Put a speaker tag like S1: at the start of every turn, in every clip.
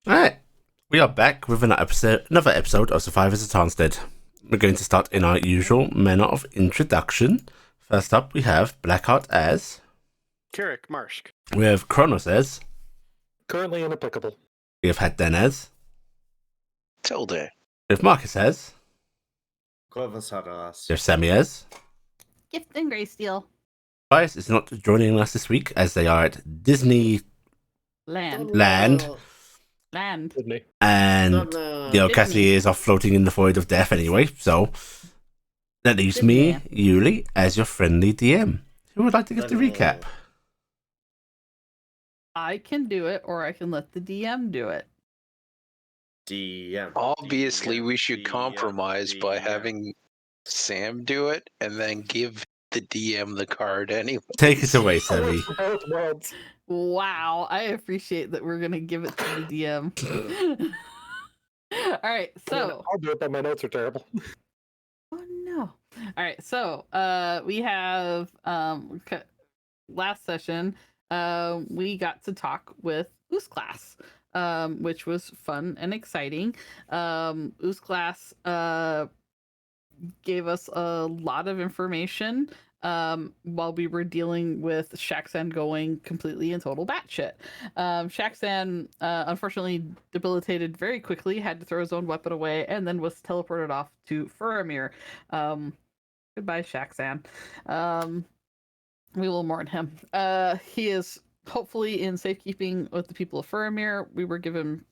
S1: Alright, we are back with another episode of Survivors of Tarnstead. We're going to start in our usual manner of introduction. First up, we have Blackheart as...
S2: Carrick Marshk.
S1: We have Kronos as...
S3: Currently inapplicable.
S1: We have Hadden as...
S4: Tilde.
S1: We have Marcus as...
S5: Corvus Haras.
S1: We have Sammy as...
S6: Gift and Greysteel.
S1: Bias is not joining us this week as they are at Disney
S6: Land.
S3: Sydney.
S1: and
S6: Disney.
S1: Cassie is off floating in the void of death anyway, so that leaves me, Yuli, as your friendly DM. Who would like to give the recap?
S6: I can do it, or I can let the DM do it.
S5: DM.
S4: Obviously, we should
S5: DM,
S4: compromise by
S5: DM.
S4: having Sam do it and then give the DM the card anyway.
S1: Take it away, Sammy.
S3: Both worlds.
S6: Wow, I appreciate that we're gonna give it to the DM. All right, so
S3: I'll do it, but my notes are terrible.
S6: oh no. All right, so we have last session we got to talk with Class, which was fun and exciting. Class gave us a lot of information while we were dealing with Shaxan going completely and total batshit. Shaxan unfortunately debilitated very quickly, had to throw his own weapon away, and then was teleported off to Faramir. Goodbye, Shaxan. We will mourn him. He is hopefully in safekeeping with the people of Faramir. We were given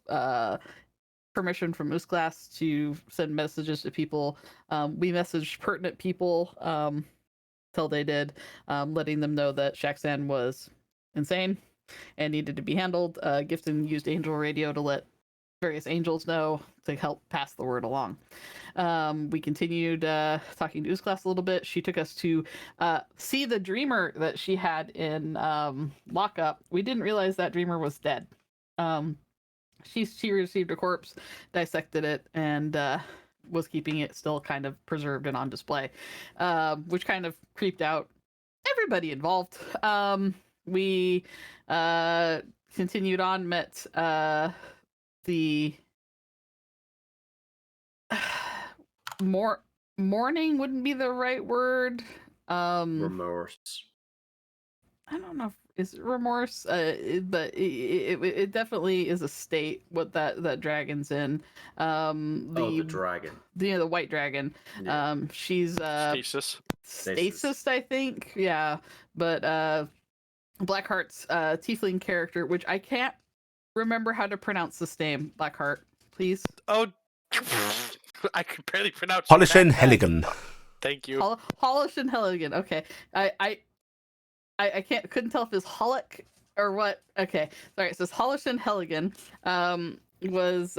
S6: permission from Class to send messages to people. We messaged pertinent people till they did, letting them know that Shaxan was insane and needed to be handled. Gifton used angel radio to let various angels know to help pass the word along. We continued talking to Class a little bit. She took us to see the dreamer that she had in lockup. We didn't realize that dreamer was dead. She received a corpse, dissected it, and was keeping it still kind of preserved and on display, which kind of creeped out everybody involved. We continued on, met the mourning wouldn't be the right word.
S5: Remorse.
S6: I don't know if is remorse, but it definitely is a state what that dragon's in.
S5: The dragon.
S6: The white dragon.
S5: Yeah.
S6: She's stasis, I think. Yeah, but Blackheart's tiefling character, which I can't remember how to pronounce this name. Blackheart, please.
S2: Oh, I could barely pronounce
S1: Holishin
S2: that.
S1: Helligan.
S2: Thank you.
S6: Holishin Helligan. Okay, I couldn't tell if it's Holic or what. Okay, sorry. It says Holishin Helligan was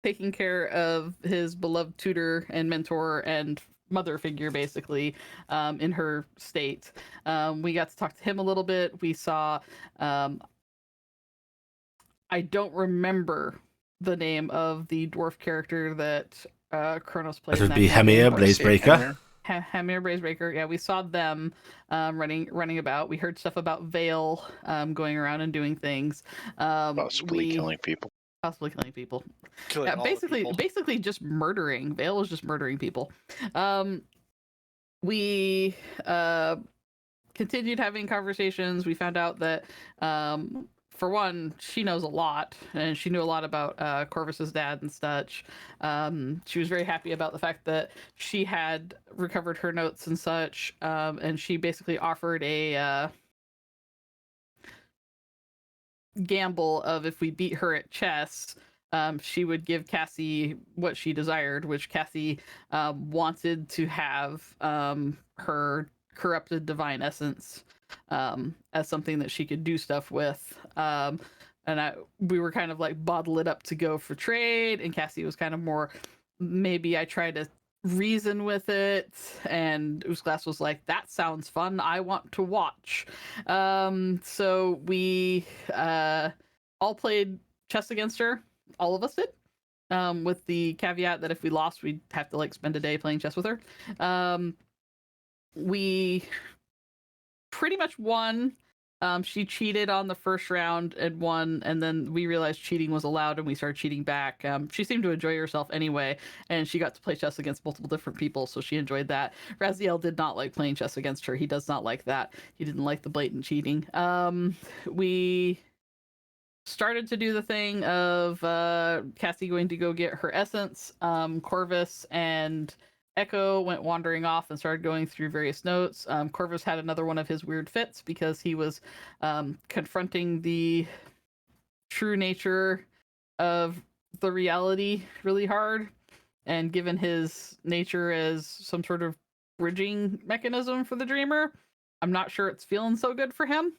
S6: taking care of his beloved tutor and mentor and mother figure, basically, in her state. We got to talk to him a little bit. We saw. I don't remember the name of the dwarf character that Kronos played.
S1: That would be Hamir Blazebreaker.
S6: Hamir Blazebreaker. Yeah, we saw them running about. We heard stuff about Vale going around and doing things.
S4: Possibly killing people.
S6: Possibly killing people.
S2: Killing all the people.
S6: Basically just murdering. Vale was just murdering people. We continued having conversations. We found out that for one, she knows a lot, and she knew a lot about Corvus's dad and such. She was very happy about the fact that she had recovered her notes and such, and she basically offered a gamble of if we beat her at chess, she would give Cassie what she desired, which Cassie wanted to have her corrupted divine essence as something that she could do stuff with. And we were kind of like bottle it up to go for trade, and Cassie was kind of more, maybe I try to reason with it, and Glass was like, that sounds fun, I want to watch. So we all played chess against her, all of us did, with the caveat that if we lost, we'd have to like spend a day playing chess with her. We pretty much won. She cheated on the first round and won, and then we realized cheating was allowed and we started cheating back. She seemed to enjoy herself anyway, and she got to play chess against multiple different people, so she enjoyed that. Raziel did not like playing chess against her. He does not like that. He didn't like the blatant cheating. We started to do the thing of Cassie going to go get her essence. Corvus and Echo went wandering off and started going through various notes. Corvus had another one of his weird fits because he was confronting the true nature of the reality really hard. And given his nature as some sort of bridging mechanism for the dreamer, I'm not sure it's feeling so good for him.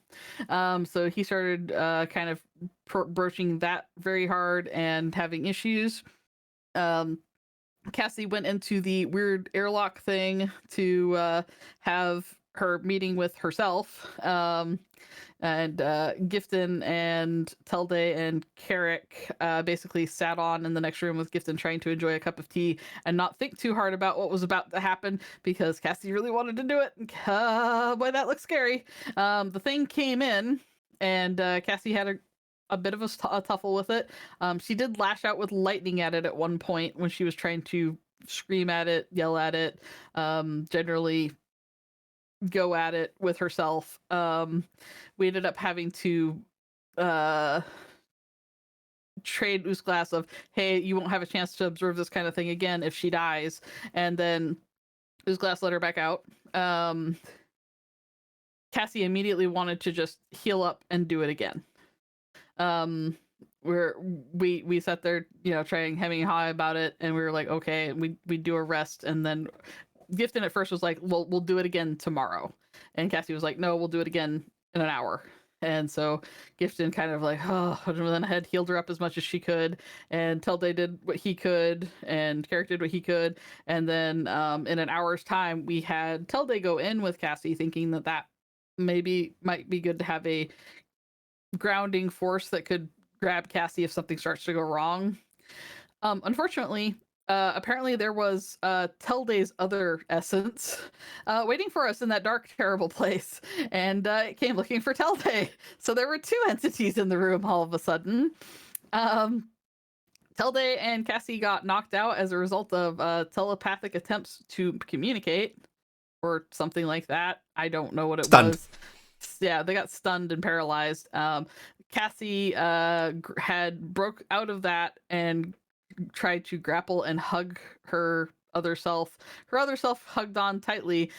S6: So he started kind of broaching that very hard and having issues. Cassie went into the weird airlock thing to have her meeting with herself. And Gifton and Telde and Carrick basically sat on in the next room with Gifton trying to enjoy a cup of tea and not think too hard about what was about to happen because Cassie really wanted to do it. Boy, that looks scary. The thing came in and Cassie had a bit of a tuffle with it. She did lash out with lightning at it at one point when she was trying to scream at it, yell at it, generally go at it with herself. We ended up having to trade Usglass of, hey, you won't have a chance to observe this kind of thing again if she dies. And then Usglass let her back out. Cassie immediately wanted to just heal up and do it again. We sat there, trying hemming and hawing about it, and we were like, okay, we do a rest, and then Gifton at first was like, well, we'll do it again tomorrow, and Cassie was like, no, we'll do it again in an hour. And so Gifton kind of like, oh, and then had healed her up as much as she could, and Telde did what he could, and Carrick did what he could, and then in an hour's time, we had Telde go in with Cassie, thinking that maybe might be good to have a grounding force that could grab Cassie if something starts to go wrong. Unfortunately, apparently there was Telde's other essence waiting for us in that dark, terrible place, and it came looking for Telde. So there were two entities in the room all of a sudden. Telde and Cassie got knocked out as a result of telepathic attempts to communicate, or something like that. I don't know what it was. Yeah, they got stunned and paralyzed. Cassie had broke out of that and tried to grapple and hug her other self. Her other self hugged on tightly,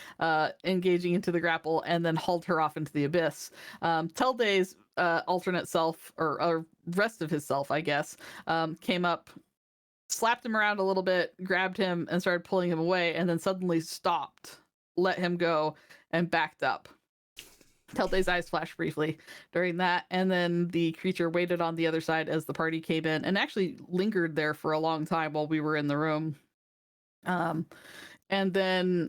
S6: engaging into the grapple, and then hauled her off into the abyss. Telde's alternate self, or rest of his self, I guess, came up, slapped him around a little bit, grabbed him, and started pulling him away, and then suddenly stopped, let him go, and backed up. Telde's eyes flashed briefly during that, and then the creature waited on the other side as the party came in and actually lingered there for a long time while we were in the room. And then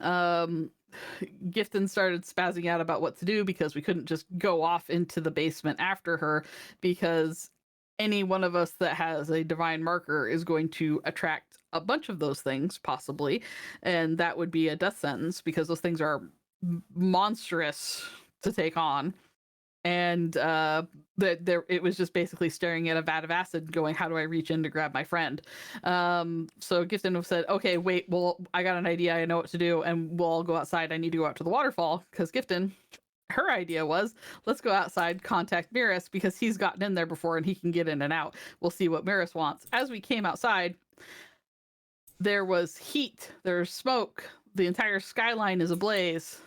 S6: Gifton started spazzing out about what to do because we couldn't just go off into the basement after her, because any one of us that has a divine marker is going to attract a bunch of those things, possibly, and that would be a death sentence because those things are monstrous to take on. And it was just basically staring at a vat of acid going, how do I reach in to grab my friend? So Gifton said, okay, wait, well, I got an idea, I know what to do, and we'll all go outside. I need to go out to the waterfall, because Gifton, her idea was, let's go outside, contact Miris, because he's gotten in there before and he can get in and out. We'll see what Miris wants. As we came outside, there was heat, there's smoke, the entire skyline is ablaze.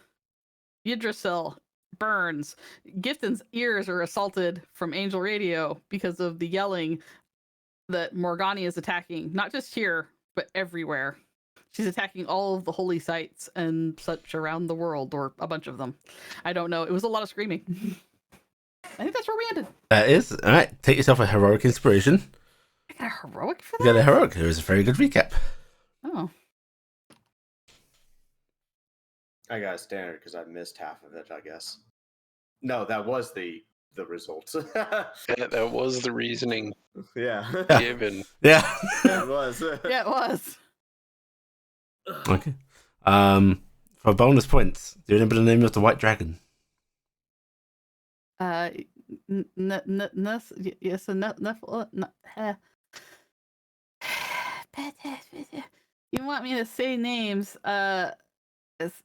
S6: Yggdrasil burns. Gifton's ears are assaulted from Angel Radio because of the yelling that Morgani is attacking, not just here, but everywhere. She's attacking all of the holy sites and such around the world, or a bunch of them. I don't know. It was a lot of screaming. I think that's where we ended.
S1: That is. All right. Take yourself a heroic inspiration.
S6: I got a heroic for that?
S1: You got a heroic. It was a very good recap.
S6: Oh.
S5: I got a standard because I missed half of it, I guess. No, that was the results.
S4: That was the reasoning
S5: Yeah.
S4: given.
S1: Yeah.
S5: It was.
S6: Yeah, it was.
S1: Okay. For bonus points, do you remember the name of the white dragon?
S6: yes, you want me to say names? It's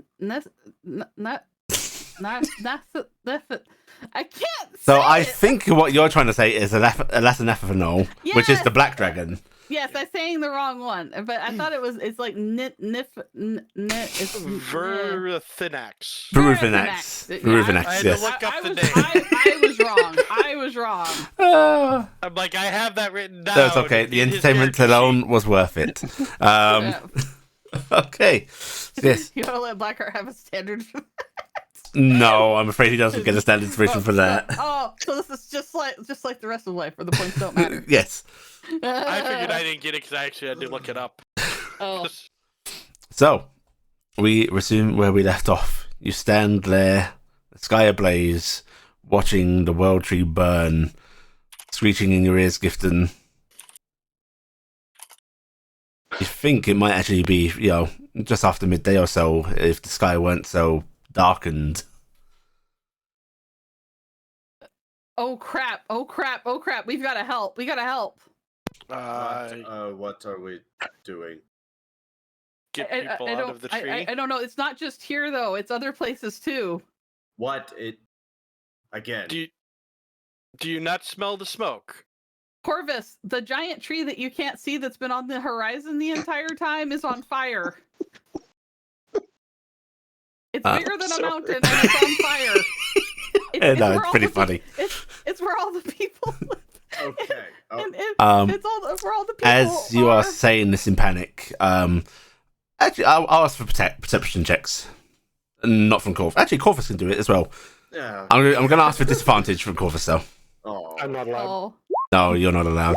S6: not. I can't.
S1: So
S6: say
S1: I
S6: it.
S1: think what you're trying to say is Elathanathaphanol, which is the
S6: Yes!
S1: black dragon.
S6: Yes, I'm saying the wrong one, but I thought it was. It's like
S2: Verithinax.
S1: Peruvinax. Peruvinax,
S2: I had to
S1: yes.
S2: look up the name.
S6: I was wrong. I was wrong.
S2: I'm like, I have that written down.
S1: That's okay. The
S2: in his
S1: entertainment
S2: character
S1: alone
S2: sheet.
S1: was worth it.
S6: Yeah.
S1: Okay. Yes.
S6: You want to let Blackheart have a standard?
S1: No, I'm afraid he doesn't get a standard version for that.
S6: Oh, so this is just like the rest of life, where the points don't matter.
S1: Yes.
S2: I figured I didn't get it because I actually had to look it up.
S6: Oh,
S1: So, we resume where we left off. You stand there, the sky ablaze, watching the world tree burn, screeching in your ears, Gifton. You think it might actually be, just after midday or so, if the sky weren't so darkened.
S6: oh crap! Oh crap! Oh crap! We've got to help! We got to help!
S5: What are we doing?
S2: Get people out of the tree.
S6: I don't know. It's not just here though. It's other places too.
S5: What it again?
S2: Do you not smell the smoke?
S6: Corvus, the giant tree that you can't see that's been on the horizon the entire time is on fire. It's bigger than a mountain and it's on fire.
S1: It's pretty funny.
S6: It's where all the people live.
S5: Okay.
S6: It's where all the people
S1: As you are saying this in panic, actually, I'll ask for perception checks. Not from Corvus. Actually, Corvus can do it as well.
S5: Yeah.
S1: I'm going to ask for disadvantage from Corvus, though.
S5: Oh.
S3: I'm not allowed.
S6: Oh.
S1: No, you're not allowed.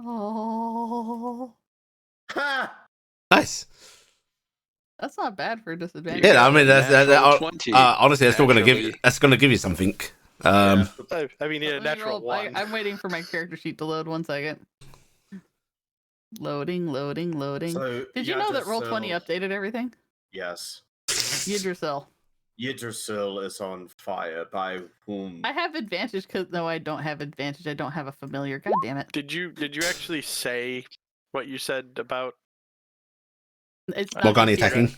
S6: Oh.
S5: Ha!
S1: Nice.
S6: That's not bad for a disadvantage.
S1: Yeah, I mean,
S4: Natural 20.
S1: honestly, that's still going to give
S4: Naturally.
S1: that's going to give you something.
S2: I mean,
S6: Let
S2: a
S6: me
S2: natural
S6: roll-
S2: one.
S6: I'm waiting for my character sheet to load. 1 second. Loading.
S5: So,
S6: Did you know that Roll20 updated everything?
S5: Yes.
S6: Yggdrasil.
S5: Yggdrasil is on fire. By whom?
S6: I have advantage because no, I don't have advantage. I don't have a familiar. God damn it!
S2: Did you actually say what you said about?
S6: It's not
S1: Morgani
S6: just here.
S1: attacking.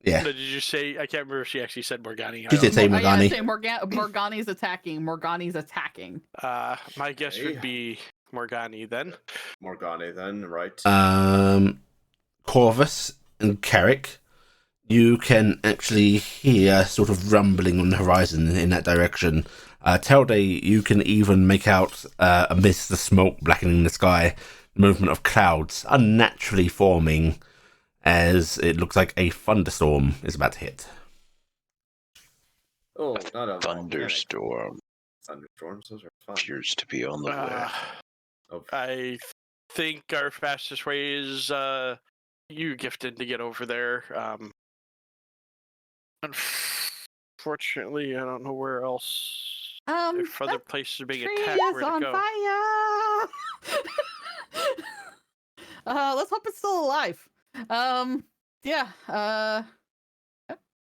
S1: Yeah.
S2: Did you say? I can't remember if she actually said Morgani.
S1: She did say
S6: Yeah,
S1: Morgani.
S6: say Morgani's attacking. Morgani's attacking.
S2: My guess
S5: Okay.
S2: would be Morgani then.
S5: Morgane, then, right?
S1: Corvus and Carrick, you can actually hear sort of rumbling on the horizon in that direction. Telday, you can even make out, amidst the smoke blackening the sky, the movement of clouds unnaturally forming as it looks like a thunderstorm is about to hit.
S5: Oh, not a
S4: Thunderstorm
S5: Thunderstorms, those are fun.
S4: appears to be on the way.
S5: Oh,
S2: I think our fastest way is you gifted to get over there. Unfortunately, I don't know where else. If other
S6: That
S2: places are being
S6: tree
S2: attacked,
S6: is
S2: where to
S6: on
S2: go?
S6: fire. Let's hope it's still alive. Yeah.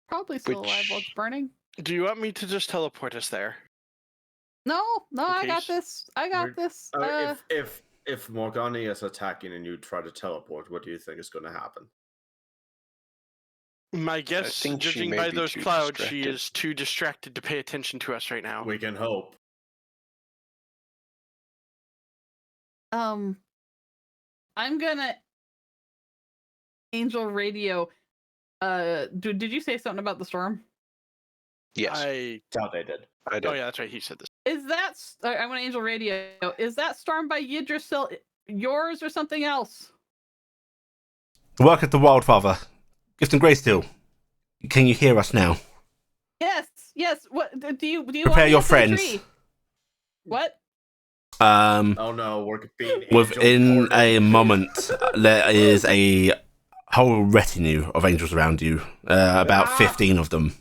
S6: Probably still alive while it's burning.
S2: Do you want me to just teleport us there?
S6: No, I
S2: In
S6: got
S2: case
S6: this. I got
S5: We're-
S6: this.
S5: if Morgane is attacking and you try to teleport, what do you think is going to happen?
S2: My guess,
S4: think she
S2: judging
S4: may
S2: by
S4: be
S2: those
S4: too
S2: clouds, she
S4: distracted.
S2: is too distracted to pay attention to us right now.
S5: We can hope.
S6: I'm gonna Angel Radio. Did you say something about the storm?
S4: Yes,
S2: I
S5: Doubt they did.
S4: I did.
S2: Oh yeah, that's right. He said this.
S6: Is that I want Angel Radio? Is that storm by Yggdrasil yours or something else?
S1: Work at the Wildfather. Gifton Greysteel. Can you hear us now?
S6: Yes. What do you
S1: Prepare
S6: want me
S1: your
S6: to send a
S1: friends.
S6: tree? What?
S5: Oh no, we're being
S1: Within a
S5: angel-ported.
S1: moment, there is a whole retinue of angels around you. About 15 of them.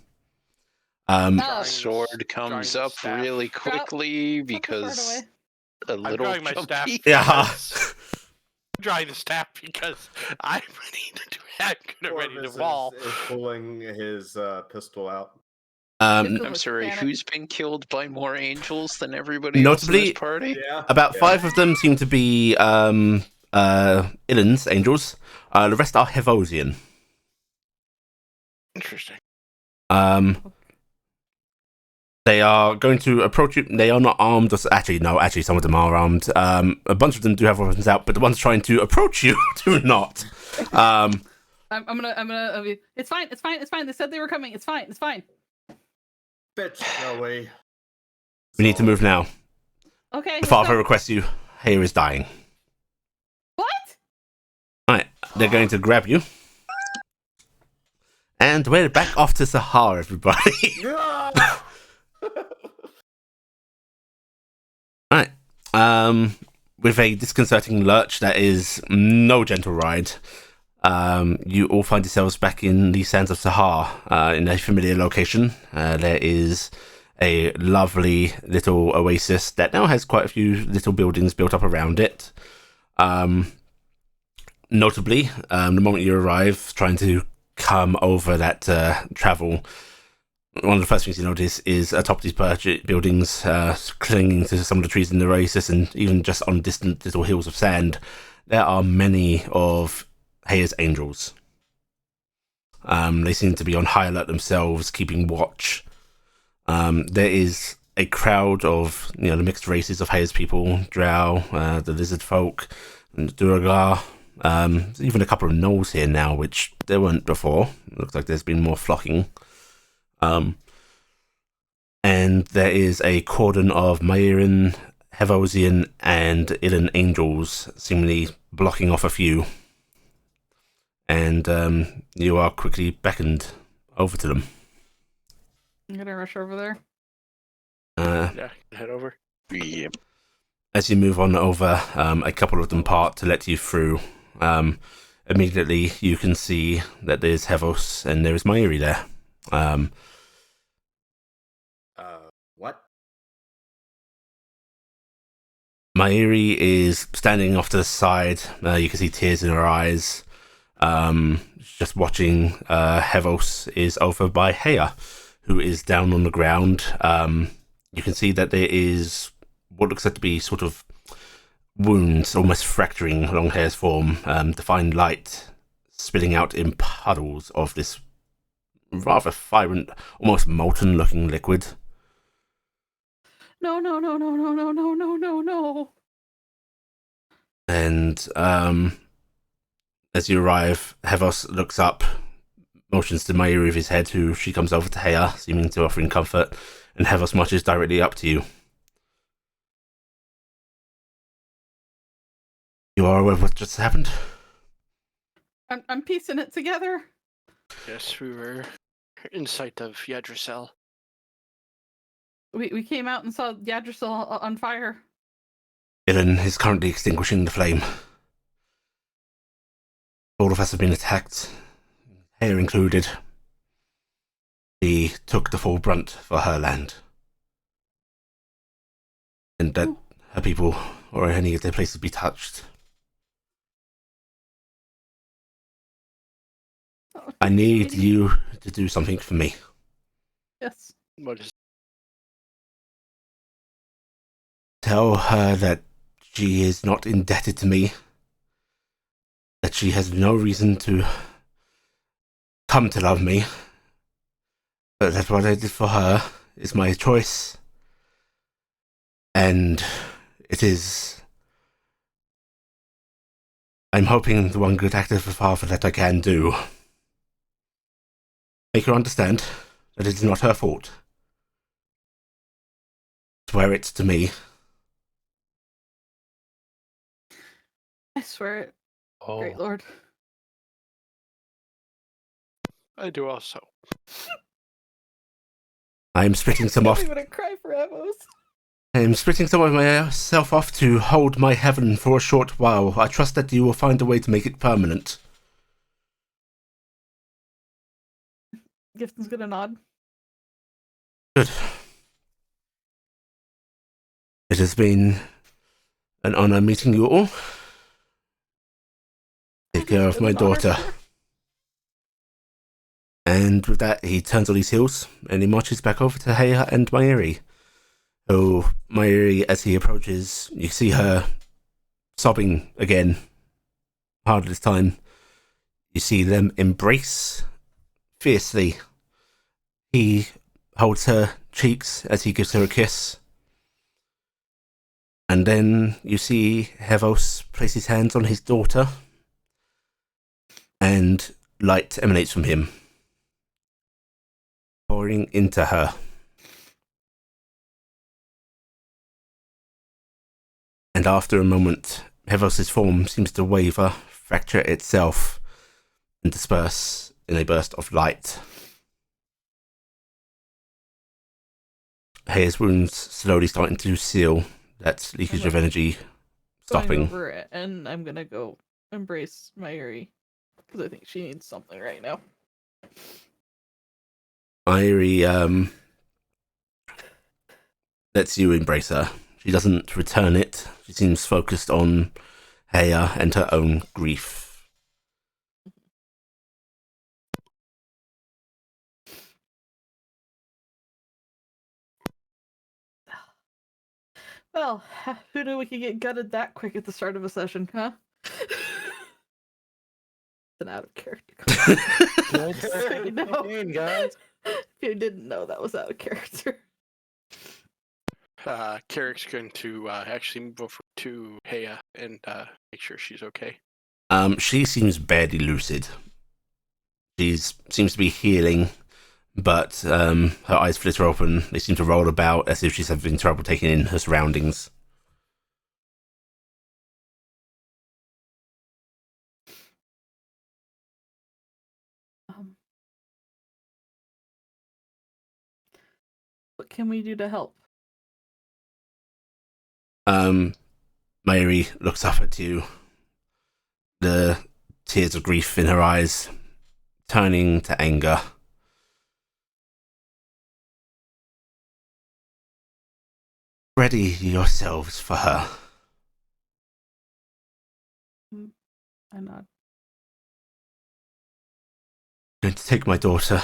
S6: Oh,
S4: Sword comes
S2: drawing
S4: up
S2: staff.
S4: really quickly
S6: put the sword
S4: because
S6: away.
S4: a
S2: I'm
S4: little
S2: drawing my staff.
S4: jumpy.
S1: Yeah.
S2: because- I'm drawing the staff because I'm ready to do. I'm ready
S5: Corvus
S2: to wall.
S5: is pulling his pistol out.
S6: Gifton
S4: I'm
S6: was
S4: sorry,
S6: panicked.
S4: who's been killed by more angels than everybody else in
S1: Notably,
S4: this party?
S5: Yeah.
S1: about
S5: yeah.
S1: 5 of them seem to be Ilan's angels. The rest are Hevosian.
S2: Interesting.
S1: They are going to approach you. They are not armed. Actually, some of them are armed. A bunch of them do have weapons out, but the ones trying to approach you do not.
S6: I'm gonna. It's fine. It's fine. It's fine. They said they were coming. It's fine. It's fine.
S5: Bitch, Joey.
S1: We need to move now.
S6: Okay.
S1: The
S6: let's
S1: father
S6: go.
S1: requests you. Here is dying.
S6: What?
S1: Right, they're going to grab you. And we're back off to Sahar, everybody. Right. With a disconcerting lurch that is no gentle ride, you all find yourselves back in the sands of Sahar, in a familiar location. There is a lovely little oasis that now has quite a few little buildings built up around it. Notably, the moment you arrive, trying to come over that travel, one of the first things you notice is atop these buildings, clinging to some of the trees in the oasis, and even just on distant little hills of sand, there are many of Heya's angels. They seem to be on high alert themselves, keeping watch. There is a crowd of the mixed races of Heya's people: Drow, the lizard folk, and Duragar. Even a couple of gnolls here now, which there weren't before. It looks like there's been more flocking. And there is a cordon of Mairin, Hevosian, and Ilan angels seemingly blocking off a few. And you are quickly beckoned over to them.
S6: I'm gonna rush over there.
S2: Yeah, head over.
S4: Yep.
S1: As you move on over, a couple of them part to let you through. Immediately you can see that there's Hevos and there is Mairi there.
S5: What?
S1: Mairi is standing off to the side. You can see tears in her eyes. Just watching. Hevos is over by Heya, who is down on the ground. You can see that there is what looks like to be sort of wounds, almost fracturing along Heya's form. Defined light spilling out in puddles of this rather vibrant, almost molten-looking liquid.
S6: No.
S1: And as you arrive, Hevos looks up, motions to Mairi with his head, who she comes over to Heya, seeming to offer him comfort, and Hevos marches directly up to you. You are aware of what just happened?
S6: I'm piecing it together.
S2: Yes, we were in sight of Yggdrasil.
S6: We came out and saw Yggdrasil on fire.
S1: Ilan is currently extinguishing the flame. All of us have been attacked, Heya included. She took the full brunt for her land. And that her people or any of their places be touched.
S6: Oh,
S1: I need
S6: sweetie.
S1: you to do something for me.
S6: Yes.
S2: What is?
S1: Tell her that she is not indebted to me. That she has no reason to come to love me. But that what I did for her is my choice. And it is... I'm hoping the one good act of a father that I can do. Make her understand that it is not her fault. Swear it to me.
S6: I swear it.
S4: Oh,
S6: Great Lord.
S2: I do also.
S1: I am splitting some off.
S6: I'm gonna cry for Evos.
S1: I am splitting some of myself off to hold my heaven for a short while. I trust that you will find a way to make it permanent.
S6: Gifton's gonna nod.
S1: Good. It has been an honor meeting you all. Take care of my daughter. And with that, he turns on his heels and he marches back over to Heya and Mairi. So, Mairi, as he approaches, you see her sobbing again, hard this time. You see them embrace fiercely. He holds her cheeks as he gives her a kiss. And then you see Hevos place his hands on his daughter, and light emanates from him, pouring into her. And after a moment, Hevos' form seems to waver, fracture itself, and disperse in a burst of light. Heya's wounds slowly starting to seal, that leakage of energy
S6: Going
S1: stopping.
S6: over it, and I'm gonna go embrace Mairi because I think she needs something right now.
S1: Mairi lets you embrace her. She doesn't return it. She seems focused on Heya and her own grief.
S6: Well, who knew we could get gutted that quick at the start of a session, huh? An out of character.
S3: No
S6: Just so you know.
S3: pain, guys.
S6: If you didn't know, that was out of character.
S2: Carrick's going to actually move over to Heya and make sure she's okay.
S1: She seems barely lucid. She seems to be healing, but her eyes flitter open. They seem to roll about as if she's having trouble taking in her surroundings.
S6: What can we do to help?
S1: Mary looks up at you, the tears of grief in her eyes turning to anger. Ready yourselves for her.
S6: I nod.
S1: I'm going to take my daughter.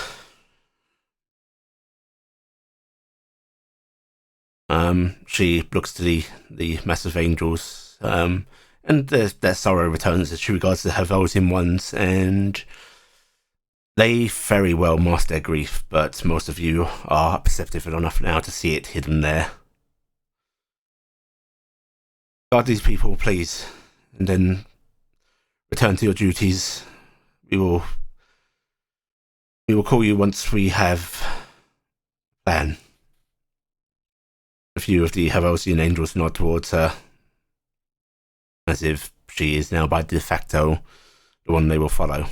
S1: She looks to the massive angels, and their sorrow returns as she regards the Helvetian ones, and they very well master their grief, but most of you are perceptive enough now to see it hidden there. Guard these people, please, and then return to your duties. We will call you once we have a plan. A few of the Helvetian angels nod towards her, as if she is now by de facto the one they will follow.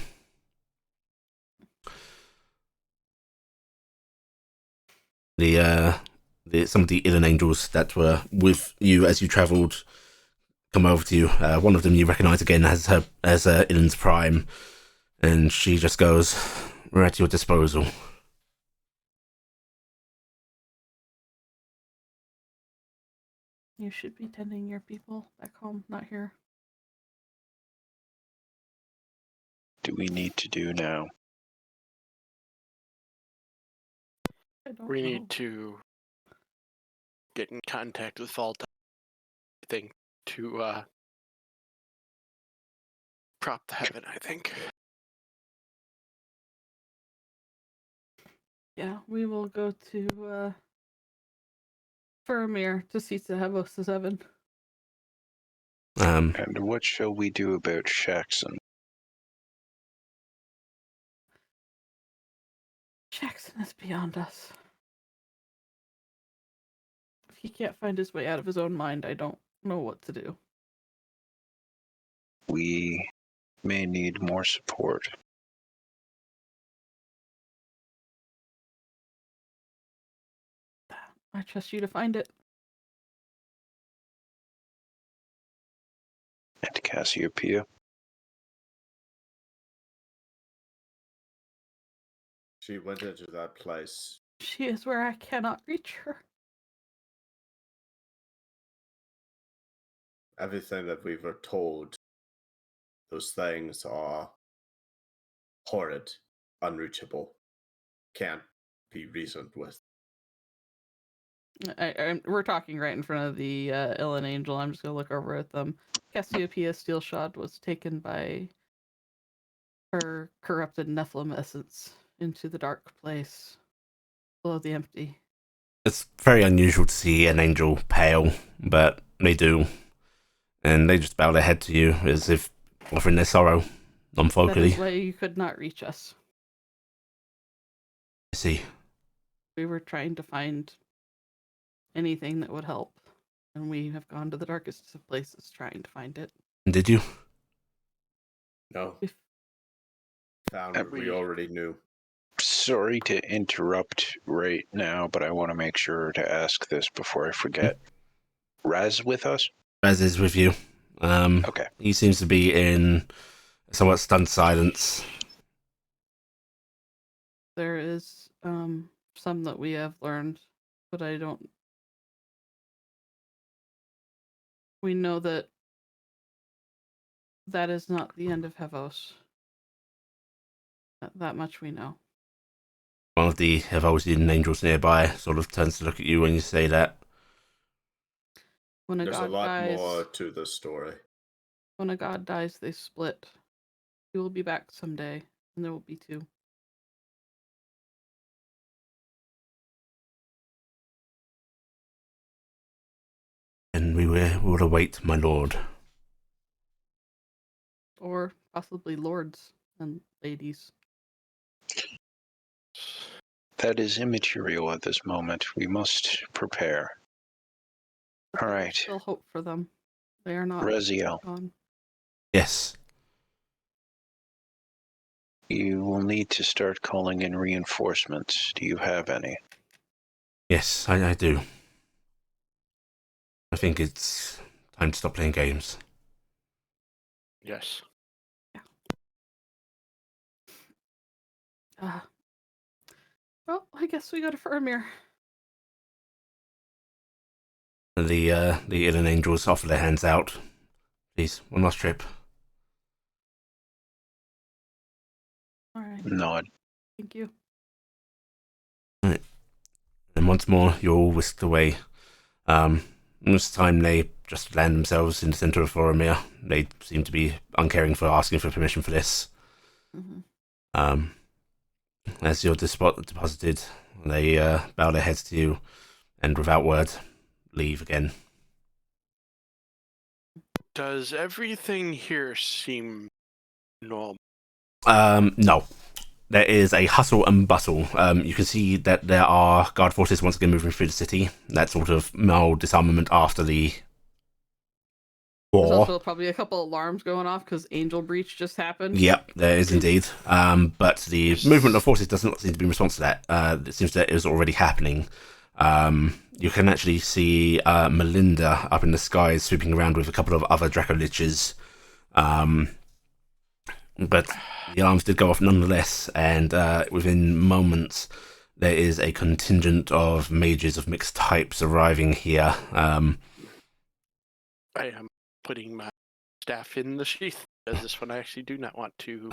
S1: Some of the Illan angels that were with you as you travelled come over to you. One of them you recognise again as Illan's Prime, and she just goes, "We're at your disposal."
S6: You should be tending your people back home, not here.
S4: Do we need to do now?
S6: I don't
S2: We
S6: know.
S2: need to get in contact with Vault, I think, to prop the heaven, I think.
S6: Yeah, we will go to Faramir to see to Hevos' heaven.
S4: And what shall we do about Shaxson?
S6: Jackson is beyond us. If he can't find his way out of his own mind, I don't know what to do.
S4: We may need more support.
S6: I trust you to find it.
S4: And Cassiopeia?
S5: She went into that place.
S6: She is where I cannot reach her.
S5: Everything that we were told, those things are horrid, unreachable. can't be reasoned with.
S6: We're talking right in front of the Ellen Angel. I'm just gonna look over at them. Cassiopeia Steelshod was taken by her corrupted Nephilim essence into the dark place below the empty.
S1: It's very unusual to see an angel pale, but they do. And they just bow their head to you as if offering their sorrow,
S6: That
S1: non-vocally.
S6: is why you could not reach us.
S1: I see.
S6: We were trying to find anything that would help, and we have gone to the darkest of places trying to find it.
S1: Did you?
S5: No.
S6: If-
S5: Found what we already knew.
S4: Sorry to interrupt right now, but I want to make sure to ask this before I forget. Raz with us?
S1: Raz is with you.
S4: Okay.
S1: He seems to be in somewhat stunned silence.
S6: There is some that we have learned, but I don't. We know that that is not the end of Hevos. That much we know.
S1: One of the Evolving angels nearby sort of turns to look at you when you say that.
S6: When a
S5: There's a
S6: god
S5: lot
S6: dies,
S5: more to the story.
S6: when a god dies, they split. He will be back someday, and there will be two.
S1: And we will await my lord.
S6: Or possibly lords and ladies.
S4: That is immaterial at this moment. We must prepare.
S6: But
S4: All
S6: there is
S4: right.
S6: still hope for them. They are not
S4: Reziel,
S6: gone.
S1: Yes.
S4: you will need to start calling in reinforcements. Do you have any?
S1: Yes, I do. I think it's time to stop playing games.
S2: Yes.
S6: Well, I guess we go to Fermir.
S1: The Illan angels offer their hands out. Please, one last trip.
S6: All right.
S4: Nod.
S6: Thank you.
S1: And once more, you're all whisked away. This time they just land themselves in the center of Boromir. They seem to be uncaring for asking for permission for this.
S6: Mm-hmm.
S1: As you're deposited, they bow their heads to you, and without word, leave again.
S2: Does everything here seem normal?
S1: No. There is a hustle and bustle. You can see that there are guard forces once again moving through the city. That sort of mild disarmament after the
S6: There's
S1: war.
S6: also probably a couple alarms going off because Angel Breach just happened.
S1: Yep, there is indeed. But the movement of forces does not seem to be in response to that. It seems that it was already happening. You can actually see Melinda up in the skies swooping around with a couple of other Dracoliches. But the alarms did go off nonetheless, and within moments there is a contingent of mages of mixed types arriving here.
S2: I am putting my staff in the sheath, as this one I actually do not want to.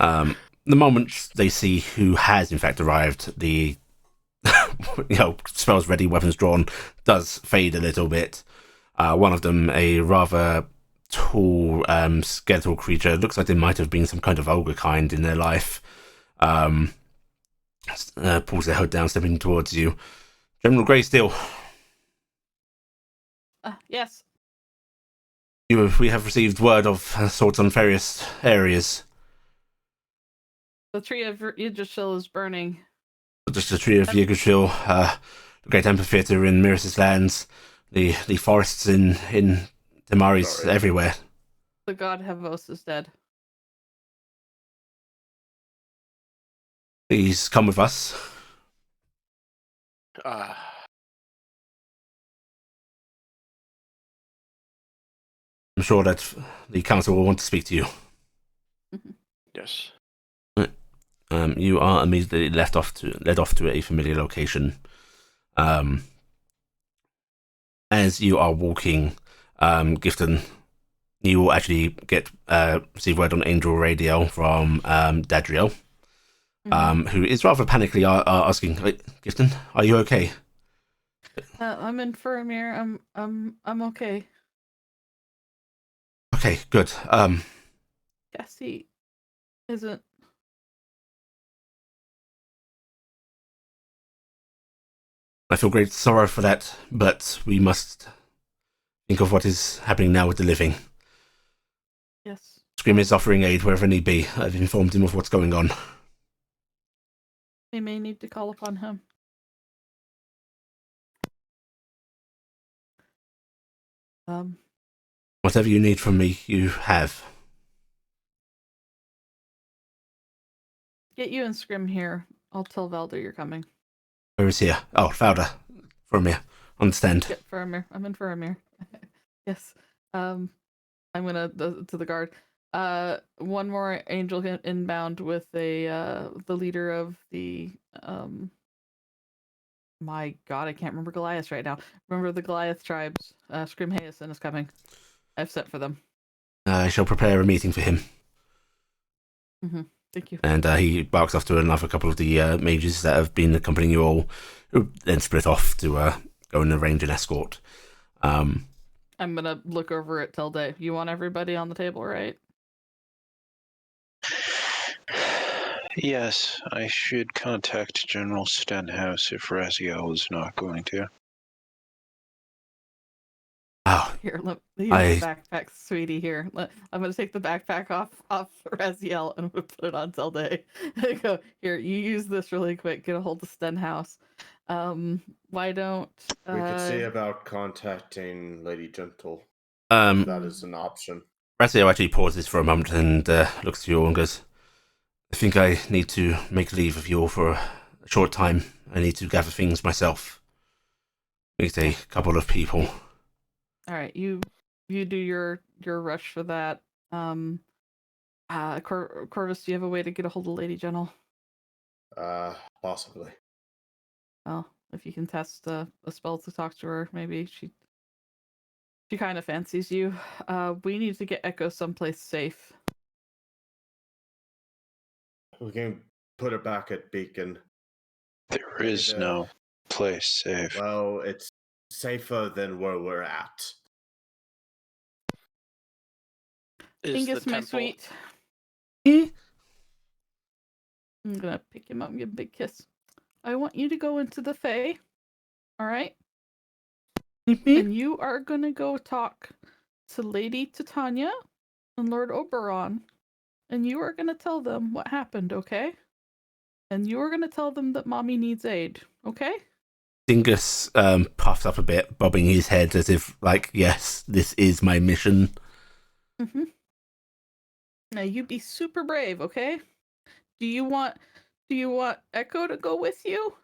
S1: The moment they see who has in fact arrived, the spells ready, weapons drawn, does fade a little bit. One of them, a rather tall skeletal creature, looks like there might have been some kind of ogre kind in their life, pulls their hood down, stepping towards you. General Greysteel,
S6: Yes.
S1: we have received word of assaults on various areas.
S6: The tree of Yggdrasil is burning.
S1: Just the tree of Yggdrasil, the great amphitheater in Miris' lands, the forests in Damaris,
S5: Sorry.
S1: everywhere.
S6: The god Hevos is dead.
S1: Please come with us. I'm sure that the council will want to speak to you.
S2: Yes.
S1: You are immediately led off to a familiar location. As you are walking, Gifton, you will actually receive word on Angel Radio from Dadriel. who is rather panically asking, Gifton, are you okay?
S6: I'm in Faramir. I'm okay.
S1: Okay, good.
S6: Cassie isn't.
S1: I feel great sorrow for that, but we must think of what is happening now with the living.
S6: Yes.
S1: Scream is offering aid wherever need be. I've informed him of what's going on.
S6: We may need to call upon him.
S1: Whatever you need from me, you have.
S6: Get you and Scrim here. I'll tell Valder you're coming.
S1: Where is he? Oh, Fowler. From here. Understand.
S6: Get Faramir. I'm in Faramir. Yes. I'm gonna to the guard. One more angel inbound with the leader of the my god, I can't remember Goliath right now. Remember the Goliath tribes. Scrim Hayason is coming. I've set for them.
S1: I shall prepare a meeting for him.
S6: Thank you.
S1: And he barks off to another couple of the mages that have been accompanying you all, who then split off to go and arrange an escort.
S6: I'm gonna look over at Tilde. You want everybody on the table, right?
S4: Yes, I should contact General Stenhouse if Raziel is not going to.
S1: Oh,
S6: Here, let me use the backpack, sweetie. Here, I'm gonna take the backpack off Raziel and I'm gonna put it on Tilde. And go here. You use this really quick. Get a hold of Stenhouse. Why don't
S5: We could see about contacting Lady Gentle. That is an option.
S1: Razio actually pauses for a moment and looks to you all and goes, I think I need to make leave of you all for a short time. I need to gather things myself. Meet a couple of people.
S6: All right, you do your rush for that. Corvus, do you have a way to get a hold of Lady Gentle?
S5: Possibly.
S6: Well, if you can test a spell to talk to her, maybe she kind of fancies you. We need to get Echo someplace safe.
S5: We can put her back at Beacon.
S4: There is no place safe.
S5: Well, it's safer than where we're at.
S6: Dingus, my sweet.
S1: Eh?
S6: I'm gonna pick him up and give him a big kiss. I want you to go into the Fae. All right? And you are gonna go talk to Lady Titania and Lord Oberon. And you are gonna tell them what happened, okay? And you are gonna tell them that mommy needs aid, okay?
S1: Dingus puffs up a bit, bobbing his head as if, like, yes, this is my mission.
S6: Now you be super brave, okay? Do you want Echo to go with you?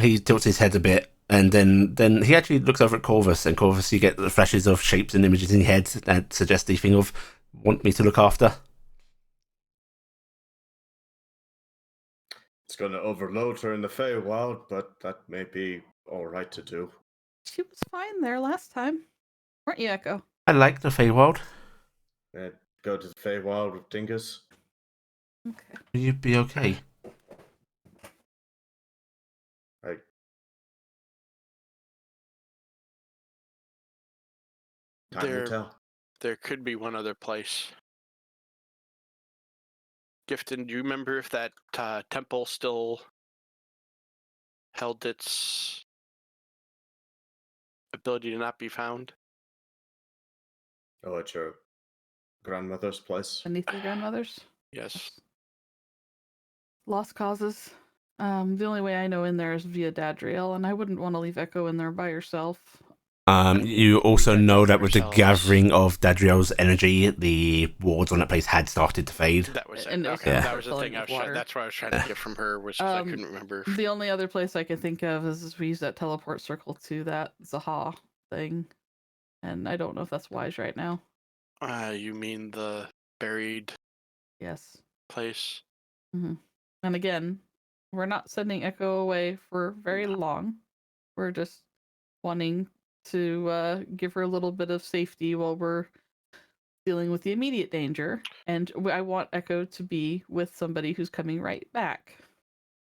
S1: He tilts his head a bit, and then he actually looks over at Corvus, and Corvus, you get the flashes of shapes and images in your head that suggest the thing of, want me to look after?
S5: It's going to overload her in the Feywild, but that may be alright to do.
S6: She was fine there last time. Weren't you, Echo?
S1: I like the Feywild.
S5: Go to the Feywild with Dingus.
S6: Okay.
S1: Will you be okay?
S5: Time will tell.
S2: There could be one other place. Gifton, do you remember if that temple still held its ability to not be found?
S5: Oh, at your grandmother's place?
S6: Beneath your grandmother's?
S2: Yes.
S6: Lost causes. The only way I know in there is via Dadriel, and I wouldn't want to leave Echo in there by herself.
S1: You also know that with the
S2: Ourselves.
S1: gathering of Dadriel's energy, the wards on that place had started to fade.
S2: That was it.
S6: And
S2: Okay,
S1: yeah.
S2: that was the
S6: filling
S2: thing.
S6: with water.
S2: That's what I was trying to get from her was 'cause I couldn't remember.
S6: The only other place I can think of is we use that teleport circle to that Zaha thing, and I don't know if that's wise right now.
S2: You mean the buried
S6: Yes.
S2: place?
S6: And again, we're not sending Echo away for very long. We're just wanting to give her a little bit of safety while we're dealing with the immediate danger, and I want Echo to be with somebody who's coming right back.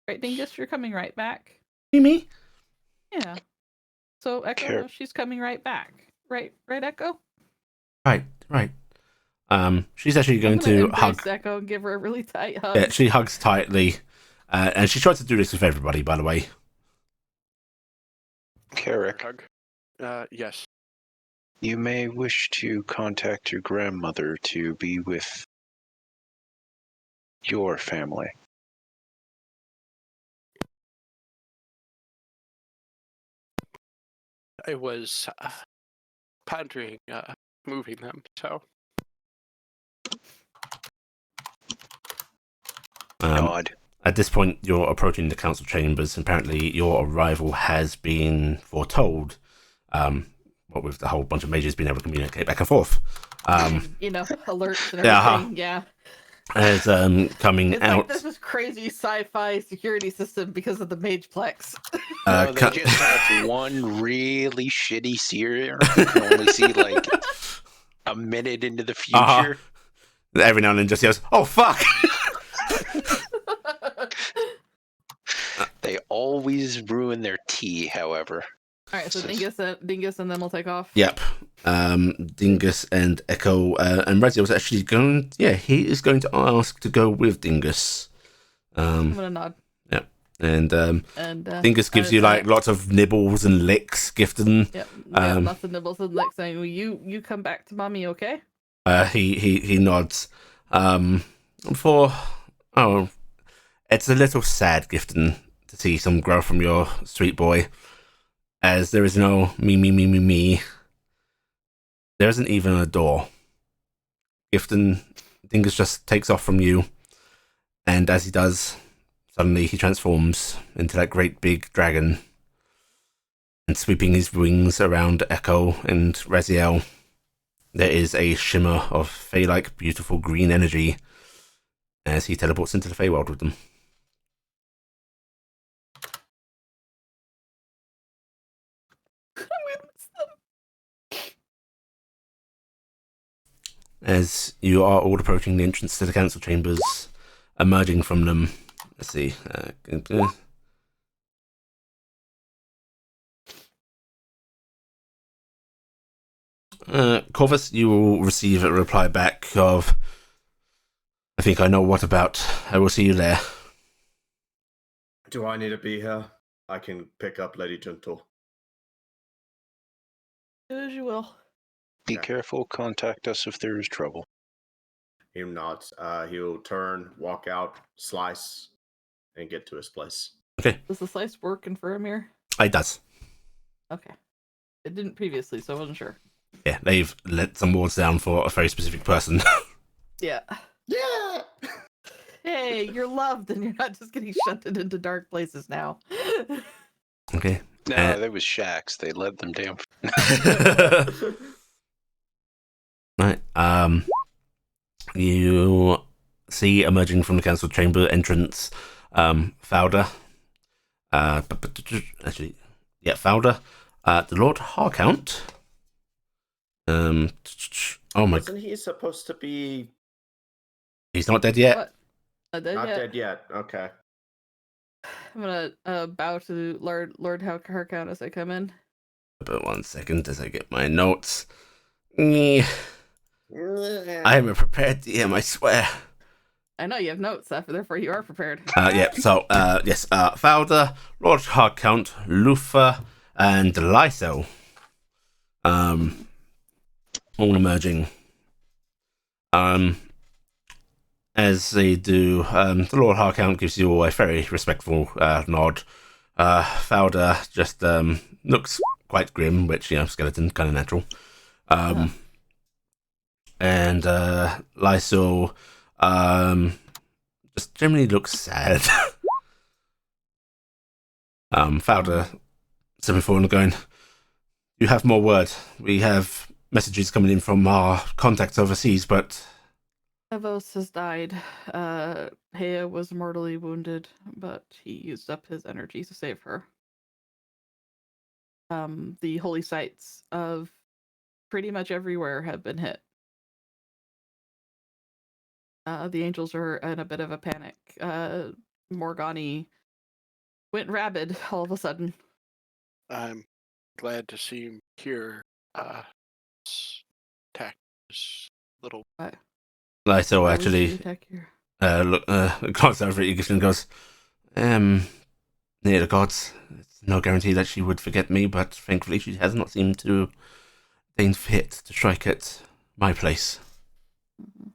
S6: Right, Dingus, you're coming right back.
S1: Me?
S6: Yeah. So Echo
S4: Care-
S6: knows she's coming right back. Right, Echo.
S1: Right. She's actually
S6: I'm
S1: going
S6: gonna
S1: to
S6: embrace
S1: hug.
S6: Echo and give her a really tight hug.
S1: Yeah, she hugs tightly, and she tries to do this with everybody. By the way,
S4: Carrick,
S2: Hug. Yes.
S4: you may wish to contact your grandmother to be with your family.
S2: I was pondering moving them, so
S4: Nod.
S1: at this point, you're approaching the council chambers. Apparently, your arrival has been foretold. What with the whole bunch of mages being able to communicate back and forth.
S6: Alerts and
S1: Yeah,
S6: everything. Yeah.
S1: As coming
S6: It's
S1: out.
S6: like this is crazy sci-fi security system because of the Mageplex.
S4: No, they just have one really shitty seer who can only see like a minute into the future.
S1: Every now and then just yells, "Oh fuck!"
S4: They always ruin their tea, however.
S6: All right, so Dingus, and then we'll take off.
S1: Yep. Dingus and Echo and Raziel's actually going. Yeah, he is going to ask to go with Dingus.
S6: I'm gonna nod.
S1: Yep. And
S6: And
S1: Dingus gives you like lots of nibbles and licks, Gifton.
S6: Yep, lots of nibbles and licks saying, well, you come back to mommy, okay?
S1: He nods. It's a little sad, Gifton, to see some grow from your sweet boy, as there is no me. There isn't even a door. Gifton, Dingus just takes off from you, and as he does, suddenly he transforms into that great big dragon, and sweeping his wings around Echo and Raziel, there is a shimmer of fey-like beautiful green energy as he teleports into the Feywild with them. As you are all approaching the entrance to the council chambers, emerging from them, let's see. Corvus, you will receive a reply back of, "I think I know what about. I will see you there."
S5: Do I need to be here? I can pick up Lady Gentle.
S6: Do as you will.
S4: Be
S5: Okay.
S4: careful, contact us if there is trouble.
S5: He nods. He'll turn, walk out, slice, and get to his place.
S1: Okay,
S6: Does the slice work in Faramir?
S1: it does.
S6: Okay. It didn't previously, so I wasn't sure.
S1: Yeah, they've let some wards down for a very specific person.
S6: Yeah.
S5: Yeah!
S6: Hey, you're loved and you're not just getting shunted into dark places now.
S1: Okay.
S4: No, there was shacks. They let them down.
S1: Right. You see emerging from the council chamber entrance, Fowler. Actually, yeah, Fowler. The Lord Harcount. Oh my!
S5: Wasn't he supposed to be
S1: He's not dead yet.
S6: What?
S5: not dead yet? Okay.
S6: I'm gonna bow to Lord Harcount as I come in.
S1: But 1 second as I get my notes. I am a prepared DM, I swear.
S6: I know you have notes, therefore you are prepared.
S1: So, yes, Fowler, Lord Harcount, Lufa, and Lyso. All emerging. As they do, the Lord Harcount gives you all a very respectful nod. Fowler just looks quite grim, which, skeleton, kind of natural. And Lyso just generally looks sad. Fowler stepping forward and going, "You have more word. We have messages coming in from our contacts overseas, but..."
S6: Evos has died. Hea was mortally wounded, but he used up his energy to save her. The holy sites of pretty much everywhere have been hit. The angels are in a bit of a panic. Morgani went rabid all of a sudden.
S2: I'm glad to see him here. Attack this little.
S1: Lyso
S6: Why was
S1: actually
S6: she attack here?
S1: glanced over at Aegis and goes, near the gods. It's no guarantee that she would forget me, but thankfully she has not seemed to deign fit to strike at my place.
S6: Mhm.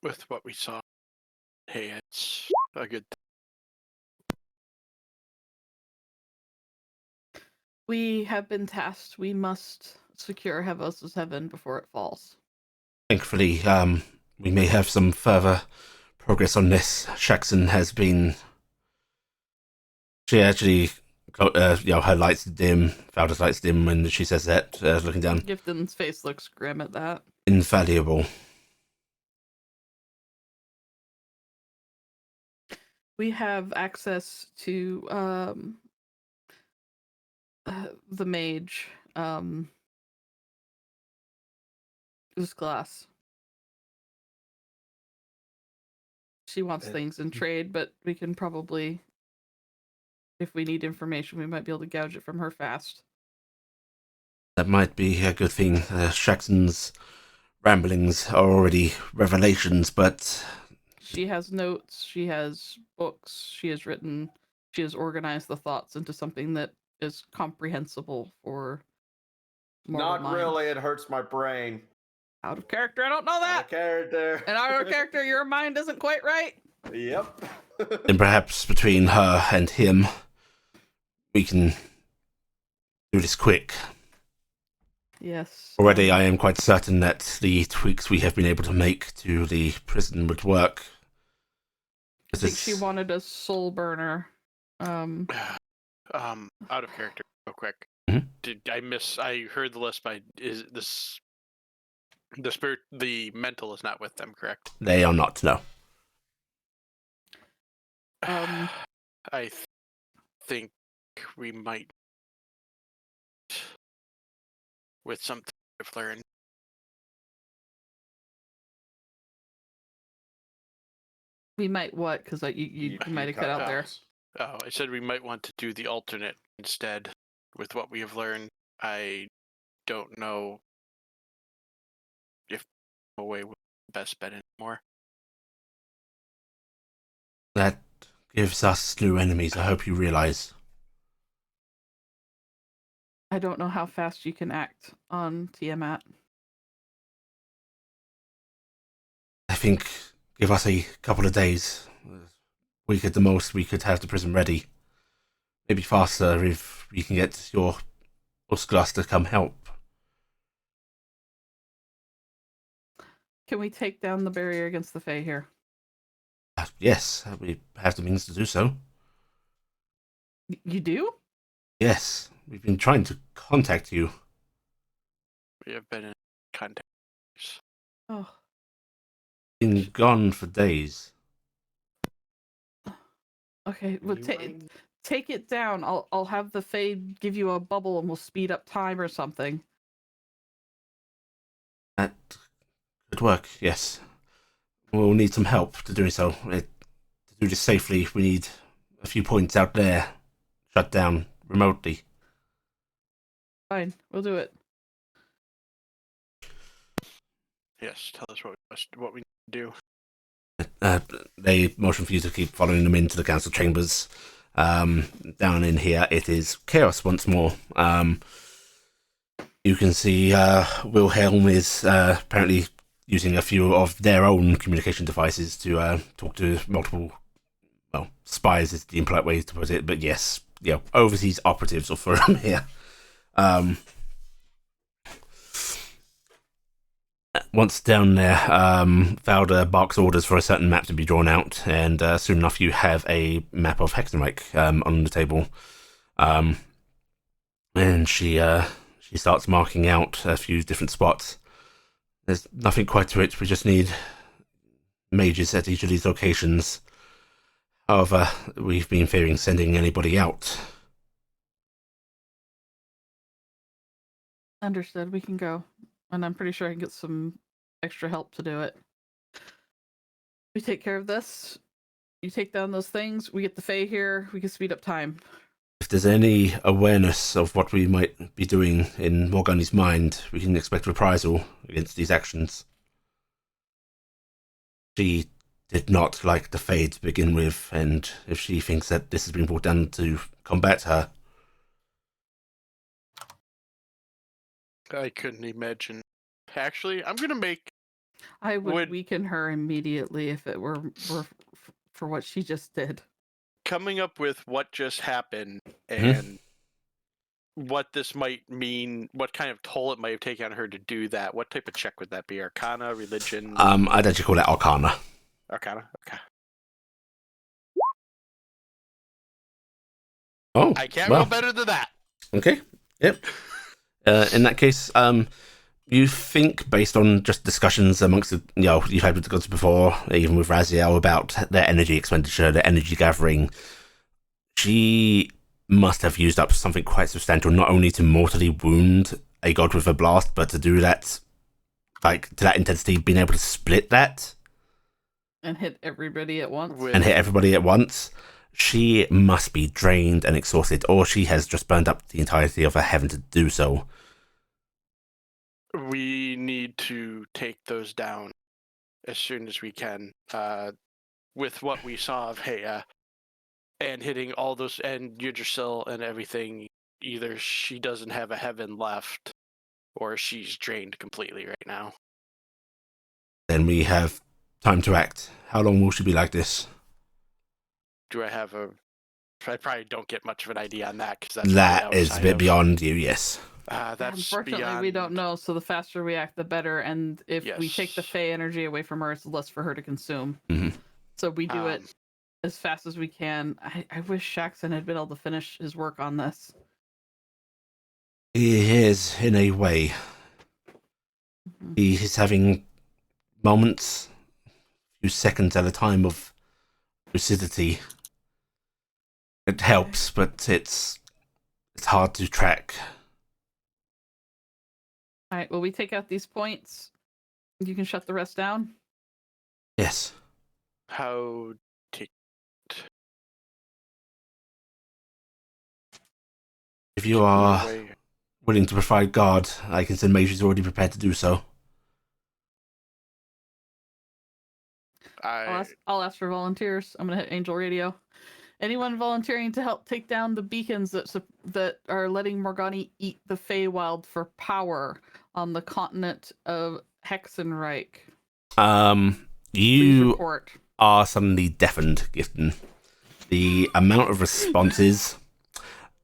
S2: With what we saw, hey, it's a good
S6: We have been tasked. We must secure Hevos's heaven before it falls.
S1: Thankfully, we may have some further progress on this. Shaxon has been. She actually, her lights dim. Valda's lights dim when she says that, looking down.
S6: Gifton's face looks grim at that.
S1: Invaluable.
S6: We have access to the mage, who's glass. She wants things in trade, but we can probably, if we need information, we might be able to gouge it from her fast.
S1: That might be a good thing. Shaxon's ramblings are already revelations, but
S6: She has notes, she has books, she has organized the thoughts into something that is comprehensible for mortal
S5: Not
S6: minds.
S5: really. It hurts my brain.
S6: Out of character, I don't know
S5: Out
S6: that.
S5: of character.
S6: And out of character, your mind isn't quite right.
S5: Yep.
S1: then perhaps between her and him, we can do this quick.
S6: Yes.
S1: Already, I am quite certain that the tweaks we have been able to make to the prison would work.
S6: I think she wanted a soul burner.
S2: out of character, real quick.
S1: Mhm.
S2: Did I miss? I heard the list, but is this the spirit? The mental is not with them, correct?
S1: They are not, no.
S2: I think we might, with something I've learned.
S6: We might what? Because you might have cut out there.
S2: Oh, I said we might want to do the alternate instead. With what we have learned, I don't know if away with the best bet anymore.
S1: That gives us new enemies, I hope you realize.
S6: I don't know how fast you can act on Tiamat.
S1: I think give us a couple of days. Week at the most, we could have the prison ready. Maybe faster if we can get your Usglas to come help.
S6: Can we take down the barrier against the Fae here?
S1: Yes, we have the means to do so.
S6: You do?
S1: Yes, we've been trying to contact you.
S2: We have been in contact.
S6: Oh,
S1: Been gone for days.
S6: okay. Well, take it down. I'll have the Fae give you a bubble, and we'll speed up time or something.
S1: That could work, yes. We'll need some help to do so. To do this safely, we need a few points out there shut down remotely.
S6: Fine, we'll do it.
S2: Yes, tell us what we need to do.
S1: They motion for you to keep following them into the council chambers. Down in here, it is chaos once more. You can see Wilhelm is apparently using a few of their own communication devices to talk to multiple, spies is the impolite way to put it, but yes, overseas operatives or from here. Once down there, Valda barks orders for a certain map to be drawn out, and soon enough you have a map of Hexenreich on the table. And she starts marking out a few different spots. There's nothing quite to it, we just need mages at each of these locations. However, we've been fearing sending anybody out.
S6: Understood. We can go, and I'm pretty sure I can get some extra help to do it. We take care of this. You take down those things. We get the Fae here. We can speed up time.
S1: If there's any awareness of what we might be doing in Morgani's mind, we can expect reprisal against these actions. She did not like the Fae to begin with, and if she thinks that this has been brought down to combat her,
S2: I couldn't imagine. Actually, I'm gonna make.
S6: I would
S2: Would-
S6: weaken her immediately if it were for what she just did.
S2: Coming up with what just happened
S1: Mm-hmm.
S2: and what this might mean, what kind of toll it might have taken on her to do that. What type of check would that be? Arcana, religion,
S1: I'd actually call that Arcana.
S2: Arcana? Okay.
S1: Oh,
S2: I can't
S1: well,
S2: roll better than that.
S1: Okay, yep. In that case, you think, based on just discussions amongst the, you've had with the gods before, even with Raziel, about their energy expenditure, their energy gathering, she must have used up something quite substantial, not only to mortally wound a god with a blast, but to do that, like, to that intensity, being able to split that
S6: And hit everybody at once.
S2: With-
S1: and hit everybody at once. She must be drained and exhausted, or she has just burned up the entirety of her heaven to do so.
S2: We need to take those down as soon as we can. With what we saw of Heya and hitting all those and Yggdrasil and everything, either she doesn't have a heaven left or she's drained completely right now.
S1: Then we have time to act. How long will she be like this?
S2: Do I have a? I probably don't get much of an idea on that because that's
S1: That
S2: way
S1: is a
S2: outside
S1: bit
S2: of-
S1: beyond you, yes.
S2: That's
S6: Unfortunately,
S2: beyond.
S6: we don't know. So the faster we act, the better. And if we take the
S2: Yes.
S6: Fae energy away from her, it's less for her to consume.
S1: Mhm.
S6: So we do it
S2: Um,
S6: as fast as we can. I wish Shaxon had been able to finish his work on this.
S1: He is, in a way.
S6: Mhm.
S1: He is having moments, a few seconds at a time of lucidity. It helps, but it's hard to track.
S6: All right. Well, we take out these points. You can shut the rest down.
S1: Yes.
S2: How to
S1: If you
S2: keep me
S1: are
S2: away?
S1: willing to provide guard, I can send mages already prepared to do so.
S6: I'll ask for volunteers. I'm gonna hit Angel Radio. Anyone volunteering to help take down the beacons that are letting Morgani eat the Feywild for power on the continent of Hexenreich? Please
S1: You
S6: report.
S1: are suddenly deafened, Gifton. The amount of responses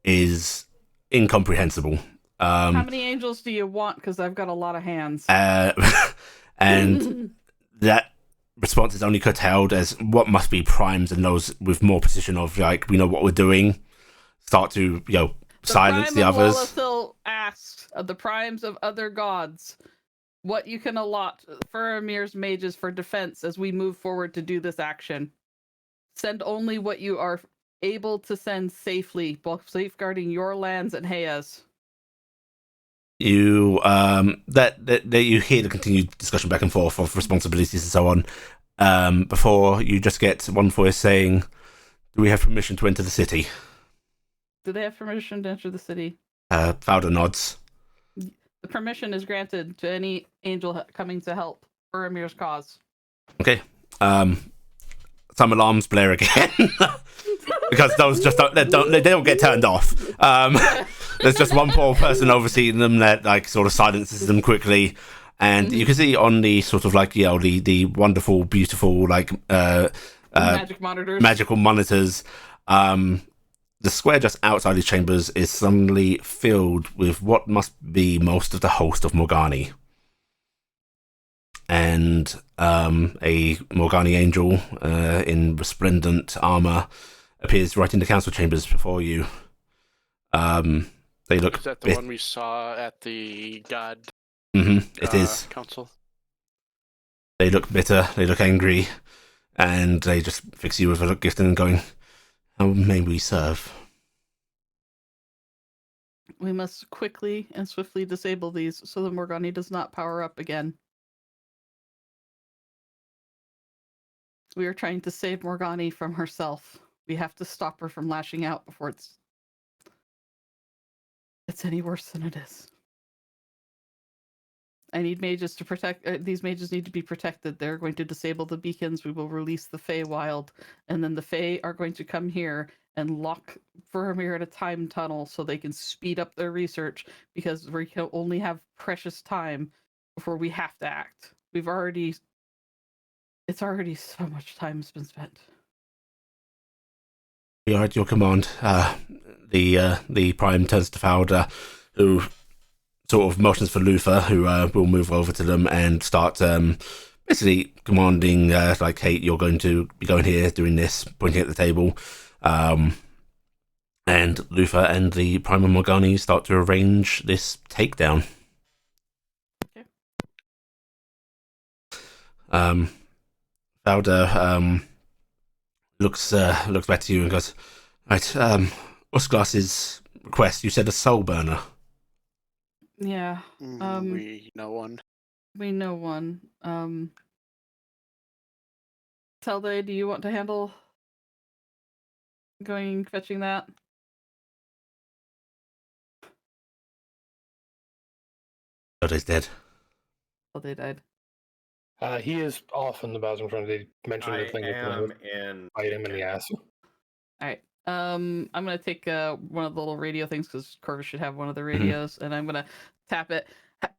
S1: is incomprehensible.
S6: How many angels do you want? Because I've got a lot of hands.
S1: And that response is only curtailed as what must be primes and those with more precision of, like, we know what we're doing, start to, silence
S6: prime
S1: the
S6: of
S1: others.
S6: Lalathil asks of the primes of other gods what you can allot Faramir's mages for defense as we move forward to do this action. Send only what you are able to send safely, while safeguarding your lands and Heya's.
S1: You that you hear the continued discussion back and forth of responsibilities and so on. Before you just get one voice saying, "Do we have permission to enter the city?"
S6: Do they have permission to enter the city?
S1: Fowler nods.
S6: The permission is granted to any angel coming to help Faramir's cause.
S1: Okay. Some alarms blare again because those just they don't get turned off. There's just one poor person overseeing them that, like, sort of silences them quickly, and you can see on the sort of, like, the wonderful, beautiful, like
S6: Magic monitors.
S1: magical monitors. The square just outside these chambers is suddenly filled with what must be most of the host of Morgani. And a Morgani angel in resplendent armor appears right in the council chambers before you. They look.
S2: Is that the one we saw at the God
S1: It is.
S2: Council?
S1: They look bitter. They look angry, and they just fix you with a look, Gifton, and going, "How may we serve?"
S6: We must quickly and swiftly disable these so the Morgani does not power up again. We are trying to save Morgani from herself. We have to stop her from lashing out before it's any worse than it is. I need mages to protect. These mages need to be protected. They're going to disable the beacons. We will release the Feywild, and then the Fey are going to come here and lock Vermeer in a time tunnel so they can speed up their research, because we can only have precious time before we have to act. It's already so much time's been spent.
S1: We are at your command. The Prime turns to Fowler, who sort of motions for Luther, who will move over to them and start basically commanding, like, hey, you're going to be going here, doing this, pointing at the table. And Luther and the Prime and Morgani start to arrange this takedown.
S6: Okay.
S1: Fowler looks back to you and goes, right, Osglass's request, you said a soul burner.
S6: Yeah.
S2: We know one.
S6: We know one. Telde, do you want to handle going fetching that?
S1: Telde's dead.
S6: Telde died.
S3: He is off in the browsing front. They mentioned the
S5: I
S3: thing
S5: am
S3: with
S5: in.
S3: bite him in the ass.
S6: All right. I'm gonna take one of the little radio things, because Corvus should have one of the radios, and I'm gonna tap it.
S7: Hey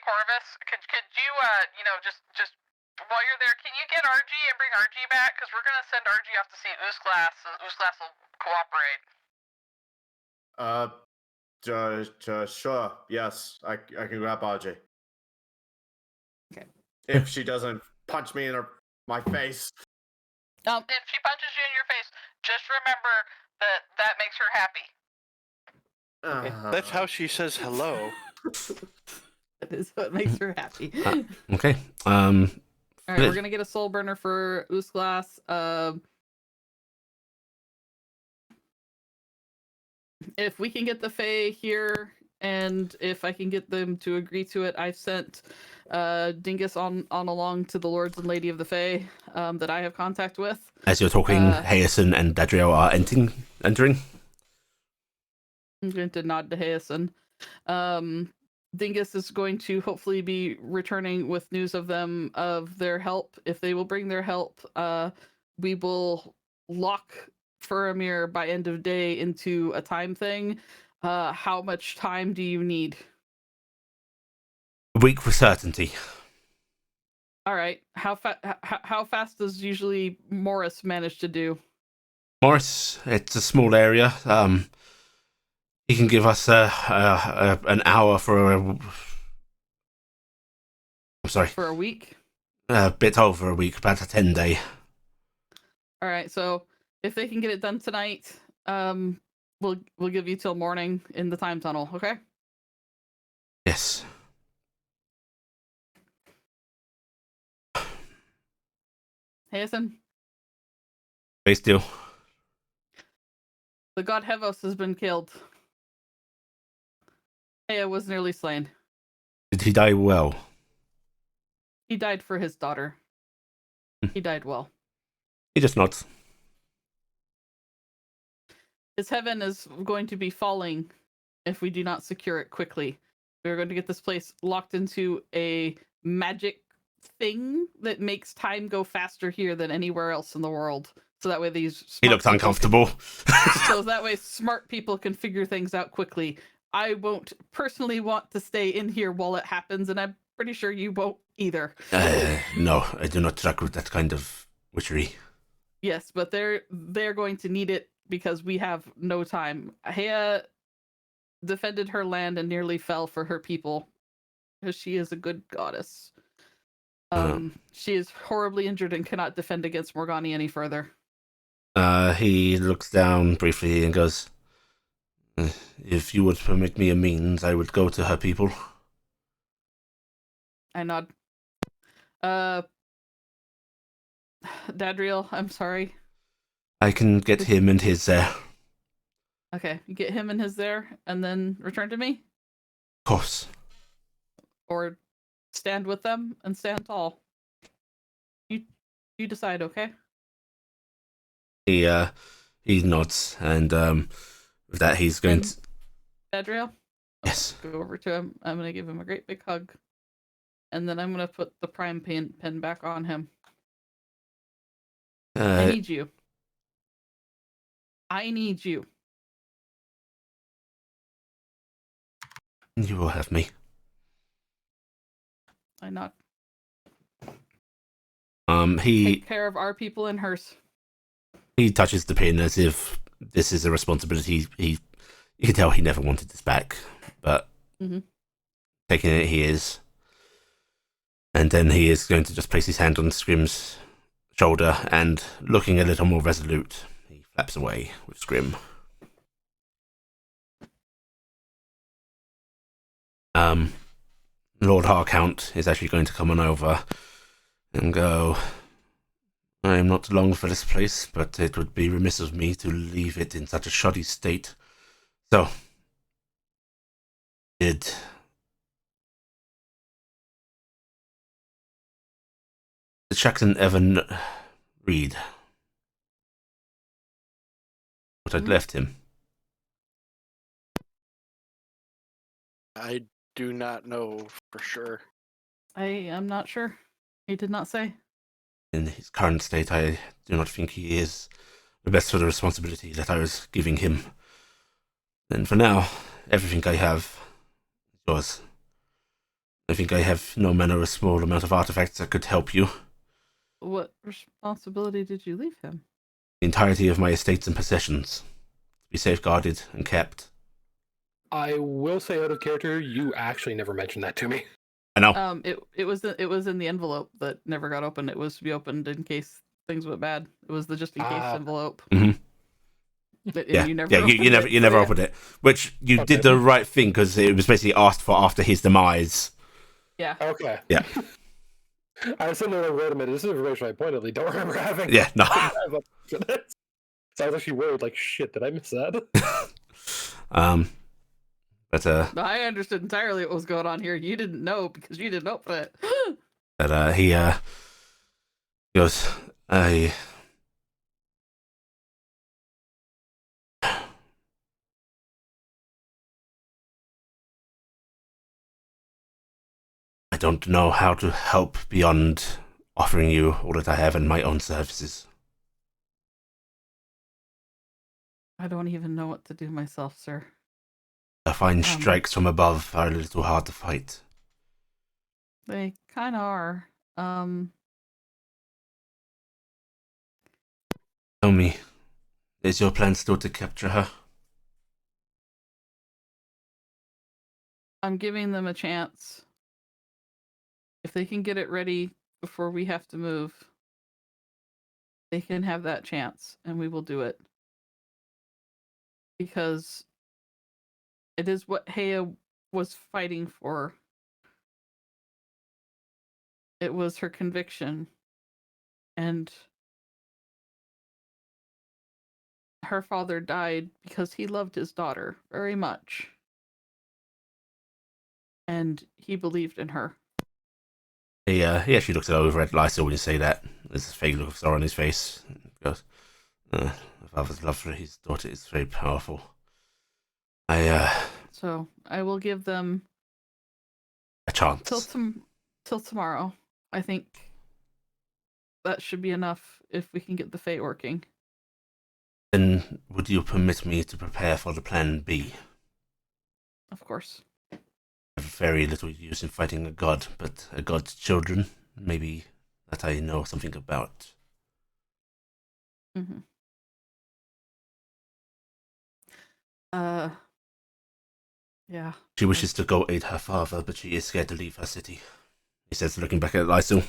S7: Corvus, could you just while you're there, can you get RG and bring RG back? Because we're gonna send RG off to see Oosglass, so Oosglass will cooperate.
S5: Sure. Yes, I can grab RJ.
S6: Okay.
S5: If she doesn't punch me in my face.
S7: If she punches you in your face, just remember that makes her happy.
S2: That's how she says hello.
S6: That is what makes her happy.
S1: Okay.
S6: All right, we're gonna get a soul burner for Oosglass. If we can get the Fae here, and if I can get them to agree to it, I've sent Dingus on along to the Lords and Lady of the Fae that I have contact with.
S1: As you're talking, Hayesen and Dadriel are entering.
S6: I'm going to nod to Hayesen. Dingus is going to hopefully be returning with news of them, of their help. If they will bring their help, we will lock Furamir by end of day into a time thing. How much time do you need?
S1: A week for certainty.
S6: All right. How fast does usually Morris manage to do?
S1: Morris, it's a small area. He can give us an hour for I'm sorry.
S6: For a week?
S1: A bit over a week, about a 10-day.
S6: All right. So if they can get it done tonight, we'll give you till morning in the time tunnel. Okay.
S1: Yes.
S6: Hayesen,
S1: Face deal.
S6: the god Hevos has been killed. Hea was nearly slain.
S1: Did he die well?
S6: He died for his daughter. He died well.
S1: He just nods.
S6: His heaven is going to be falling if we do not secure it quickly. We're going to get this place locked into a magic thing that makes time go faster here than anywhere else in the world. So that way
S1: He looks uncomfortable.
S6: So that way smart people can figure things out quickly. I won't personally want to stay in here while it happens, and I'm pretty sure you won't either.
S1: No, I do not track with that kind of witchery.
S6: Yes, but they're going to need it because we have no time. Hea defended her land and nearly fell for her people, because she is a good goddess. She is horribly injured and cannot defend against Morgani any further.
S1: He looks down briefly and goes, if you would permit me a means, I would go to her people.
S6: I nod. Dadriel, I'm sorry.
S1: I can get him and his there.
S6: Okay, you get him and his there, and then return to me?
S1: Of course.
S6: Or stand with them and stand tall. You decide, okay?
S1: He nods, and with that, he's going to.
S6: Adriel?
S1: Yes.
S6: Go over to him. I'm gonna give him a great big hug. And then I'm gonna put the prime pen back on him. I need you. I need you.
S1: You will have me.
S6: I not
S1: He
S6: take care of our people and hers.
S1: he touches the pin as if this is a responsibility. You can tell he never wanted this back, but taking it, he is. And then he is going to just place his hand on Scrim's shoulder and, looking a little more resolute, he flaps away with Scrim. Lord Harcount is actually going to come on over and go, I am not long for this place, but it would be remiss of me to leave it in such a shoddy state. So, did Shaxton ever read what I'd left him?
S2: I do not know for sure.
S6: I am not sure. He did not say.
S1: In his current state, I do not think he is the best for the responsibility that I was giving him. And for now, everything I have is yours. I think I have no manner of small amount of artifacts that could help you.
S6: What responsibility did you leave him?
S1: The entirety of my estates and possessions to be safeguarded and kept.
S3: I will say, out of character, you actually never mentioned that to me.
S1: I know.
S6: It was in the envelope that never got opened. It was to be opened in case things went bad. It was the just in case envelope.
S1: Mm-hmm.
S6: Yeah, you
S1: never opened it, which you did the right thing because it was basically asked for after his demise.
S6: Yeah.
S3: Okay.
S1: Yeah.
S3: I was sitting there like, wait a minute, this is information I pointedly don't remember having.
S1: Yeah, no.
S3: So I was actually worried, like, shit, did I miss that?
S1: But
S6: I understood entirely what was going on here. You didn't know because you didn't open it.
S1: but he goes, I don't know how to help beyond offering you all that I have in my own services.
S6: I don't even know what to do myself, sir.
S1: Fine strikes from above are a little hard to fight.
S6: They kind of are.
S1: Tell me, is your plan still to capture her?
S6: I'm giving them a chance. If they can get it ready before we have to move, they can have that chance, and we will do it. Because it is what Hea was fighting for. It was her conviction. And her father died because he loved his daughter very much. And he believed in her.
S1: He actually looks over at Lysa when you say that. There's a fake look of sorrow on his face. He goes, the father's love for his daughter is very powerful.
S6: So I will give them
S1: a chance.
S6: Till tomorrow. I think that should be enough if we can get the Fate working.
S1: Then would you permit me to prepare for the plan B?
S6: Of course.
S1: I have very little use in fighting a god, but a god's children, maybe that I know something about.
S6: Mm-hmm. Yeah.
S1: She wishes to go aid her father, but she is scared to leave her city. He says, looking back at Lysil.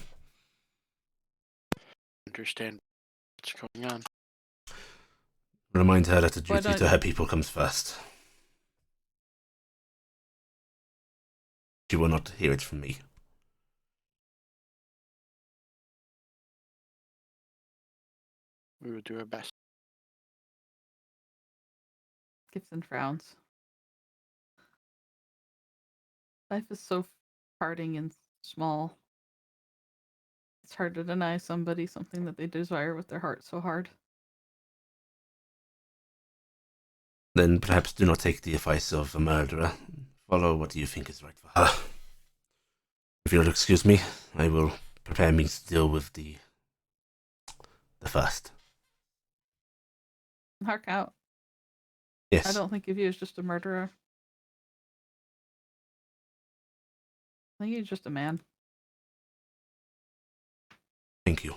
S2: Understand what's going on.
S1: Remind her that the duty to her people comes first. She will not hear it from me.
S2: We will do our best.
S6: Gibson frowns. Life is so parting and small. It's hard to deny somebody something that they desire with their heart so hard.
S1: Then perhaps do not take the advice of a murderer. Follow what you think is right for her. If you'll excuse me, I will prepare me to deal with the first.
S6: Hark out.
S1: Yes.
S6: I don't think of you as just a murderer. I think you're just a man.
S1: Thank you.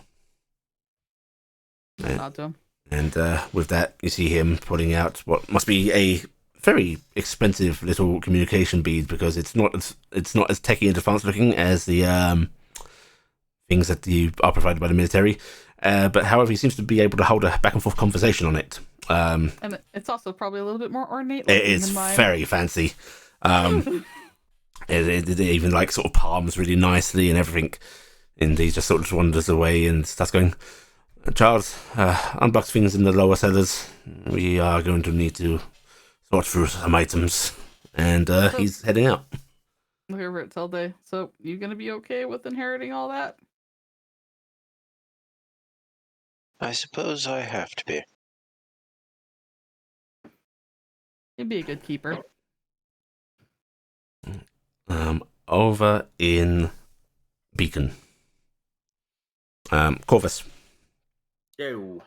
S6: Nod to him.
S1: And with that, you see him pulling out what must be a very expensive little communication bead, because it's not as techy and advanced looking as the things that are provided by the military. But however, he seems to be able to hold a back and forth conversation on it.
S6: And it's also probably a little bit more ornate.
S1: It is very fancy. It even like sort of palms really nicely and everything. And he just sort of wanders away and starts going, Charles, unbox things in the lower cellars. We are going to need to sort through some items. And he's heading out.
S6: Look over at Tilde. So, you gonna be okay with inheriting all that?
S4: I suppose I have to be.
S6: You'd be a good keeper.
S1: Over in Beacon. Corvus.
S5: Yo.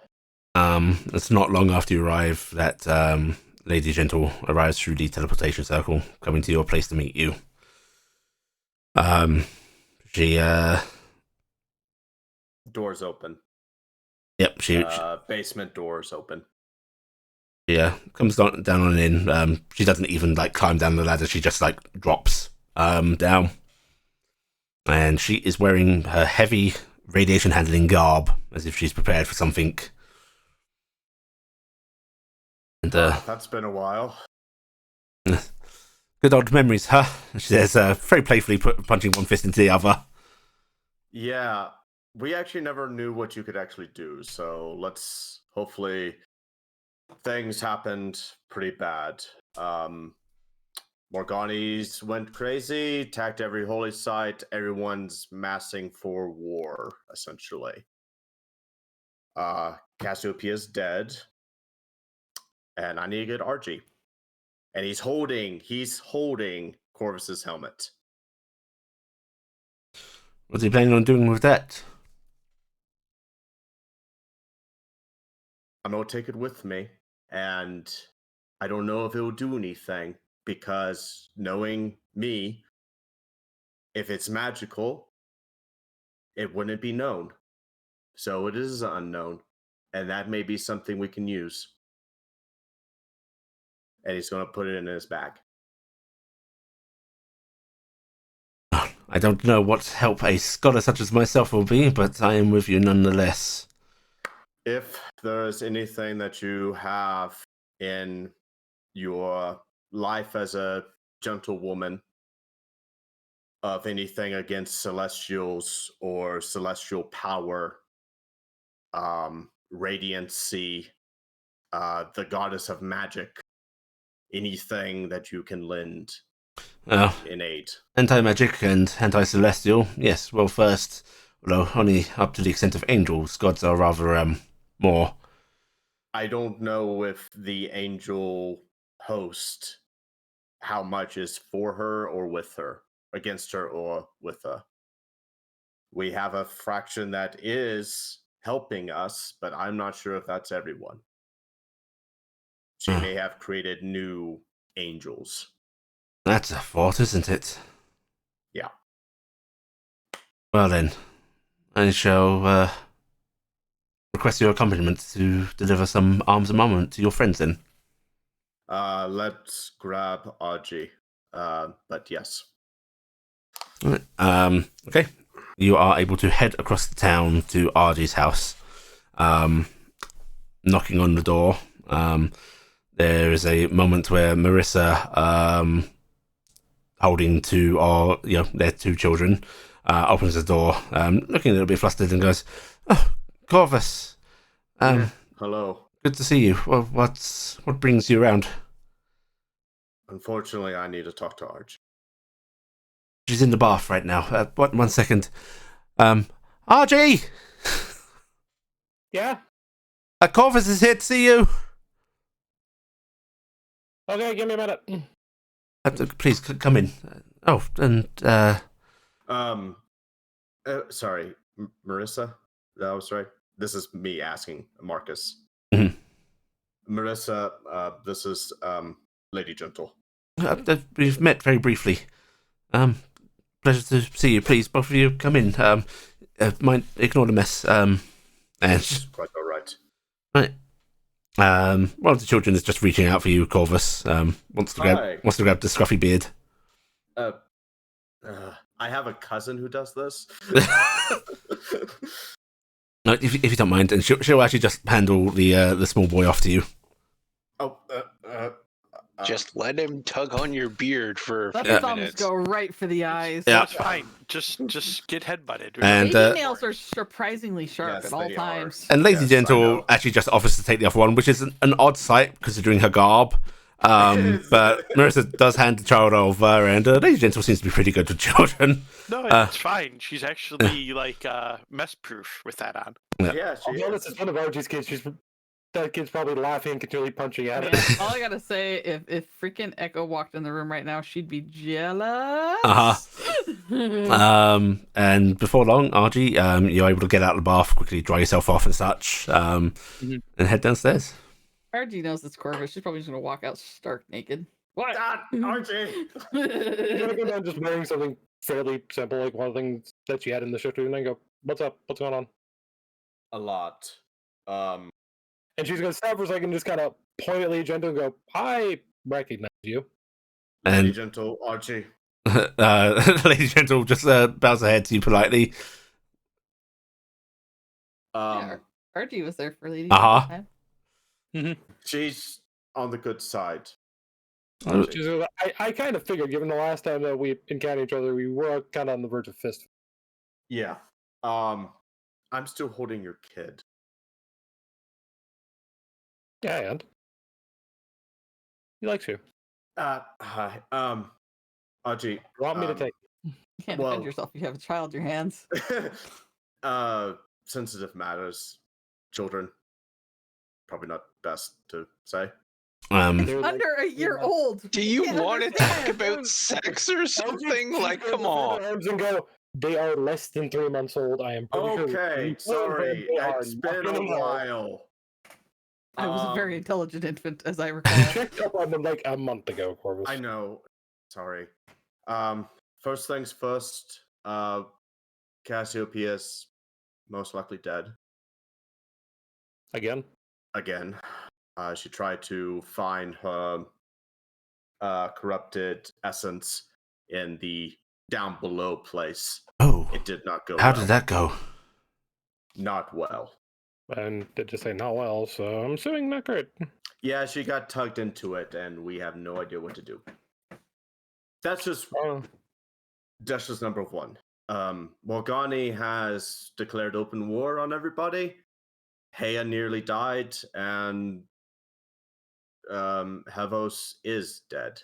S1: It's not long after you arrive that Lady Gentle arrives through the teleportation circle, coming to your place to meet you. She
S5: Doors open.
S1: Yep, she
S5: Basement doors open.
S1: comes down on in. She doesn't even like climb down the ladder. She just like drops down, and she is wearing her heavy radiation handling garb as if she's prepared for something. And
S5: That's been a while.
S1: good old memories, huh? She says, very playfully punching one fist into the other.
S5: Yeah, we actually never knew what you could actually do, so let's hopefully things happened pretty bad. Morgani's went crazy, attacked every holy site, everyone's massing for war, essentially. Cassiopeia's dead, and I need to get Archie. And he's holding Corvus's helmet.
S1: What's he planning on doing with that?
S5: I'm gonna take it with me, and I don't know if it will do anything, because knowing me, if it's magical, it wouldn't be known. So it is unknown, and that may be something we can use. And he's gonna put it in his bag.
S1: I don't know what help a scholar such as myself will be, but I am with you nonetheless.
S5: If there is anything that you have in your life as a gentlewoman of anything against celestials or celestial power, radiancy, the goddess of magic, anything that you can lend in aid.
S1: Anti-magic and anti-celestial, yes. Well, first, although only up to the extent of angels, gods are rather more.
S5: I don't know if the angel host, how much is for her or with her, against her or with her. We have a fraction that is helping us, but I'm not sure if that's everyone. She may have created new angels.
S1: That's a thought, isn't it?
S5: Yeah.
S1: Well then, I shall request your accompaniment to deliver some arms and armament to your friends then.
S5: Let's grab Audrey. But yes.
S1: Okay. You are able to head across the town to Ardy's house. Knocking on the door. There is a moment where Marissa, holding their two children, opens the door, looking a little bit flustered, and goes, "Oh, Corvus.
S5: Hello.
S1: Good to see you. Well, what brings you around?"
S5: Unfortunately, I need to talk to Arch.
S1: She's in the bath right now. One second. RG!
S3: Yeah.
S1: Corvus is here to see you.
S3: Okay, give me a minute.
S1: Please come in. Oh, and
S5: Sorry, Marissa. That was right. This is me asking Marcus.
S1: Mhm.
S5: Marissa, this is Lady Gentle.
S1: We've met very briefly. Pleasure to see you. Please, both of you, come in. Mind, ignore the mess. And
S5: It's quite all right.
S1: right. One of the children is just reaching out for you, Corvus. Wants to grab the scruffy beard.
S5: I have a cousin who does this.
S1: No, if you don't mind, and she'll actually just handle the small boy off to you.
S5: Oh,
S4: Just let him tug on your beard for a
S6: Let
S4: few
S6: the thumbs
S4: minutes.
S6: go right for the eyes.
S1: Yeah.
S2: That's fine. Just get headbutted.
S1: And
S6: Baby nails are surprisingly sharp
S5: Yes,
S6: at all
S5: they are.
S6: times.
S1: and Lady
S5: Yes, I
S1: Gentle
S5: know.
S1: actually just offers to take the other one, which is an odd sight considering her garb. But Marissa does hand the child over, and Lady Gentle seems to be pretty good with children.
S2: No, it's fine. She's actually like mess proof with that on.
S5: yeah, she
S3: I'll be honest,
S5: is.
S3: it's one of RG's kids. That kid's probably laughing and continually punching at
S6: Man,
S3: it.
S6: all I gotta say, if freaking Echo walked in the room right now, she'd be jealous.
S1: And before long, RG, you're able to get out of the bath, quickly dry yourself off and such, and head downstairs.
S6: RG knows it's Corvus. She's probably just gonna walk out stark naked. What?
S5: God, RJ.
S3: You're gonna go down just wearing something fairly simple, like one of the things that she had in the shift room, and then go, "What's up? What's going on?"
S5: A lot.
S3: And she's gonna stop for a second, and just kind of point at Lady Gentle and go, "I recognize you."
S5: Lady
S1: And
S5: Gentle, Archie.
S1: Lady Gentle just bows her head to you politely.
S6: Yeah, RG was there for Lady.
S1: Uh-huh.
S6: Time.
S5: She's on the good side.
S1: Oh.
S5: Archie.
S3: She's gonna, I kind of figured, given the last time that we encountered each other, we were kind of on the verge of fist.
S5: Yeah. I'm still holding your kid.
S3: Yeah, and he likes you.
S5: Hi. Archie.
S3: You want me to take?
S6: You can't
S5: Well-
S6: defend yourself. You have a child in your hands.
S5: Sensitive matters. Children. Probably not best to say.
S3: They're like-
S6: Under a year old.
S4: Do you
S6: can't
S4: want to talk
S6: understand.
S4: about sex or something?
S3: She's
S4: Like,
S3: gonna
S4: come
S3: lift
S4: on.
S3: her arms and go, "They are less than 3 months old. I am pretty sure."
S5: Okay,
S3: You
S5: sorry.
S3: they are
S5: It's
S3: not
S5: been
S3: gonna
S5: a
S3: know.
S5: while.
S6: I was a very
S5: Um,
S6: intelligent infant, as I
S3: You
S6: recall.
S3: checked up on them like a month ago, Corvus.
S5: I know. Sorry. First things first, Cassiopeia's most likely dead.
S3: Again.
S5: Again. She tried to find her corrupted essence in the down below place.
S1: Oh,
S5: It did not go
S1: how
S5: well.
S1: did that go?
S5: Not well.
S3: And they just say not well, so I'm assuming not great.
S5: Yeah, she got tugged into it, and we have no idea what to do. That's just
S3: Oh,
S5: number one. Morgani has declared open war on everybody. Heia nearly died, and Hevos is dead.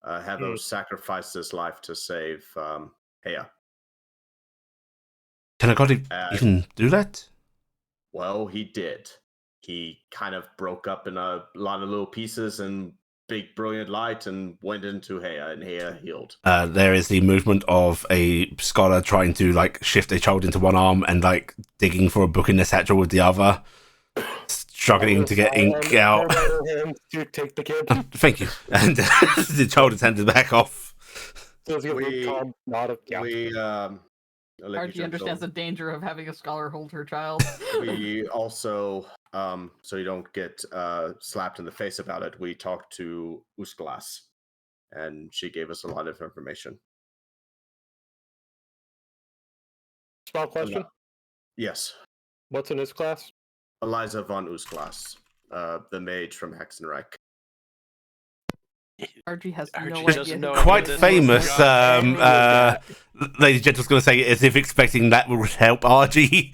S5: Hevos sacrificed his life to save Heia.
S1: Can a god even do that?
S5: Well, he did. He kind of broke up in a lot of little pieces and big brilliant light and went into Heia, and Heia healed.
S1: There is the movement of a scholar trying to like shift a child into one arm and like digging for a book in the satchel with the other, struggling to get ink out.
S3: To take the kid.
S1: Thank you. And the child is handed back off.
S3: So it's gonna be
S5: We-
S3: calm, not a yeah.
S5: We Lady
S6: RG understands the
S5: Gentle,
S6: danger of having a scholar hold her child.
S5: we also so you don't get slapped in the face about it, we talked to Usglas, and she gave us a lot of information.
S3: Small question.
S5: Yes,
S3: What's in his class?
S5: Eliza von Usglas, the mage from Hexenreich.
S6: RG has
S2: RG
S6: no
S2: doesn't
S6: idea.
S2: know
S6: who
S1: Quite
S2: this is.
S1: famous. Lady Gentle's going to say as if expecting that would help RG.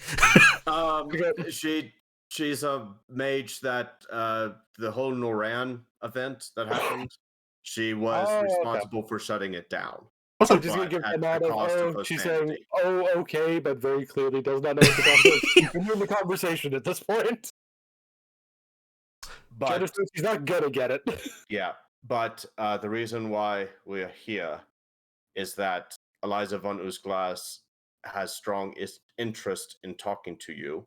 S5: She's a mage that the whole Noran event that happened, she was
S3: Oh, okay.
S5: responsible for shutting it down.
S1: Also,
S3: I'm just gonna
S5: but
S3: give
S5: at
S3: them
S5: the
S3: out of,
S5: cost of
S3: oh,
S5: her
S3: she's saying,
S5: sanity.
S3: oh, okay, but very clearly does not know what to talk about. Continuing the conversation at this point. She
S5: But
S3: understands she's not gonna get it.
S5: yeah, but the reason why we're here is that Eliza von Usglas has strong interest in talking to you,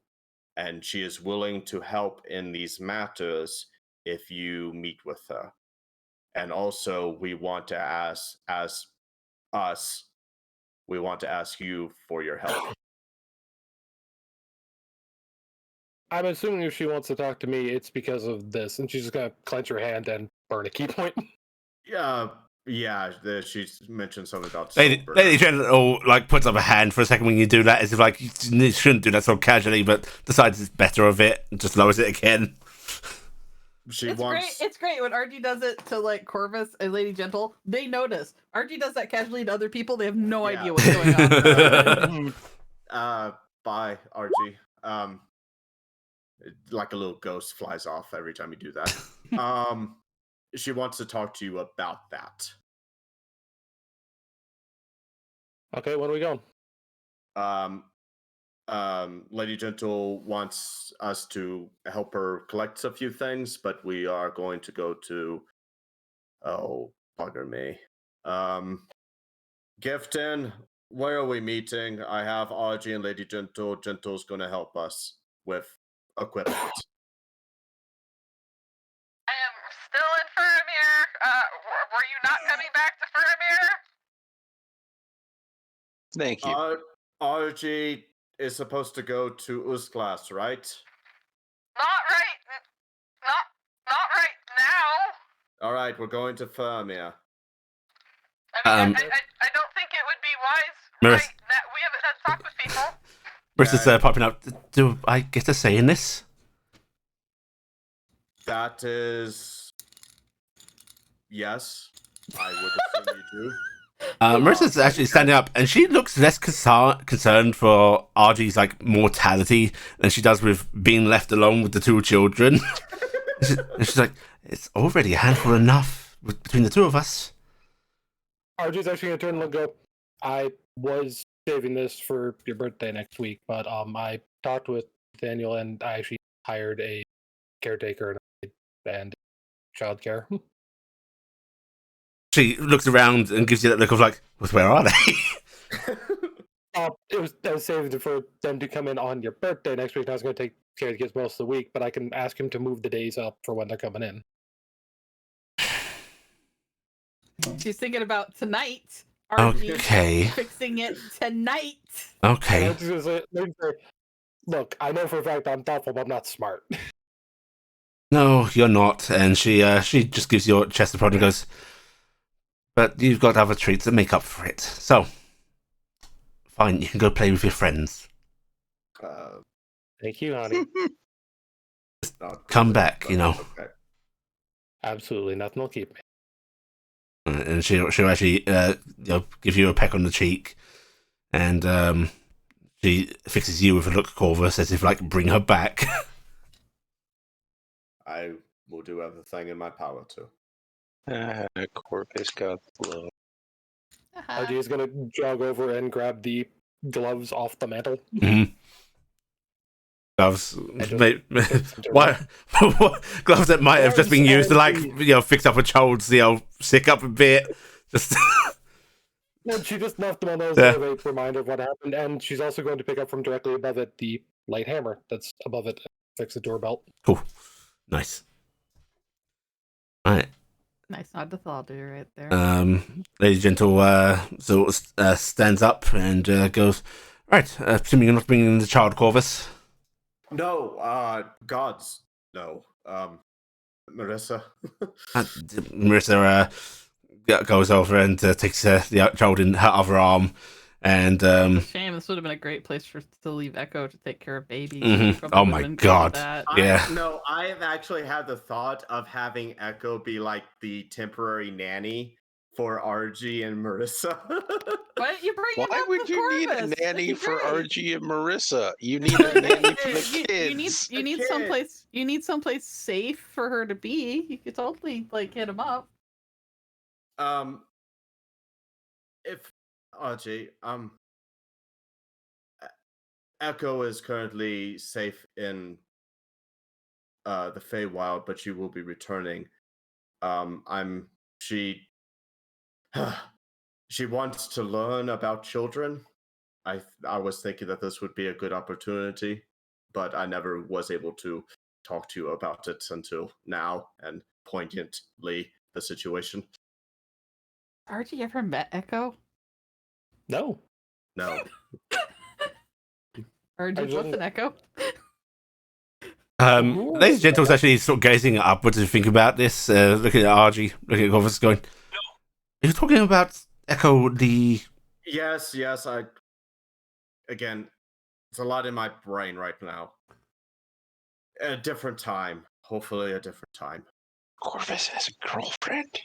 S5: and she is willing to help in these matters if you meet with her. And also, we want to ask, as us, we want to ask you for your help.
S3: I'm assuming if she wants to talk to me, it's because of this, and she's just gonna clench her hand and burn a key point.
S5: Yeah, she mentioned something about
S1: Lady
S5: Saltburn.
S1: General like puts up a hand for a second when you do that, as if like you shouldn't do that so casually, but decides it's better of it and just lowers it again.
S6: It's great when RG does it to like Corvus and Lady Gentle. They notice. RG does that casually to other people. They have no
S5: Yeah.
S6: idea what's going on.
S5: Bye, RG. Like a little ghost flies off every time you do that. She wants to talk to you about that.
S3: Okay, when are we going?
S5: Lady Gentle wants us to help her collect a few things, but we are going to go to, oh, pardon me. Gifton, where are we meeting? I have RG and Lady Gentle. Gentle's going to help us with equipment.
S7: I am still in Faramir. Were you not coming back to Faramir?
S4: Thank you.
S5: RG is supposed to go to Usglas, right?
S7: Not right now.
S5: All right, we're going to Faramir.
S7: I mean, I don't think it would be wise right now. We haven't had talk with people.
S1: Marissa's popping up. Do I get a say in this?
S5: That is... Yes, I would assume you do.
S1: Marissa's actually standing up, and she looks less concerned for RG's like mortality than she does with being left alone with the two children. And she's like, "It's already a handful enough between the two of us."
S3: RG's actually gonna turn and go, I was saving this for your birthday next week, but I talked with Daniel and I actually hired a caretaker and childcare.
S1: She looks around and gives you that look of like, "Well, where are they?"
S3: I was saving it for them to come in on your birthday next week. And I was going to take care of the kids most of the week, but I can ask him to move the days up for when they're coming in.
S6: She's thinking about tonight.
S1: Okay.
S6: Fixing it tonight.
S1: Okay.
S3: I was just gonna say, look, I know for a fact I'm thoughtful, but I'm not smart.
S1: No, you're not. And she just gives you a chest of prod and goes, "But you've got other treats that make up for it. So, fine, you can go play with your friends.
S3: Thank you, honey.
S1: Come back, you know."
S5: Okay.
S3: Absolutely nothing will keep me.
S1: And she'll actually give you a peck on the cheek, and she fixes you with a look, Corvus, as if like bring her back.
S5: I will do everything in my power to.
S4: Corvus got blow.
S3: RG is going to jog over and grab the gloves off the mantle.
S1: Mm-hmm. Gloves,
S3: just-
S1: why? Gloves that might have just been used to like fix up a child's sick up a bit. Just
S3: No, she just left them on those
S1: Yeah.
S3: as a reminder of what happened, and she's also going to pick up from directly above it the light hammer that's above it, fix the door belt.
S1: cool, nice. All right.
S6: Nice nod to Thaldur right there.
S1: Lady Gentle sort of stands up and goes, "Right, assuming you're not bringing the child, Corvus."
S5: No, gods, no. Marissa.
S1: Marissa goes over and takes the child in her other arm, and
S6: Shame, this would have been a great place to leave Echo to take care of baby.
S1: Mhm.
S6: Probably
S1: Oh
S6: would've
S1: my
S6: been great with
S1: God.
S6: that.
S1: Yeah.
S5: No, I have actually had the thought of having Echo be like the temporary nanny for RG and Marissa.
S6: Why didn't you bring him
S4: Why
S6: up
S4: would
S6: with
S4: you need a
S6: Corvus?
S4: nanny
S6: That'd be
S4: for
S6: great.
S4: RG and Marissa? You need a nanny for the kids.
S6: You need someplace safe for her to be. You could totally like hit him up.
S5: if RG, Echo is currently safe in the Feywild, but she will be returning. She she wants to learn about children. I was thinking that this would be a good opportunity, but I never was able to talk to you about it until now, and poignantly the situation.
S6: Archie ever met Echo?
S3: No.
S5: No.
S6: Or did you
S3: don't-
S6: with an Echo?
S1: Ladies and gentlemen, actually sort of gazing upwards and thinking about this, looking at Argy, looking at Corvus, going, "Are you talking about Echo the?"
S5: Yes. Again, it's a lot in my brain right now. A different time. Hopefully, a different time.
S4: Corvus has a girlfriend.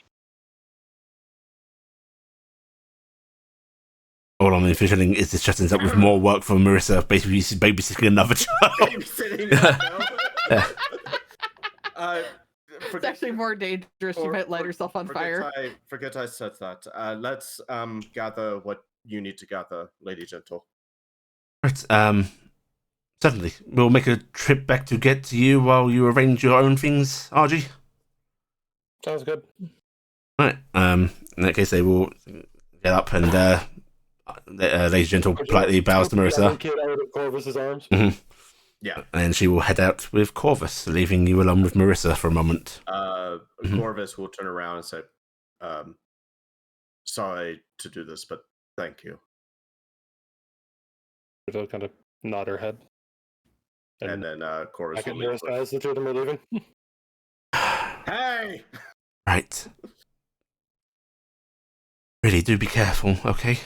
S1: All I'm envisioning is this just ends up with more work for Marissa, basically babysitting another child.
S5: Babysitting Echo.
S6: It's actually more dangerous. She might light herself on fire.
S5: Forget I said that. Let's gather what you need to gather, Lady Gentle.
S1: Right, certainly. We'll make a trip back to get to you while you arrange your own things, Argy.
S3: Sounds good.
S1: Right. In that case, they will get up and Lady Gentle politely bows to Marissa.
S3: Kid out of Corvus's arms.
S1: Mm-hmm.
S5: Yeah.
S1: And she will head out with Corvus, leaving you alone with Marissa for a moment.
S5: Corvus will turn around and say, sorry to do this, but thank you.
S3: She'll kind of nod her head.
S5: And then Corvus
S3: back at
S5: will leave.
S3: Marissa as the two of them are leaving.
S5: Hey!
S1: Right. Really do be careful, okay?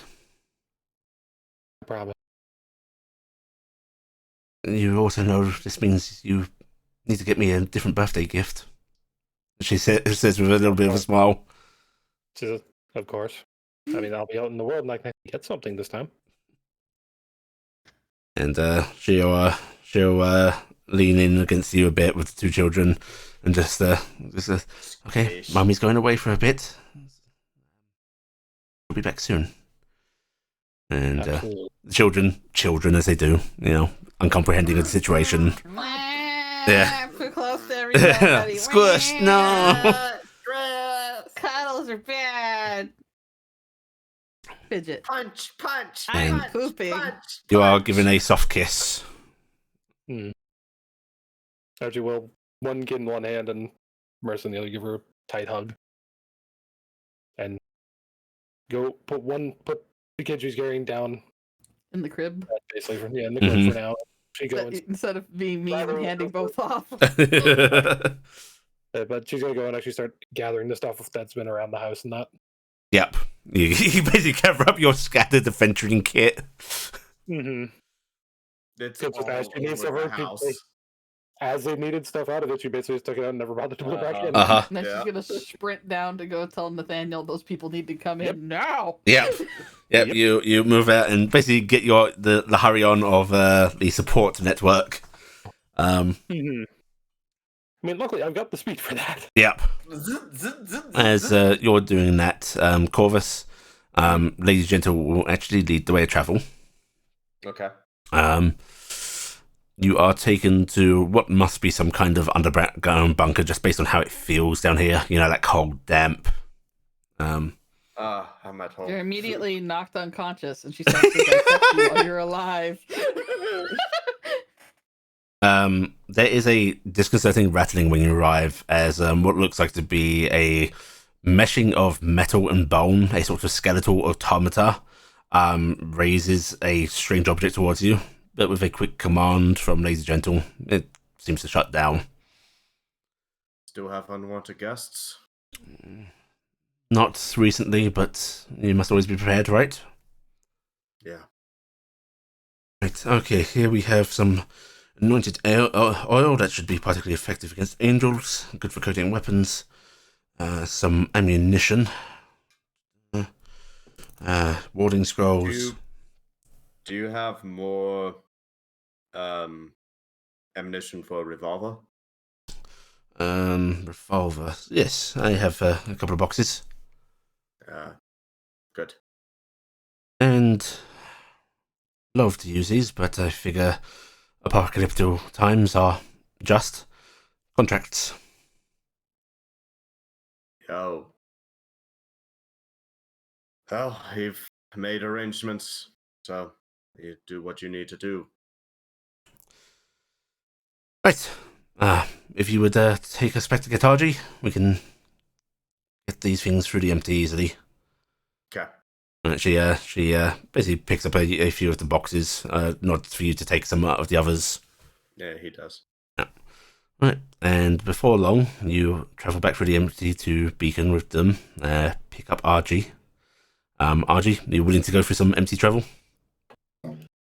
S3: I promise.
S1: You also know this means you need to get me a different birthday gift. She says with a little bit of a smile.
S3: She says, of course. I mean, I'll be out in the world and I can get something this time.
S1: And she'll lean in against you a bit with the two children and just okay, Mummy's going away for a bit. We'll be back soon. And the children as they do, uncomprehending of the situation. Yeah.
S6: Too close to everybody.
S1: Squish, no.
S6: Cuddles are bad. Fidget.
S5: Punch!
S6: I'm
S5: punch,
S6: pooping.
S5: punch,
S1: You are
S5: punch.
S1: given a soft kiss.
S3: Actually, well, one kid in one hand and Marissa and the other give her a tight hug. And go put the kid she's carrying down
S6: In the crib.
S3: basically in the crib for now. She goes,
S6: Instead of being mean and handing both off.
S3: but she's gonna go and actually start gathering the stuff that's been around the house and that.
S1: Yep. You basically cover up your scattered adventuring kit.
S3: Mm-hmm.
S5: It's
S3: Just
S5: all
S3: as she needs
S5: over
S3: to
S5: the
S3: work,
S5: house.
S3: as they needed stuff out of it, she basically just took it out and never bothered to put it back in.
S1: Uh-huh.
S6: And then
S5: Yeah.
S6: she's gonna sprint down to go tell Nathaniel those people need to come
S3: Yep.
S6: in now.
S1: Yep. Yep. You move out and basically get the hurry on of the support network.
S3: Mm-hmm. I mean, luckily I've got the speed for that.
S1: Yep. As you're doing that, Corvus, Lady Gentle will actually lead the way of travel.
S5: Okay.
S1: You are taken to what must be some kind of underground bunker, just based on how it feels down here. Like cold, damp.
S5: I'm at home.
S6: You're immediately knocked unconscious, and she starts to dissect you while you're alive.
S1: There is a disconcerting rattling when you arrive, as what looks like to be a meshing of metal and bone, a sort of skeletal automata, raises a strange object towards you. But with a quick command from Lady Gentle, it seems to shut down.
S5: Still have unwanted guests?
S1: Not recently, but you must always be prepared, right?
S5: Yeah.
S1: Right, okay, here we have some anointed oil that should be particularly effective against angels, good for coating weapons, some ammunition, warding scrolls.
S5: Do you have more ammunition for a revolver?
S1: Revolver. Yes, I have a couple of boxes.
S5: Good.
S1: wouldn't love to use these, but I figure apocalyptic times are just contracts.
S5: Oh. Well, you've made arrangements, so you do what you need to do.
S1: Right. If you would take us back to Getaji, we can get these things through the empty easily.
S5: Okay.
S1: She basically picks up a few of the boxes, nods for you to take some out of the others.
S5: Yeah, he does.
S1: Right, and before long, you travel back through the empty to Beacon with them. Pick up RG. RG, are you willing to go through some empty travel?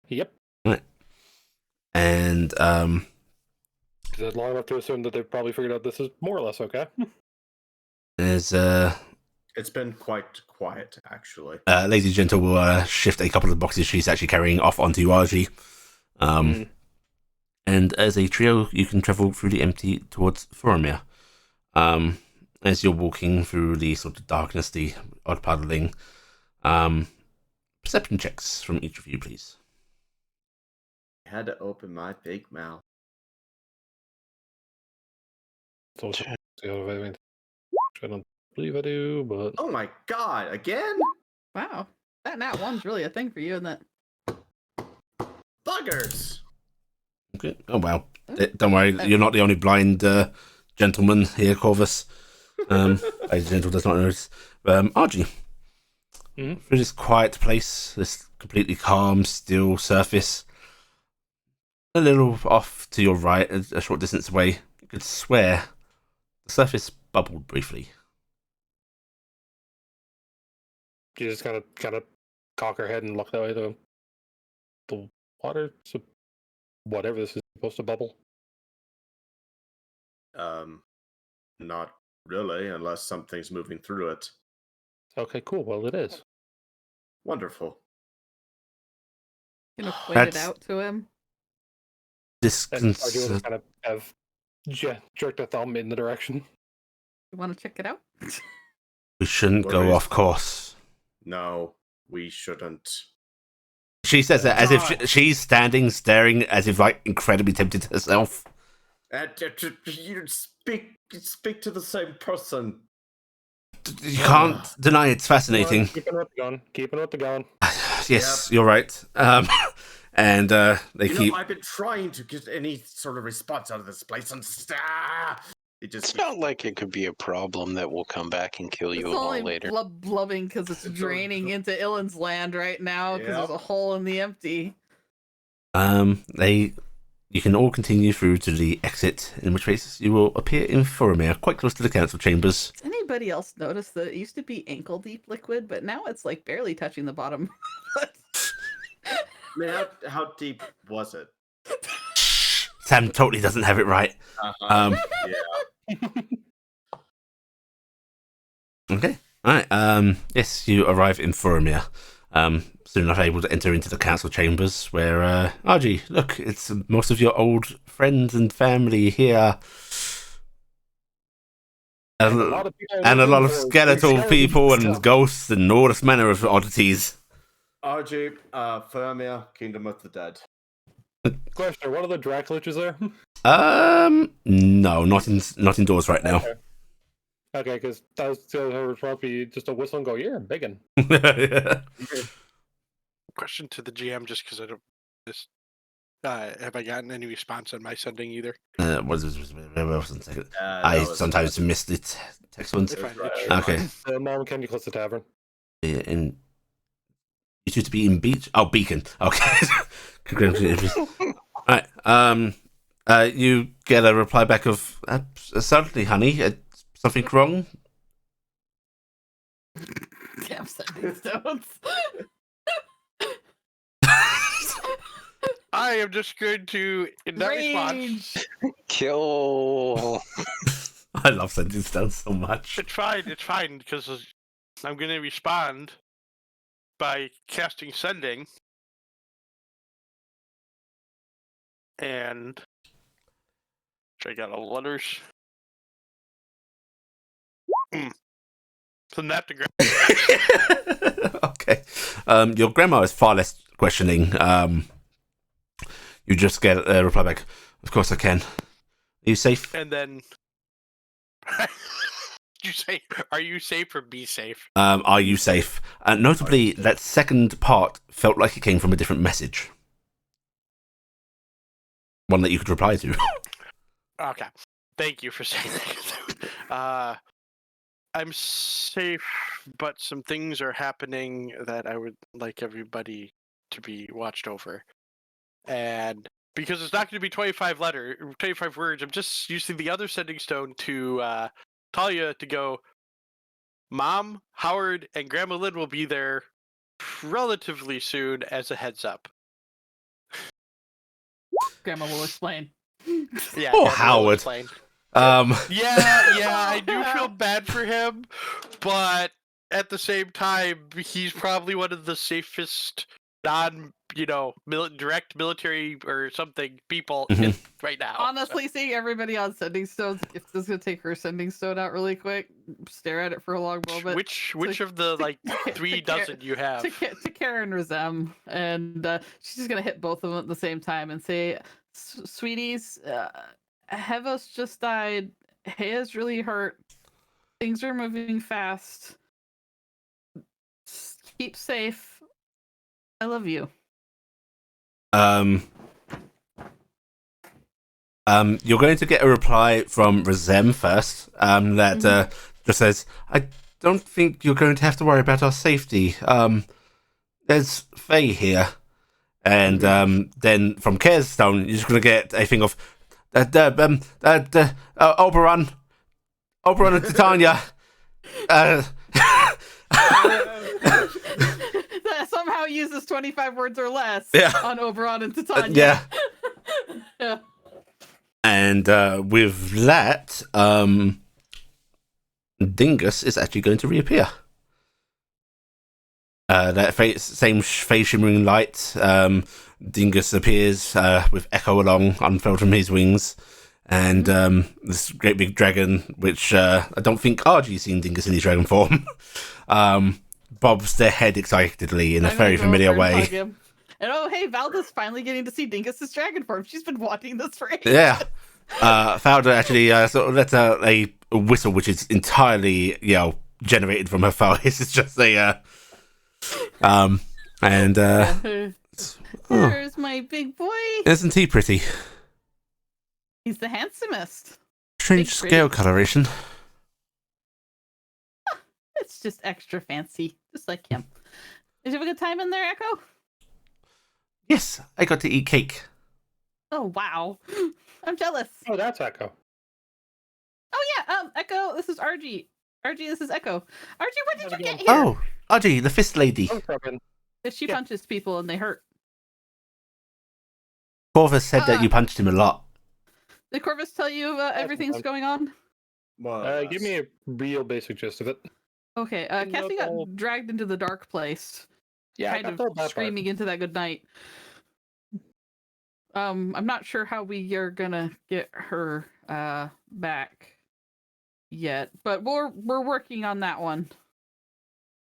S3: Yep.
S1: Right. And
S3: Is it long enough to assume that they've probably figured out this is more or less okay?
S1: there's
S5: It's been quite quiet, actually.
S1: Lady Gentle will shift a couple of the boxes she's actually carrying off onto RG. And as a trio, you can travel through the empty towards Foromir. As you're walking through the sort of darkness, the odd puddling, perception checks from each of you, please.
S5: I had to open my big mouth.
S3: So, I don't believe I do, but
S5: Oh my god, again?
S6: Wow. That nat one's really a thing for you, isn't it?
S5: Buggers!
S1: Okay. Oh well. Don't worry, you're not the only blind gentleman here, Corvus. Lady Gentle does not notice. RG.
S3: Mhm.
S1: Through this quiet place, this completely calm, still surface, a little off to your right, a short distance away, you could swear the surface bubbled briefly.
S3: you just kind of cock her head and look that way. The water, so whatever this is supposed to bubble.
S5: Not really, unless something's moving through it.
S3: Okay, cool. Well, it is.
S5: Wonderful.
S6: Gonna point it
S1: That's-
S6: out to him.
S1: This
S3: And Arjun would kind of have jerked a thumb in the direction.
S6: You want to check it out?
S1: we shouldn't
S5: What
S1: go
S5: is-
S1: off course.
S5: No, we shouldn't.
S1: She says that as if
S5: God.
S1: she's standing, staring, as if like incredibly tempted herself.
S5: You speak to the same person.
S1: You can't deny it's fascinating.
S3: Keeping with the gun. Keeping with the gun.
S1: Yes, you're right. And they
S5: You
S1: keep.
S5: know, I've been trying to get any sort of response out of this place, and it just
S4: It's not like it could be a problem that will come back and kill
S6: It's
S4: you all
S6: only
S4: later.
S6: blubbing because it's draining into Illin's land right now because there's
S5: Yep.
S6: a hole in the empty.
S1: You can all continue through to the exit, in which case you will appear in Foromir, quite close to the council chambers.
S6: Does anybody else notice that it used to be ankle deep liquid, but now it's like barely touching the bottom?
S5: I mean, how deep was it?
S1: Sam totally doesn't have it right.
S5: Yeah.
S1: Okay. Alright. Yes, you arrive in Foromir. Soon enough able to enter into the council chambers where, Argy, look, it's most of your old friends and family here.
S3: And a lot of people
S1: And a lot of
S3: looking for
S1: skeletal
S3: skeleton
S1: people and
S3: stuff.
S1: ghosts and all this manner of oddities.
S5: RG, Firmia, Kingdom of the Dead.
S3: Question: One of the Draculiches there?
S1: No, not indoors right now.
S3: Okay, because that was probably just a whistle and go, "Yeah, biggin."
S2: Question to the GM, just because I don't. Just have I gotten any response on my sending either?
S1: One second.
S5: That
S1: I
S5: was-
S1: sometimes miss the text ones.
S2: It's fine.
S5: right.
S2: It's
S1: Okay.
S2: fine.
S3: Mom, can you close the tavern?
S1: And you two to be in Beach? Oh, Beacon. Okay. Congratulations. Alright. You get a reply back of certainly, honey. Something wrong?
S6: Damn sending stones.
S2: I am just going to, in that response,
S6: Rage.
S4: Kill.
S1: I love sending stones so much.
S2: it's fine, because I'm going to respond by casting sending. And check out all the letters. From that to grandma.
S1: Okay. Your grandma is far less questioning. You just get a reply back. Of course I can. Are you safe?
S2: And then you say, "Are you safe or be safe?"
S1: Are you safe? Notably, that second part felt like it came from a different message. One that you could reply to.
S2: Okay. Thank you for saying that. I'm safe, but some things are happening that I would like everybody to be watched over. And because it's not going to be 25 words, I'm just using the other sending stone to Talia to go, Mom, Howard, and Grandma Lynn will be there relatively soon as a heads up.
S6: Grandma will explain.
S2: Yeah,
S1: Poor
S2: Grandma will
S1: Howard.
S2: explain.
S1: Um,
S2: Yeah, I do feel bad for him, but at the same time, he's probably one of the safest direct military or something people
S1: Mhm.
S2: right now.
S6: Honestly, seeing everybody on sending stones, if this is gonna take her sending stone out really quick, stare at it for a long moment.
S2: Which of the like
S6: to
S2: 3
S6: Karen-
S2: dozen you have?
S6: to Karen Razem, and she's just gonna hit both of them at the same time and say, "Sweeties, Hevos just died. Hea's really hurt. Things are moving fast. Keep safe. I love you."
S1: You're going to get a reply from Razem first. That just says, "I don't think you're going to have to worry about our safety. There's Faye here." And then from Carestone, you're just going to get a thing of Oberon and Titania.
S6: That somehow uses 25 words or less
S1: Yeah.
S6: on Oberon and Titania.
S1: Yeah.
S6: Yeah.
S1: And with that, Dingus is actually going to reappear. That same phase shimmering light. Dingus appears with Echo along, unfurled from his wings. And this great big dragon, which I don't think RG's seen Dingus in his dragon form, bobs their head excitedly in a
S6: I'm gonna
S1: very
S6: go
S1: familiar
S6: over and
S1: way.
S6: hug him. And oh, hey, Valda's finally getting to see Dingus's dragon form. She's been wanting this for ages.
S1: Yeah. Fowler actually sort of lets out a whistle, which is entirely, generated from her phone. It's just a,
S6: There's my big boy.
S1: Isn't he pretty?
S6: He's the handsomest.
S1: Strange
S6: Big
S1: scale
S6: pretty.
S1: coloration.
S6: It's just extra fancy, just like him. Did you have a good time in there, Echo?
S1: Yes, I got to eat cake.
S6: Oh, wow. I'm jealous.
S3: Oh, that's Echo.
S6: Oh, yeah, Echo, this is RG. RG, this is Echo. RG, what did you get here?
S1: Oh, Audrey, the fist lady.
S3: Oh, Robin.
S6: She
S3: yeah.
S6: punches people and they hurt.
S1: Corvus said that you punched him a lot.
S6: Did Corvus tell you everything's going on?
S3: Give me a real basic gist of it.
S6: Okay, Cassie got dragged into the dark place.
S3: Yeah, I
S6: kind
S3: got
S6: of
S3: that
S6: screaming into that good night. I'm not sure how we are gonna get her back yet, but we're working on that one.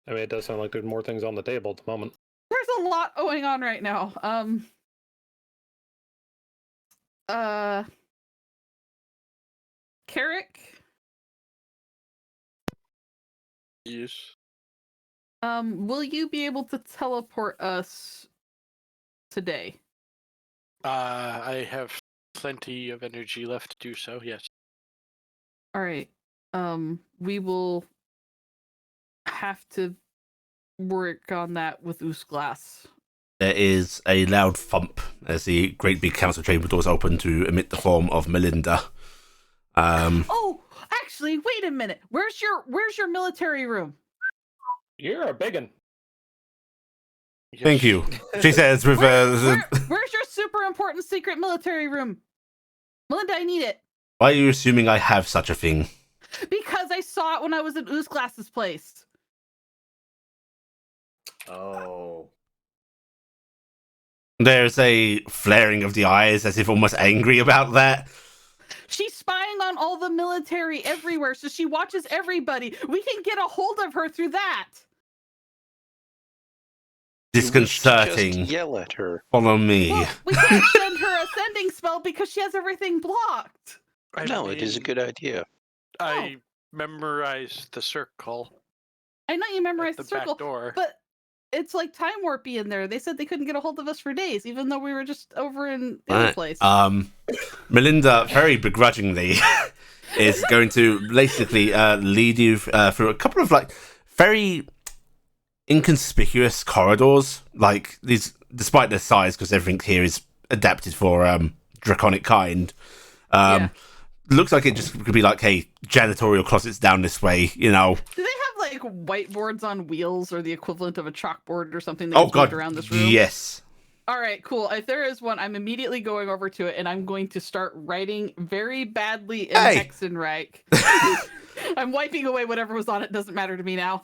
S3: I mean, it does sound like there's more things on the table at the moment.
S6: There's a lot going on right now. Carrick,
S2: Yes.
S6: will you be able to teleport us today?
S2: I have plenty of energy left to do so, yes.
S6: All right. We will have to work on that with Oosglass.
S1: There is a loud thump as the great big council chamber doors open to emit the form of Melinda.
S6: Oh, actually, wait a minute. Where's your military room?
S3: You're a biggin.
S1: Thank you, she says with
S6: Where's your super important secret military room? Melinda, I need it.
S1: Why are you assuming I have such a thing?
S6: Because I saw it when I was at Oosglass's place.
S5: Oh.
S1: There's a flaring of the eyes as if almost angry about that.
S6: She's spying on all the military everywhere, so she watches everybody. We can get a hold of her through that.
S1: Disconcerting.
S4: Just yell at her.
S1: Follow me.
S6: Well, we can't send her a sending spell because she has everything blocked.
S4: No, it is a good idea.
S2: I memorized the circle.
S6: I know you
S2: at
S6: memorized
S2: the
S6: the circle,
S2: back door.
S6: but it's like time warpy in there. They said they couldn't get a hold of us for days, even though we were just over in the other
S1: Right.
S6: place.
S1: Melinda, very begrudgingly, is going to basically lead you through a couple of like very inconspicuous corridors. Like these, despite their size, because everything here is adapted for draconic kind.
S6: Yeah.
S1: Looks like it just could be like, hey, janitorial closets down this way, you know.
S6: Do they have like whiteboards on wheels or the equivalent of a chalkboard or something that
S1: Oh
S6: gets moved
S1: god,
S6: around this room?
S1: yes.
S6: All right, cool. If there is one, I'm immediately going over to it and I'm going to start writing very badly in
S1: Hey!
S6: Hexenreich. I'm wiping away whatever was on it. Doesn't matter to me now.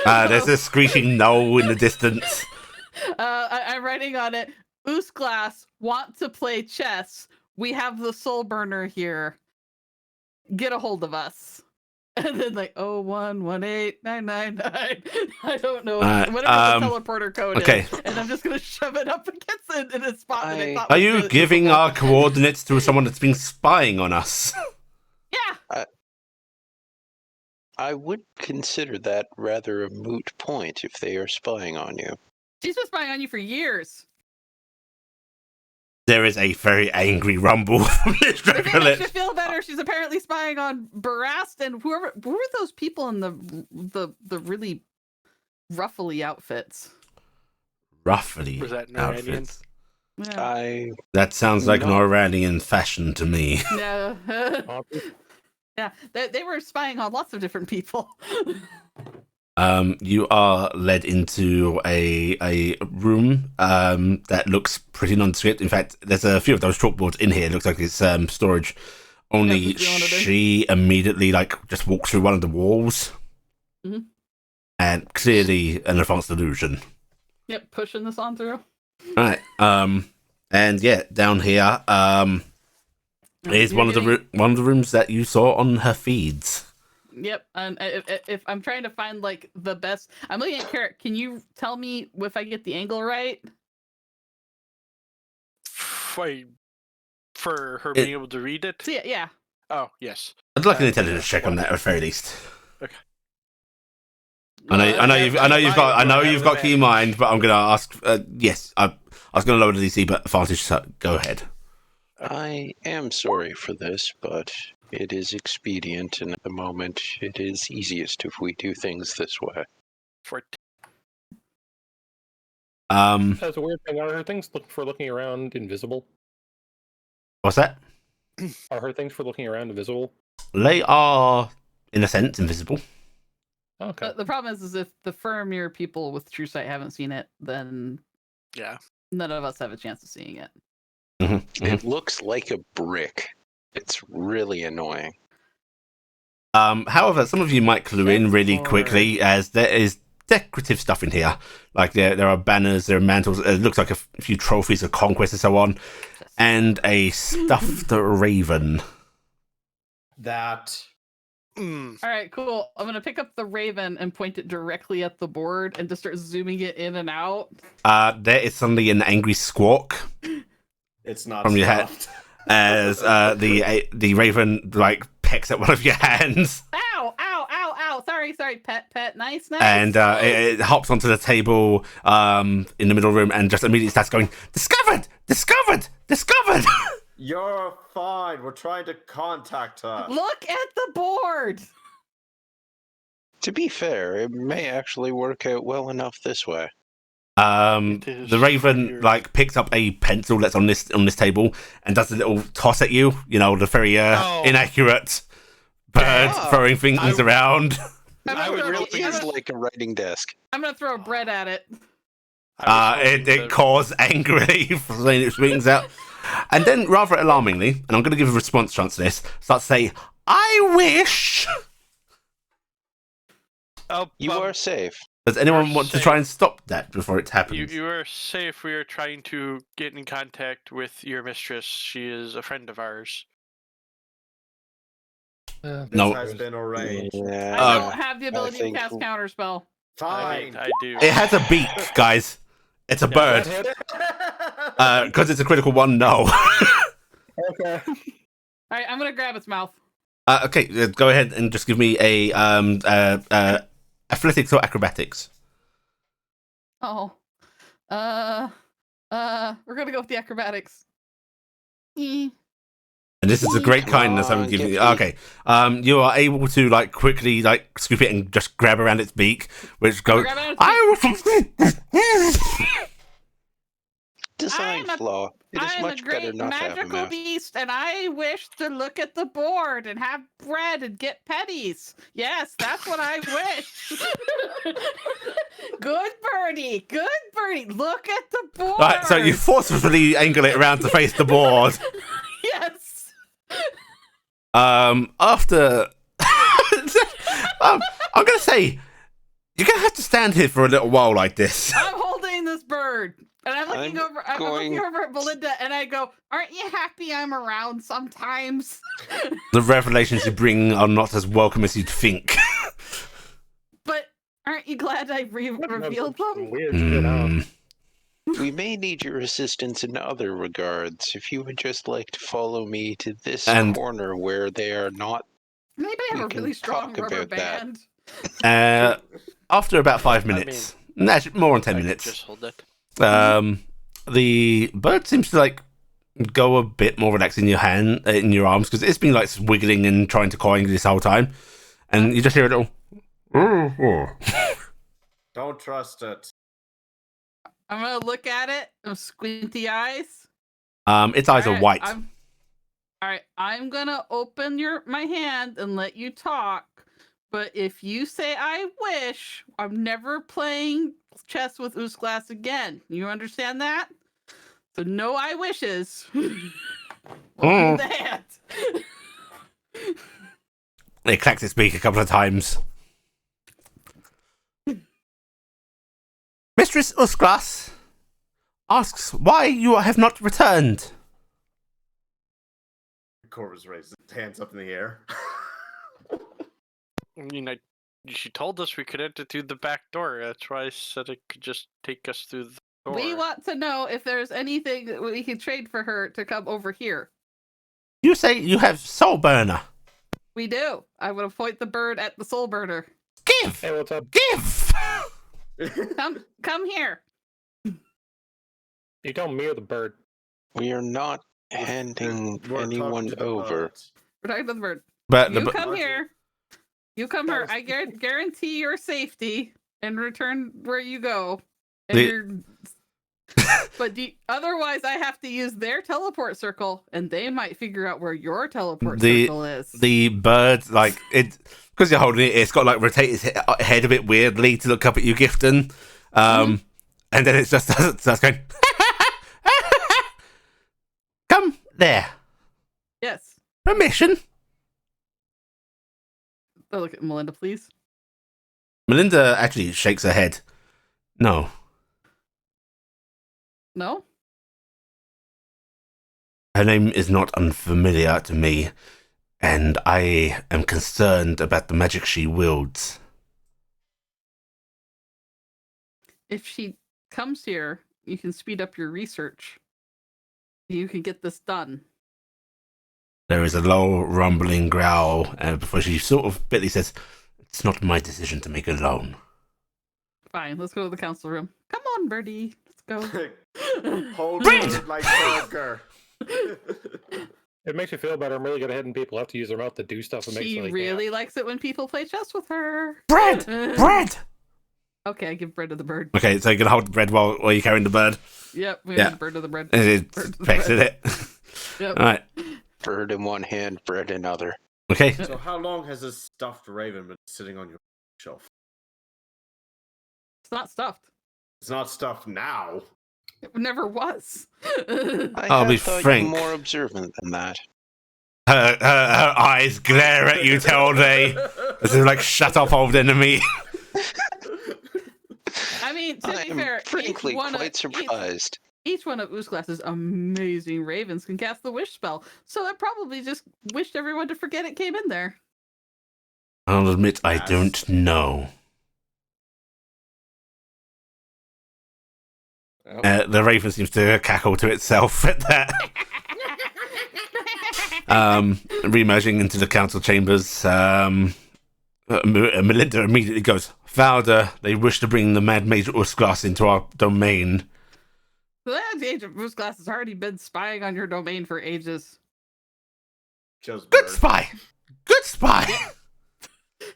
S1: There's a screeching no in the distance.
S6: I'm writing on it. Oosglass want to play chess. We have the soul burner here. Get a hold of us. And then like 0118999. I don't know. Whatever the teleporter code
S1: okay.
S6: is. And I'm just gonna shove it up against it in a spot that I thought
S1: Are
S6: was
S1: you
S6: really
S1: giving
S6: difficult.
S1: our coordinates to someone that's been spying on us?
S6: Yeah.
S4: I would consider that rather a moot point if they are spying on you.
S6: She's been spying on you for years.
S1: There is a very angry rumble from this
S6: If it makes you
S1: Dracolet.
S6: feel better, she's apparently spying on Barast and whoever. Who were those people in the really ruffly outfits?
S1: Roughly
S2: Was that Noranian?
S1: outfits.
S6: Yeah.
S1: That sounds like an
S4: No.
S1: Iranian fashion to me.
S6: Yeah. Yeah. They were spying on lots of different people.
S1: You are led into a room that looks pretty nondescript. In fact, there's a few of those chalkboards in here. It looks like it's storage. Only
S6: Yeah, put you on it, eh?
S1: she immediately like just walks through one of the walls,
S6: Mhm.
S1: and clearly an advanced illusion.
S6: Yep, pushing this on through.
S1: Right. And yeah, down here is
S6: You're
S1: one of the
S6: getting-
S1: one of the rooms that you saw on her feeds.
S6: Yep, and if I'm trying to find like the best, I'm looking at Carrot. Can you tell me if I get the angle right?
S2: Wait, for her
S1: It-
S2: being able to read it?
S6: So yeah.
S2: Oh, yes.
S1: I'd like an
S2: Uh,
S1: intelligence check on that at the very least.
S6: Well,
S1: I know you've got key
S5: advantage.
S1: mind, but I'm gonna ask. Yes, I was gonna lower the DC, but advantage. So go ahead.
S4: I am sorry for this, but it is expedient, and at the moment it is easiest if we do things this way.
S3: That's a weird thing. Are her things for looking around invisible?
S1: What's that?
S3: Are her things for looking around invisible?
S1: They are, in a sense, invisible.
S3: Okay.
S6: The problem is if the Faramir people with True Sight haven't seen it, then
S2: Yeah.
S6: none of us have a chance of seeing it.
S4: It looks like a brick. It's really annoying.
S1: However, some of you might clue in really
S6: Or-
S1: quickly, as there is decorative stuff in here. Like there are banners, there are mantles. It looks like a few trophies of conquest and so on, and a stuffed raven.
S5: That
S2: Mm.
S6: All right, cool. I'm gonna pick up the raven and point it directly at the board and just start zooming it in and out.
S1: There is suddenly an angry squawk
S5: it's not
S1: From your head.
S5: stuffed.
S1: as the raven like pecks at one of your hands.
S6: Ow! Ow! Ow! Ow! Sorry, pet. Nice.
S1: And it hops onto the table in the middle room and just immediately starts going, discovered!
S5: You're fine. We're trying to contact her.
S6: Look at the board.
S4: To be fair, it may actually work out well enough this way.
S2: It is
S1: The raven
S2: weird.
S1: like picks up a pencil that's on this table and does a little toss at you. You know, the very
S2: Oh.
S1: inaccurate bird
S4: Ah,
S1: throwing things around.
S6: I'm
S2: I
S6: gonna,
S2: would
S6: throw,
S2: really
S4: It is like a writing desk.
S6: I'm gonna throw bread at it.
S2: I was hoping
S1: It
S2: that-
S1: caws angrily, flinging its wings out. And then, rather alarmingly, and I'm going to give a response chance to this, starts to say, I wish.
S2: Oh,
S4: You are safe.
S1: Does anyone
S2: You're
S1: want to
S2: safe.
S1: try and stop that before it happens?
S2: You are safe. We are trying to get in contact with your mistress. She is a friend of ours.
S5: This
S1: No.
S5: has been arranged.
S4: Yeah,
S6: I don't have the
S4: I
S6: ability to
S4: think-
S6: cast counterspell.
S5: Fine.
S2: I do.
S1: It has a beak, guys. It's a bird.
S3: That hit?
S1: Because it's a critical one, no.
S3: Okay.
S6: All right, I'm gonna grab its mouth.
S1: Okay, go ahead and just give me a athletics or acrobatics.
S6: Oh, we're gonna go with the acrobatics. Eh.
S1: And this is a great
S4: Come
S1: kindness I'm
S4: on,
S1: giving you.
S4: get me.
S1: Okay, you are able to like quickly like scoop it and just grab around its beak, which goes.
S6: Grab around its
S1: I
S4: Design
S6: I'm a-
S4: flaw. It is
S6: I am
S4: much
S6: a
S4: better
S6: great
S4: not to have a
S6: magical
S4: mouth.
S6: beast, and I wish to look at the board and have bread and get pennies. Yes, that's what I wish. Good birdie, good birdie. Look at the board.
S1: Right, so you forcefully angle it around to face the board.
S6: Yes.
S1: After, I'm gonna say you're gonna have to stand here for a little while like this.
S6: I'm holding this bird. And I'm looking
S4: I'm
S6: over. I'm looking over at Belinda, and I go, "Aren't you happy I'm around sometimes?"
S1: The revelations you bring are not as welcome as you'd think.
S6: But aren't you glad I revealed them?
S3: Weird shit, huh?
S1: Hmm.
S4: We may need your assistance in other regards. If you would just like to follow me to this
S1: And-
S4: corner where they are not.
S6: Anybody have
S4: We
S6: a
S4: can
S6: really strong
S4: talk
S6: rubber
S4: about that.
S6: band?
S1: After about 5 minutes, actually, more than 10
S2: I could
S1: minutes,
S2: just hold it.
S1: the bird seems to like go a bit more relaxed in your hand, in your arms, because it's been like wiggling and trying to coin this whole time, and you just hear a little.
S5: Don't trust it.
S6: I'm gonna look at it. I'm squinty eyes.
S1: Its eyes are
S6: Alright,
S1: white.
S6: All right, I'm gonna open my hand and let you talk. But if you say I wish, I'm never playing chess with Oosglass again. You understand that? So no I wishes. Only that.
S1: It cracks its beak a couple of times. Mistress Usglass asks why you have not returned.
S5: Corvus raises his hands up in the air.
S2: I mean, she told us we could enter through the back door. That's why I said it could just take us through the door.
S6: We want to know if there's anything that we can trade for her to come over here.
S1: You say you have soul burner.
S6: We do. I would point the bird at the soul burner.
S1: Give!
S3: Hey, what's up?
S1: Give!
S6: Come here.
S3: You tell me or the bird?
S4: We are not handing
S5: We're talking
S4: anyone
S5: to the
S4: over.
S5: bird.
S6: We're talking to the bird.
S1: But
S6: You
S1: the,
S6: come here. You come here. I guarantee your safety and return where you go. And
S1: The-
S6: but otherwise, I have to use their teleport circle, and they might figure out where your teleport circle is.
S1: the bird, like, it, because you're holding it, it's got like rotate its head a bit weirdly to look up at you, Gifton. And then it just starts going, come there.
S6: Yes.
S1: Permission.
S6: Oh, look at Melinda, please.
S1: Melinda actually shakes her head. No.
S6: No.
S1: Her name is not unfamiliar to me, and I am concerned about the magic she wields.
S6: If she comes here, you can speed up your research. You can get this done.
S1: There is a low rumbling growl before she sort of bitterly says, "It's not my decision to make alone."
S6: Fine, let's go to the council room. Come on, Birdie. Let's go.
S5: Hold
S1: Bread!
S5: it like burger.
S3: It makes you feel better. I'm really good at hitting people. I have to use their mouth to do stuff. It makes
S6: She
S3: it like,
S6: really likes it when people play chess with her.
S1: Bread! Bread!
S6: Okay, I give bread to the bird.
S1: Okay, so you're going to hold the bread while you're carrying the bird?
S6: Yep, we
S1: Yeah.
S6: give bird to the bread.
S1: It
S6: Bird to the
S1: pecks at
S6: bread.
S1: it.
S6: Yep.
S1: Alright,
S4: Bird in one hand, bread in other.
S1: okay.
S5: So how long has this stuffed raven been sitting on your shelf?
S6: It's not stuffed.
S5: It's not stuffed now.
S6: It never was.
S4: I
S1: I'll
S4: had
S1: be
S4: thought
S1: frank.
S4: you more observant than that.
S1: Her eyes glare at you, Telday. This is like, shut up, old enemy.
S6: I mean, to
S4: I
S6: be
S4: am
S6: fair,
S4: frankly quite surprised.
S6: Each one of Oosglass's amazing ravens can cast the wish spell, so I probably just wished everyone to forget it came in there.
S1: I'll admit I
S5: Yes.
S1: don't know.
S5: Oh.
S1: The raven seems to cackle to itself at that. Remerging into the council chambers, Melinda immediately goes, Valda, they wish to bring the Mad Mage Usglass into our domain.
S6: The Agent Oosglass has already been spying on your domain for ages.
S5: Just
S1: Good
S5: bird.
S1: spy! Good spy!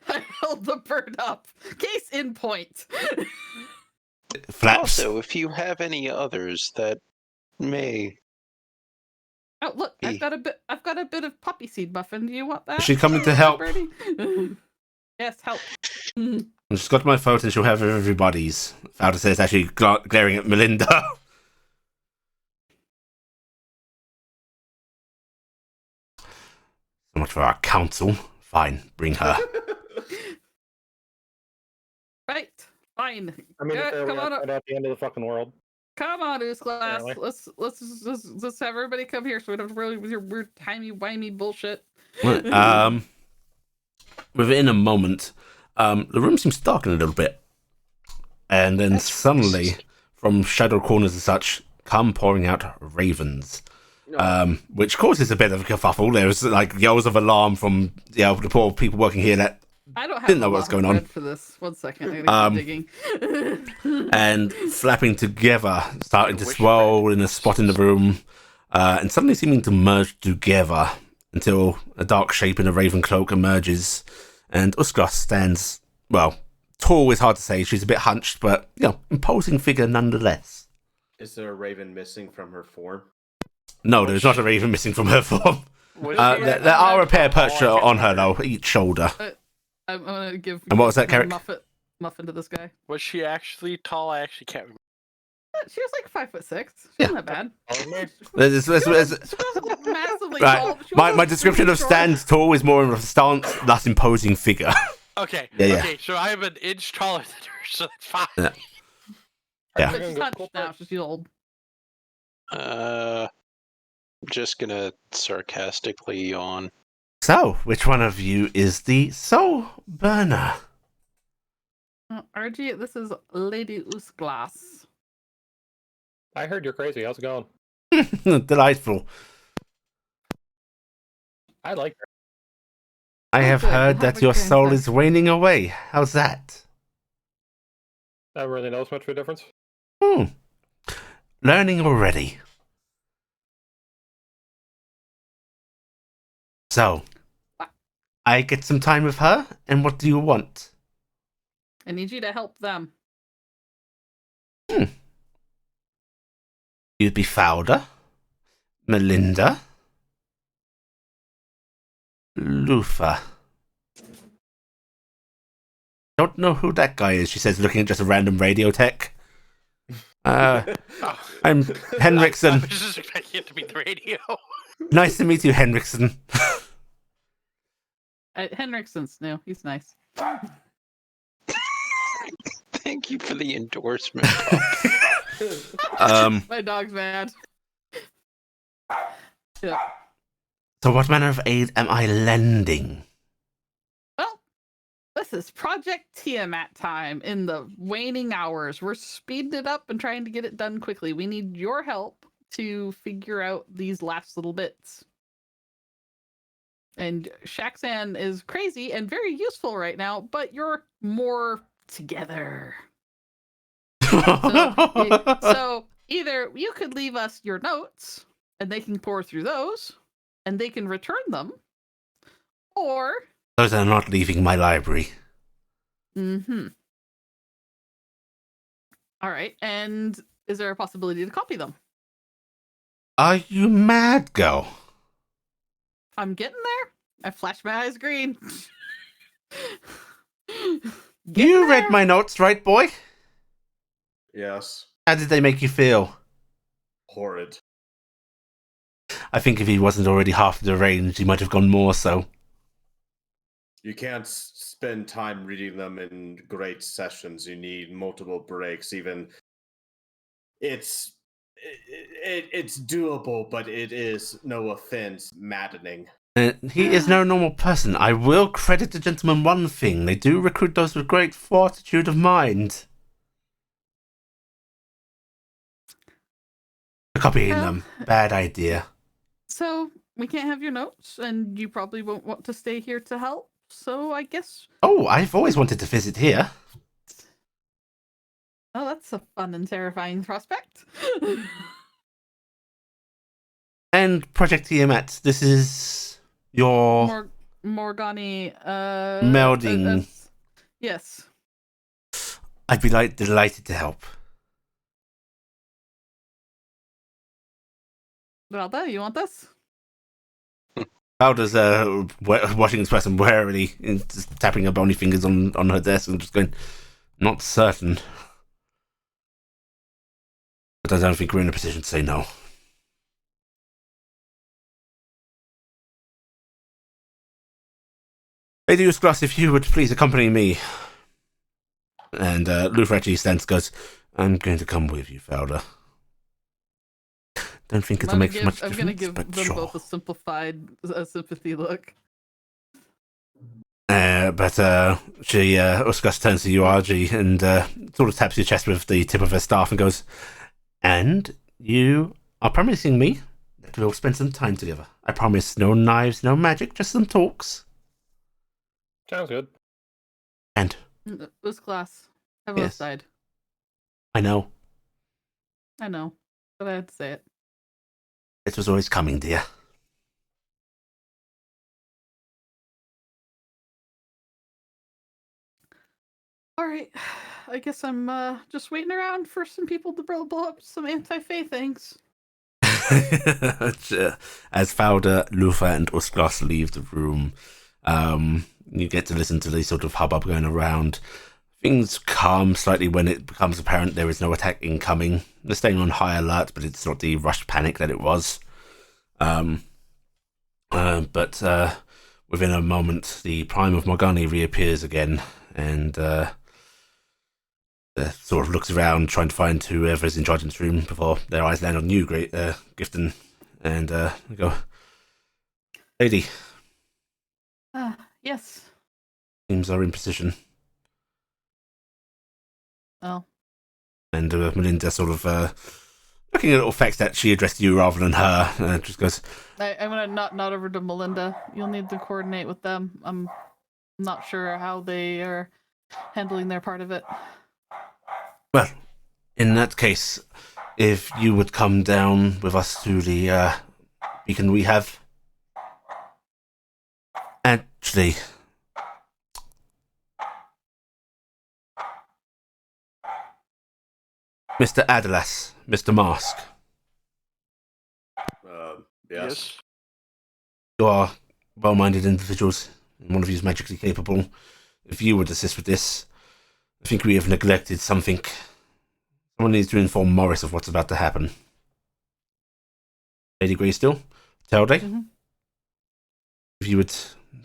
S6: I held the bird up. Case in point.
S1: Flaps.
S4: Also, if you have any others that may...
S6: Oh look, I've got a bit of poppy seed muffin. Do you want that?
S1: Is she coming to help?
S6: Birdie? Yes, help.
S1: She's got my photo and she'll have everybody's. Valda says, actually glaring at Melinda. So much for our council. Fine, bring her.
S6: Right, fine.
S3: I mean,
S6: Good,
S3: we're
S6: come on
S3: not
S6: up.
S3: at the end of the fucking world.
S6: Come on, Oosglass.
S3: Apparently.
S6: Let's have everybody come here so we don't have to really with your weird timey-wimey bullshit.
S1: Within a moment, the room seems to darken a little bit. And then suddenly, from shadow corners and such, come pouring out ravens. Which causes a bit of a kerfuffle. There's like yells of alarm from the poor people working here that
S6: I don't have
S1: didn't know
S6: a
S1: what was
S6: lot
S1: going
S6: of
S1: on.
S6: bread for this. 1 second, I gotta keep digging.
S1: And flapping together, starting to
S2: Wish
S1: swirl in a spot in the room, and suddenly seeming to merge together until a dark shape in a raven cloak emerges, and Uskras stands, well, tall is hard to say, she's a bit hunched, but, imposing figure nonetheless.
S5: Is there a raven missing from her form?
S1: No, there's not a raven missing from her form.
S2: Was
S1: There
S2: she-
S1: there are a pair perched on her, though, each shoulder.
S6: I'm gonna give.
S1: And what was that, Carrick?
S6: Muffin to this guy.
S2: Was she actually tall? I actually can't remember.
S6: She was like 5'6". She
S1: Yeah.
S6: wasn't that bad.
S1: There's-
S6: She wasn't massively tall.
S1: Right,
S6: But she
S1: my
S6: wasn't
S1: description
S6: really
S1: of
S6: short.
S1: stands tall is more of a stance, thus imposing figure.
S2: Okay.
S1: Yeah, yeah.
S2: Okay. So I am an inch taller than her, so that's fine.
S1: Yeah. Yeah.
S6: But she's hunched now. She's old.
S4: I'm just gonna sarcastically yawn.
S1: So, which one of you is the soul burner?
S6: RG, this is Lady Oosglass.
S3: I heard you're crazy. How's it going?
S1: Delightful.
S3: I like her.
S1: I have
S6: good.
S1: heard
S6: Have
S1: that
S6: a
S1: your
S6: grand
S1: soul
S6: time.
S1: is waning away. How's that?
S3: I don't really notice much of a difference.
S1: Learning already. So, I get some time with her, and what do you want?
S6: I need you to help them.
S1: You'd be Fowler, Melinda, Lufa. Don't know who that guy is, she says, looking at just a random radio tech.
S2: Oh.
S1: I'm Henriksen.
S2: I was just expecting it to be the radio.
S1: Nice to meet you, Henriksen.
S6: Henriksen's new. He's nice.
S4: Thank you for the endorsement.
S6: My dog's mad. Yeah.
S1: So what manner of aid am I lending?
S6: Well, this is Project Tiamat time in the waning hours. We're speeding it up and trying to get it done quickly. We need your help to figure out these last little bits. And Shaxan is crazy and very useful right now, but you're more together. So either you could leave us your notes and they can pour through those and they can return them, or
S1: Those are not leaving my library.
S6: all right. And is there a possibility to copy them?
S1: Are you mad, girl?
S6: I'm getting there. I flashed my eyes green.
S1: You read my notes, right, boy?
S5: Yes.
S1: How did they make you feel?
S5: Horrid.
S1: I think if he wasn't already half the range, he might have gone more so.
S5: You can't spend time reading them in great sessions. You need multiple breaks. Even it's it's doable, but it is, no offense, maddening.
S1: He is no normal person. I will credit the gentleman one thing. They do recruit those with great fortitude of mind. Copying
S6: Well,
S1: them. Bad idea.
S6: So we can't have your notes, and you probably won't want to stay here to help. So I guess.
S1: Oh, I've always wanted to visit here.
S6: Oh, that's a fun and terrifying prospect.
S1: And Project Tiamat, this is your
S6: Morgani.
S1: melding.
S6: Yes.
S1: I'd be delighted to help.
S6: Valda, you want this?
S1: Valda's watching this person warily, and just tapping her bony fingers on her desk and just going, not certain. But I don't think we're in a position to say no. Lady Usglass, if you would please accompany me. And Luther actually stands and goes, I'm going to come with you, Valda. Don't think it'll make much difference,
S6: I'm going to give
S1: but
S6: them
S1: sure.
S6: both a simplified sympathy look.
S1: Usglass turns to you, RG, and sort of taps your chest with the tip of her staff and goes, and you are promising me that we'll spend some time together. I promise no knives, no magic, just some talks.
S3: Sounds good.
S1: And
S6: This class. Have
S1: yes.
S6: side.
S1: I know.
S6: I know. But I had to say it.
S1: It was always coming, dear.
S6: Alright. I guess I'm just waiting around for some people to blow up some anti-Fae things.
S1: As Fowler, Luther, and Usglass leave the room, you get to listen to the sort of hubbub going around. Things calm slightly when it becomes apparent there is no attack incoming. They're staying on high alert, but it's not the rushed panic that it was. But within a moment, the Prime of Morgani reappears again, and sort of looks around, trying to find whoever's in charge in this room before their eyes land on you, Great Gifton, and go, Lady.
S6: Yes.
S1: Teams are in position.
S6: Oh.
S1: And Melinda sort of looking at little facts that she addressed you rather than her, just goes,
S6: I'm gonna nod over to Melinda. You'll need to coordinate with them. I'm not sure how they are handling their part of it.
S1: Well, in that case, if you would come down with us to the beacon we have. Actually, Mr. Adalas, Mr. Mask.
S5: Yes.
S1: You are well-minded individuals, and one of you is magically capable. If you would assist with this, I think we have neglected something. Someone needs to inform Morris of what's about to happen. Lady Greystill, Telday, if you would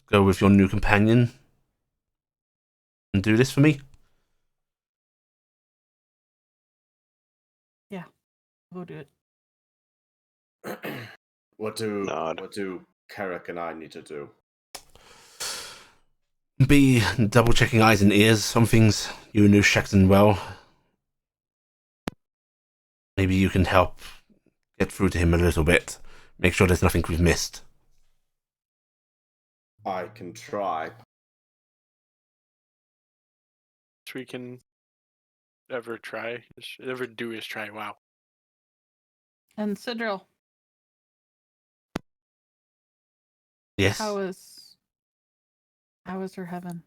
S1: go with your new companion and do this for me.
S6: Yeah, we'll do it.
S5: What do Carrick and I need to do?
S1: Be double-checking eyes and ears. Some things you knew Shaxton well. Maybe you can help get through to him a little bit. Make sure there's nothing we've missed.
S5: I can try.
S2: We can ever do is try. Wow.
S6: And Sidril.
S1: Yes.
S6: How is her heaven?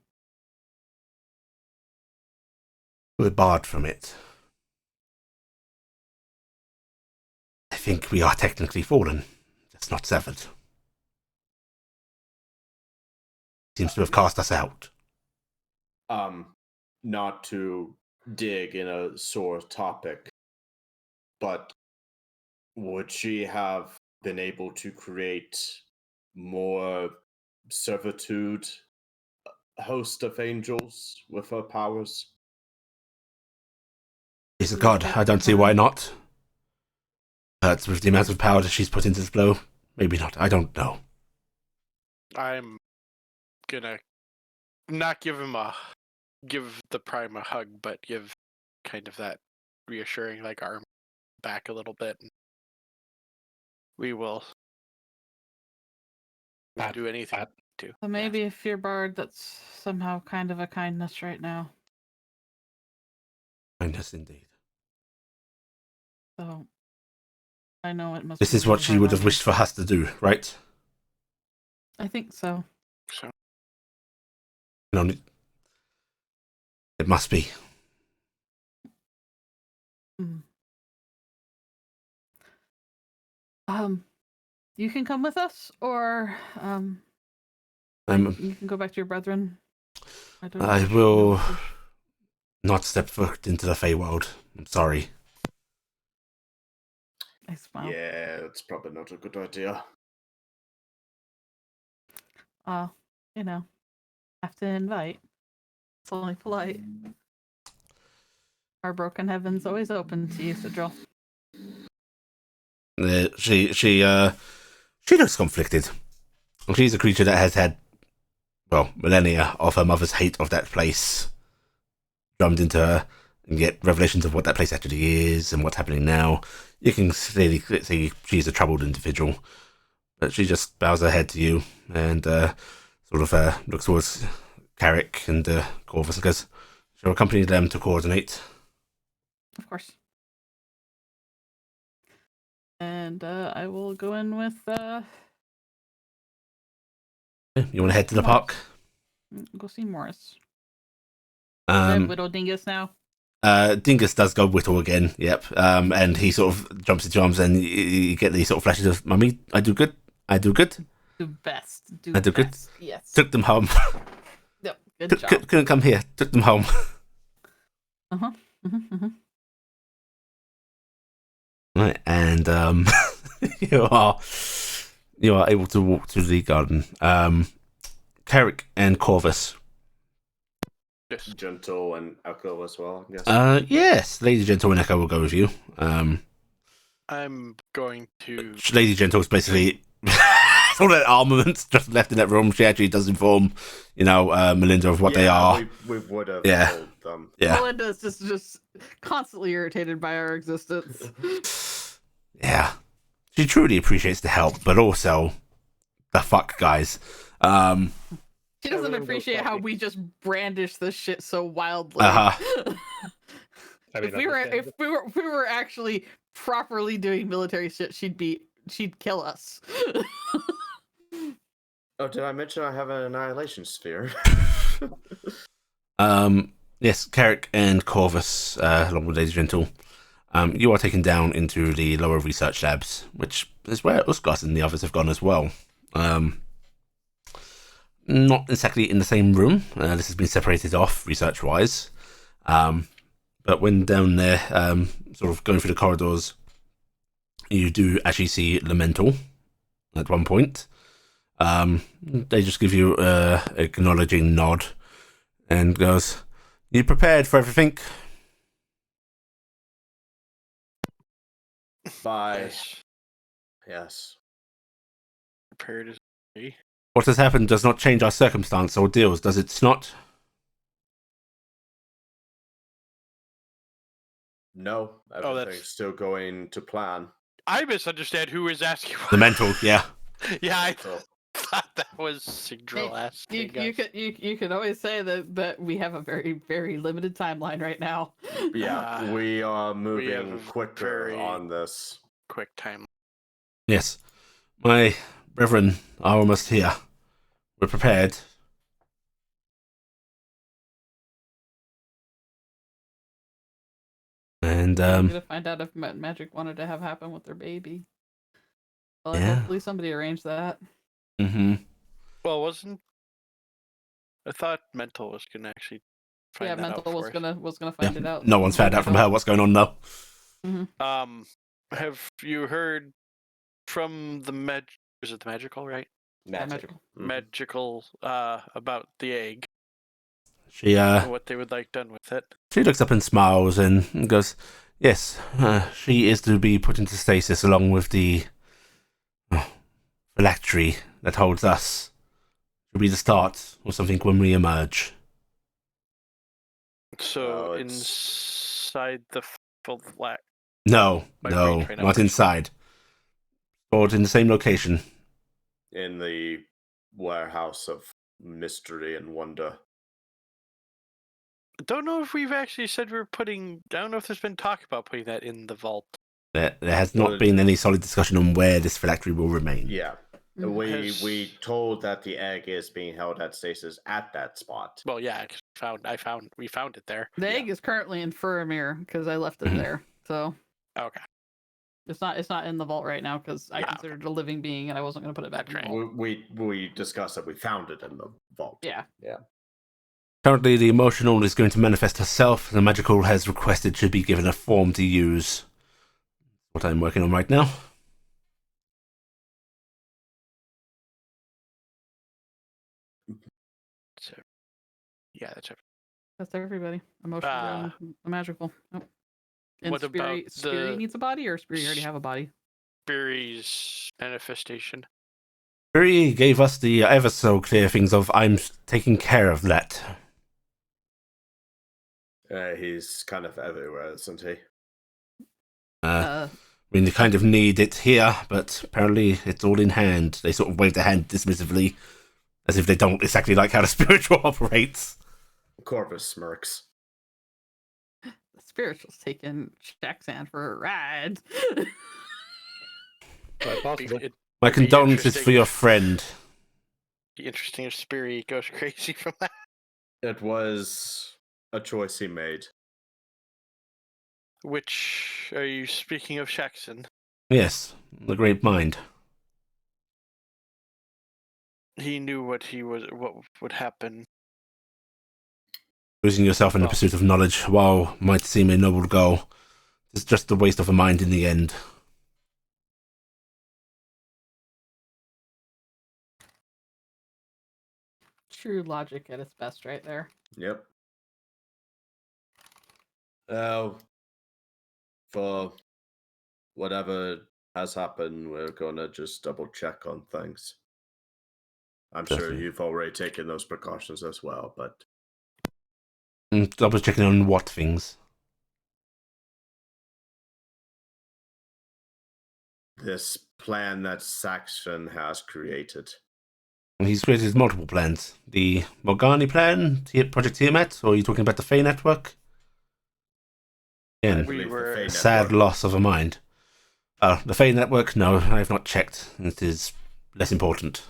S1: We're barred from it. I think we are technically fallen, just not severed. Seems to have cast us out.
S5: Not to dig in a sore topic, but would she have been able to create more servitude host of angels with her powers?
S1: She's a god. I don't see why not. But with the amount of power that she's put into this blow, maybe not. I don't know.
S2: I'm gonna not give the Prime a hug, but give kind of that reassuring like arm back a little bit. We will do anything to.
S6: So maybe if you're Bard, that's somehow kind of a kindness right now.
S1: Kindness indeed.
S6: So I know it must.
S1: This
S6: be
S1: is what
S6: really
S1: she
S6: hard
S1: would
S6: on
S1: have
S6: you.
S1: wished for us to do, right?
S6: I think so.
S2: So
S1: No, it must be.
S6: Mm. You can come with us, or you can go back to your brethren.
S1: I
S6: know
S1: will
S6: if-
S1: not step foot into the Feywild. I'm sorry.
S6: I smile.
S5: Yeah, it's probably not a good idea.
S6: You know, have to invite. It's only polite. Our broken heaven's always open to you, Sidril.
S1: She looks conflicted. She's a creature that has had, well, millennia of her mother's hate of that place drummed into her, and yet revelations of what that place actually is and what's happening now. You can clearly see she's a troubled individual, but she just bows her head to you and sort of looks towards Carrick and Corvus and goes, "She'll accompany them to coordinate."
S6: Of course. And I will go in with
S1: You want to head to the park?
S6: go see Morris. Widow Dingus now.
S1: Dingus does go whittle again, yep. And he sort of jumps into your arms and you get these sort of flashes of, "Mummy, I do good. I do good.
S6: Do best.
S1: I do good.
S6: best. Yes.
S1: Took them home.
S6: Yep. Good job.
S1: Couldn't come here. Took them home."
S6: Uh-huh. Mm-hmm.
S1: Right, and you are able to walk to the garden. Carrick and Corvus.
S2: yes.
S5: Gentle and Echo as well, I guess.
S1: Yes, Lady Gentle and Echo will go with you.
S2: I'm going to.
S1: Lady Gentle is basically all that armament just left in that room. She actually does inform, Melinda of what they are.
S5: We would have
S1: Yeah.
S5: told them.
S1: Yeah,
S6: Melinda is just constantly irritated by our existence.
S1: yeah. She truly appreciates the help, but also the fuck, guys.
S6: She doesn't
S3: Everyone goes
S6: appreciate how
S3: fucking.
S6: we just brandish this shit so wildly.
S1: Uh-huh.
S3: I mean,
S6: if we were actually properly doing military shit, she'd kill us.
S5: Oh, did I mention I have an annihilation sphere?
S1: Yes, Carrick and Corvus, along with Lady Gentle, you are taken down into the lower research labs, which is where Usglas and the others have gone as well. Not exactly in the same room. This has been separated off research-wise. But when down there, sort of going through the corridors, you do actually see Lamental at one point. They just give you a acknowledging nod and goes, "You prepared for everything?"
S5: Bye.
S2: Yes.
S5: Yes.
S2: Prepared as me.
S1: What has happened does not change our circumstance or deals, does it not?
S5: No,
S2: Oh,
S5: everything's still going to plan.
S2: I misunderstand who is asking.
S1: Lamental, yeah.
S2: Yeah, I
S5: So,
S2: thought that was Sigdril asking.
S6: You could always say that we have a very, very limited timeline right now.
S5: yeah, we are moving
S2: a
S5: quicker
S2: very-
S5: on this.
S2: Quick time.
S1: Yes. My brethren are almost here. We're prepared. And,
S6: I'm gonna find out if Magic wanted to have happen with their baby. Well,
S1: Yeah.
S6: hopefully somebody arranged that.
S1: mm-hmm.
S2: Well, wasn't. I thought Mental was going to actually find that
S6: Mental
S2: out for
S6: was gonna find it out.
S1: No one's found out from her what's going on, though.
S2: Have you heard from the is it the magical, right?
S5: Magic.
S6: Magical.
S5: Mhm.
S2: Magical about the egg.
S1: She
S2: what they would like done with it.
S1: She looks up and smiles and goes, "Yes, she is to be put into stasis along with the phylactery that holds us. It'll be the start or something when we emerge."
S2: So
S5: Oh, it's-
S2: inside the flat.
S1: No,
S2: My
S1: no,
S2: brain's right now,
S1: not
S2: which one?
S1: inside. Stored in the same location.
S5: In the warehouse of mystery and wonder.
S2: Don't know if we've actually said we're putting. I don't know if there's been talk about putting that in the vault.
S1: There has not
S5: Well,
S1: been any solid discussion on where this phylactery will remain.
S5: Yeah.
S6: Mhm.
S5: We told that the egg is being held at stasis at that spot.
S2: Well, yeah, 'cause we found it there.
S6: The
S5: Yeah.
S6: egg is currently in Furamir because I left it
S1: Mhm.
S6: there. So
S2: Okay.
S6: it's not in the vault right now because I
S2: Yeah,
S6: considered it a living being and I wasn't going to put it back in the
S2: Right.
S6: vault.
S5: We discussed that we found it in the vault.
S6: Yeah.
S1: Currently, the emotional is going to manifest herself. The magical has requested should be given a form to use. What I'm working on right now.
S2: So, yeah, that's it.
S6: That's everybody. Emotional
S2: Ah.
S6: and magical. Yep. And
S2: What about
S6: Spiri
S2: the-
S6: needs a body, or Spiri already have a body?
S2: Barry's manifestation.
S1: Barry gave us the ever so clear things of I'm taking care of that.
S5: He's kind of everywhere, isn't he?
S6: Uh,
S1: I mean, they kind of need it here, but apparently it's all in hand. They sort of wave their hand dismissively, as if they don't exactly like how the spiritual operates.
S5: Corvus smirks.
S6: the spiritual's taking Shaxan for a ride.
S3: Quite possibly.
S2: It'd
S1: My
S2: It'd be
S1: condolences for
S2: interesting
S1: your
S2: if-
S1: friend.
S2: be interesting if Spiri goes crazy from that.
S5: It was a choice he made.
S2: Which are you speaking of, Shaxon?
S1: Yes, the great mind.
S2: He knew what would happen.
S1: Losing yourself in the
S2: Well-
S1: pursuit of knowledge, while might seem a noble goal, is just a waste of a mind in the end.
S6: True logic at its best, right there.
S5: Yep. For whatever has happened, we're gonna just double check on things. I'm sure
S1: Definitely.
S5: you've already taken those precautions as well, but
S1: Double checking on what things.
S5: this plan that Saxon has created.
S1: He's created multiple plans. The Morgani plan, Project Tiamat, or are you talking about the Fey Network?
S5: I
S1: Again,
S2: We
S5: believe the
S2: were-
S5: Fey
S1: sad
S5: Network-
S1: loss of a mind. Oh, the Fey Network? No, I have not checked. It is less important.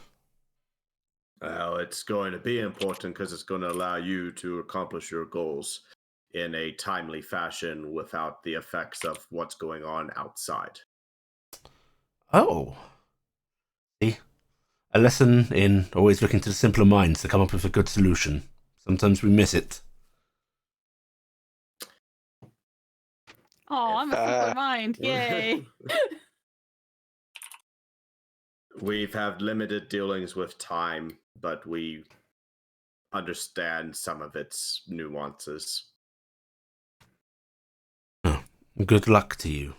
S5: Well, it's going to be important because it's going to allow you to accomplish your goals in a timely fashion without the effects of what's going on outside.
S1: Oh. See? A lesson in always looking to the simpler minds to come up with a good solution. Sometimes we miss it.
S6: Oh, I'm a super mind. Yay.
S5: We've had limited dealings with time, but we understand some of its nuances.
S1: Good luck to you.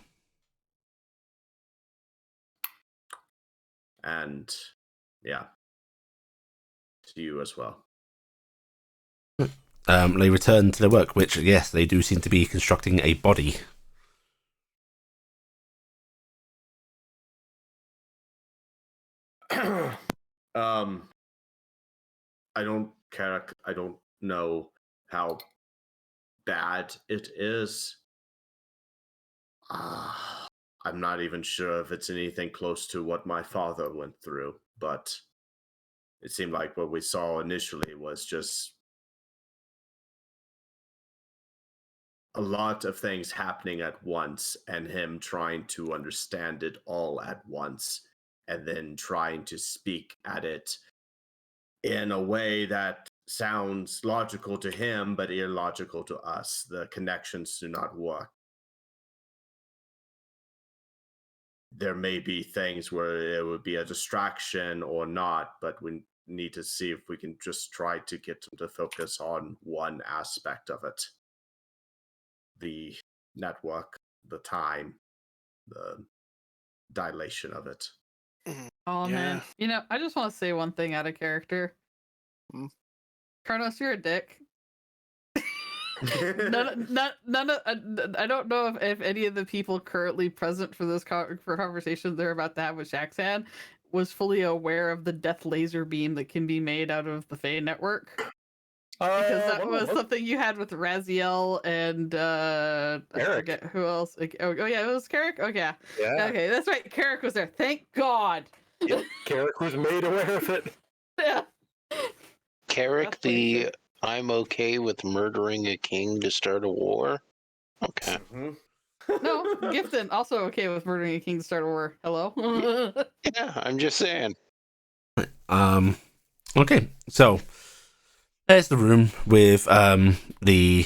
S5: And yeah, to you as well.
S1: They return to their work, which, yes, they do seem to be constructing a body.
S5: I don't care. I don't know how bad it is. I'm not even sure if it's anything close to what my father went through, but it seemed like what we saw initially was just a lot of things happening at once and him trying to understand it all at once and then trying to speak at it in a way that sounds logical to him but illogical to us. The connections do not work. There may be things where it would be a distraction or not, but when need to see if we can just try to get them to focus on one aspect of it. The network, the time, the dilation of it.
S6: Oh man,
S2: Yeah.
S6: I just want to say one thing out of character. Kronos, you're a dick. None of I don't know if any of the people currently present for this conversation they're about to have with Shaxan was fully aware of the death laser beam that can be made out of the Fey network. Because that was something you had with Raziel and I forget who else. Oh yeah, it was Carrick. Okay,
S3: Yeah.
S6: Okay, that's right. Carrick was there. Thank God.
S3: Yep. Carrick was made aware of it.
S6: Yeah.
S4: Carrick, the I'm okay with murdering a king to start a war. Okay.
S6: No, Gifton also okay with murdering a king to start a war. Hello.
S4: Yeah, I'm just saying.
S1: Okay, so there's the room with the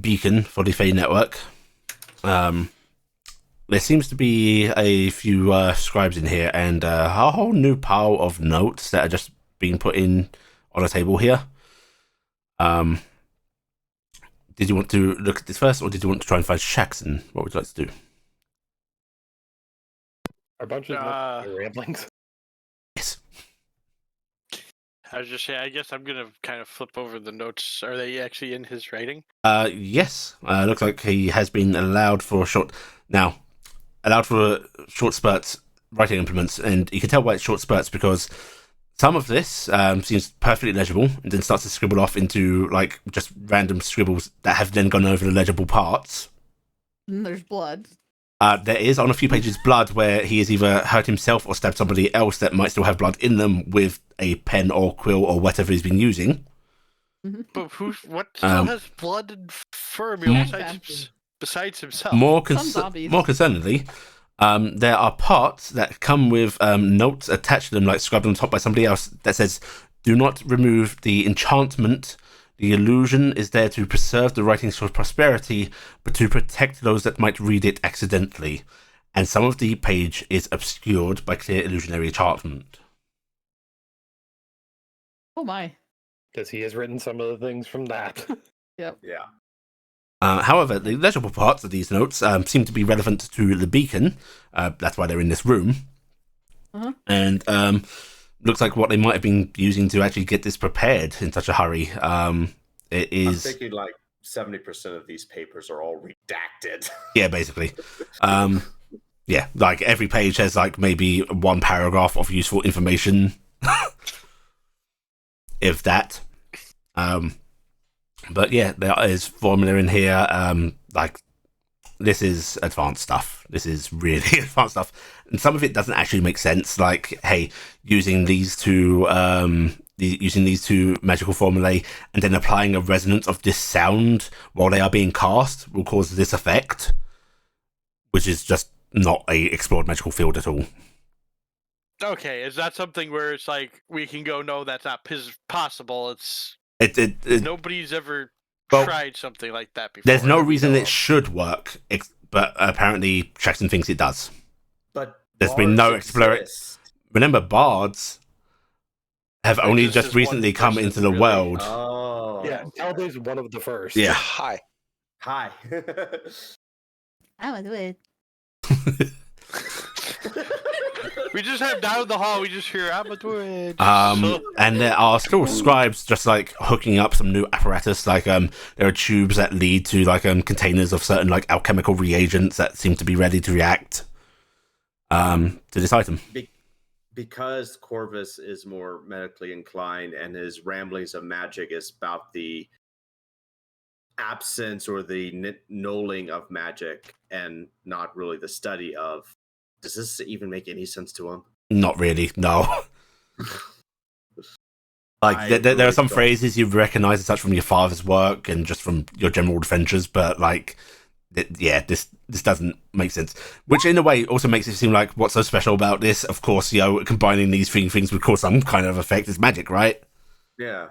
S1: beacon for the Fey network. There seems to be a few scribes in here and a whole new pile of notes that are just being put in on a table here. Did you want to look at this first, or did you want to try and find Shaxan? What would you like to do?
S3: A bunch of ramblings.
S1: Yes.
S2: I was just saying, I guess I'm gonna kind of flip over the notes. Are they actually in his writing?
S1: Yes. Looks like he has been allowed for short spurts writing implements, and you can tell why it's short spurts because some of this seems perfectly legible, and then starts to scribble off into like just random scribbles that have then gone over the legible parts.
S6: And there's blood.
S1: There is on a few pages blood where he has either hurt himself or stabbed somebody else that might still have blood in them with a pen or quill or whatever he's been using.
S2: But what still has blood and Faramir besides himself?
S1: More concerningly, there are parts that come with notes attached to them, like scribed on top by somebody else, that says, "Do not remove the enchantment. The illusion is there to preserve the writings for prosperity, but to protect those that might read it accidentally." And some of the page is obscured by clear illusionary enchantment.
S6: Oh my.
S3: Because he has written some of the things from that.
S6: Yep.
S5: Yeah.
S1: However, the legible parts of these notes seem to be relevant to the beacon. That's why they're in this room. And looks like what they might have been using to actually get this prepared in such a hurry. It is.
S5: I'm thinking like 70% of these papers are all redacted.
S1: Yeah, basically. Yeah, like every page has like maybe one paragraph of useful information, if that. But yeah, there is formula in here. Like this is advanced stuff. This is really advanced stuff, and some of it doesn't actually make sense. Like, hey, using these two magical formulae and then applying a resonance of this sound while they are being cast will cause this effect, which is just not a explored magical field at all.
S2: Okay, is that something where it's like we can go, no, that's not possible? It's nobody's ever tried something like that before.
S1: There's no reason it should work, but apparently Shaxan thinks it does.
S5: But
S1: there's been no exploration. Remember, bards have only just recently come into the world.
S5: Oh.
S3: Yeah, Talbot's one of the first.
S1: Yeah.
S4: Hi.
S5: I
S6: was with.
S2: We just have down the hall. We just hear I'm a twitch.
S1: And there are still scribes just like hooking up some new apparatus. Like there are tubes that lead to like containers of certain like alchemical reagents that seem to be ready to react to this item.
S5: Because Corvus is more medically inclined and his ramblings of magic is about the absence or the nulling of magic and not really the study of. Does this even make any sense to him?
S1: Not really, no. Like there are some phrases you recognize as such from your father's work and just from your general adventures, but like, this doesn't make sense. Which in a way also makes it seem like what's so special about this? Of course, combining these three things would cause some kind of effect. It's magic, right?
S5: Yeah.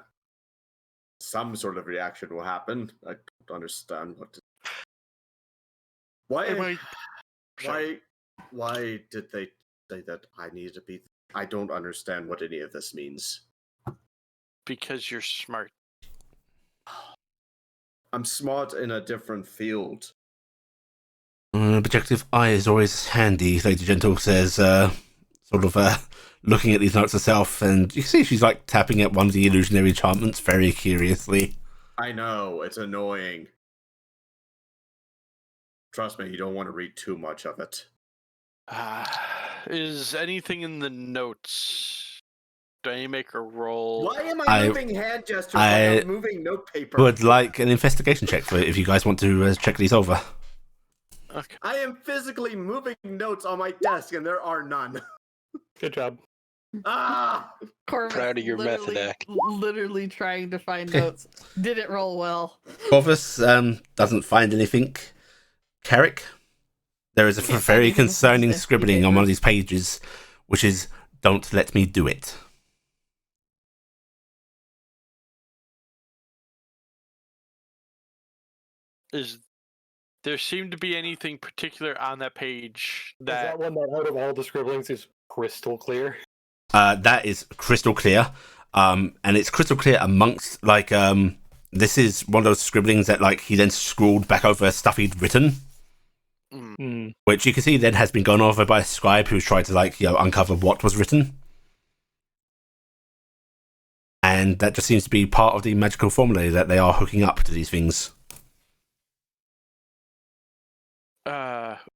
S5: Some sort of reaction will happen. I don't understand what. Why did they say that I needed to be? I don't understand what any of this means.
S2: because you're smart.
S5: I'm smart in a different field.
S1: Objective eye is always handy, Lady Gentle says, looking at these notes herself, and you can see she's like tapping at one of the illusionary enchantments very curiously.
S5: I know, it's annoying. Trust me, you don't want to read too much of it.
S2: Is anything in the notes? Do I need to make a roll?
S5: Why am I moving hand gestures like I'm moving note paper?
S1: Would like an investigation check for it if you guys want to check these over.
S2: Okay.
S5: I am physically moving notes on my desk, and there are none.
S3: Good job.
S5: Ah!
S6: Corvus
S4: Proud of your method
S6: literally-
S4: act.
S6: Literally trying to find notes. Didn't roll well.
S1: Corvus doesn't find anything. Carrick, there is a very concerning scribbling on one of these pages, which is, "Don't let me do it."
S2: There seem to be anything particular on that page
S3: Is
S2: that
S3: that one that out of all the scribblings is crystal clear?
S1: That is crystal clear. And it's crystal clear amongst, this is one of those scribblings that, he then scrawled back over stuff he'd written, which you can see then has been gone over by a scribe who's tried to, uncover what was written. And that just seems to be part of the magical formulae that they are hooking up to these things.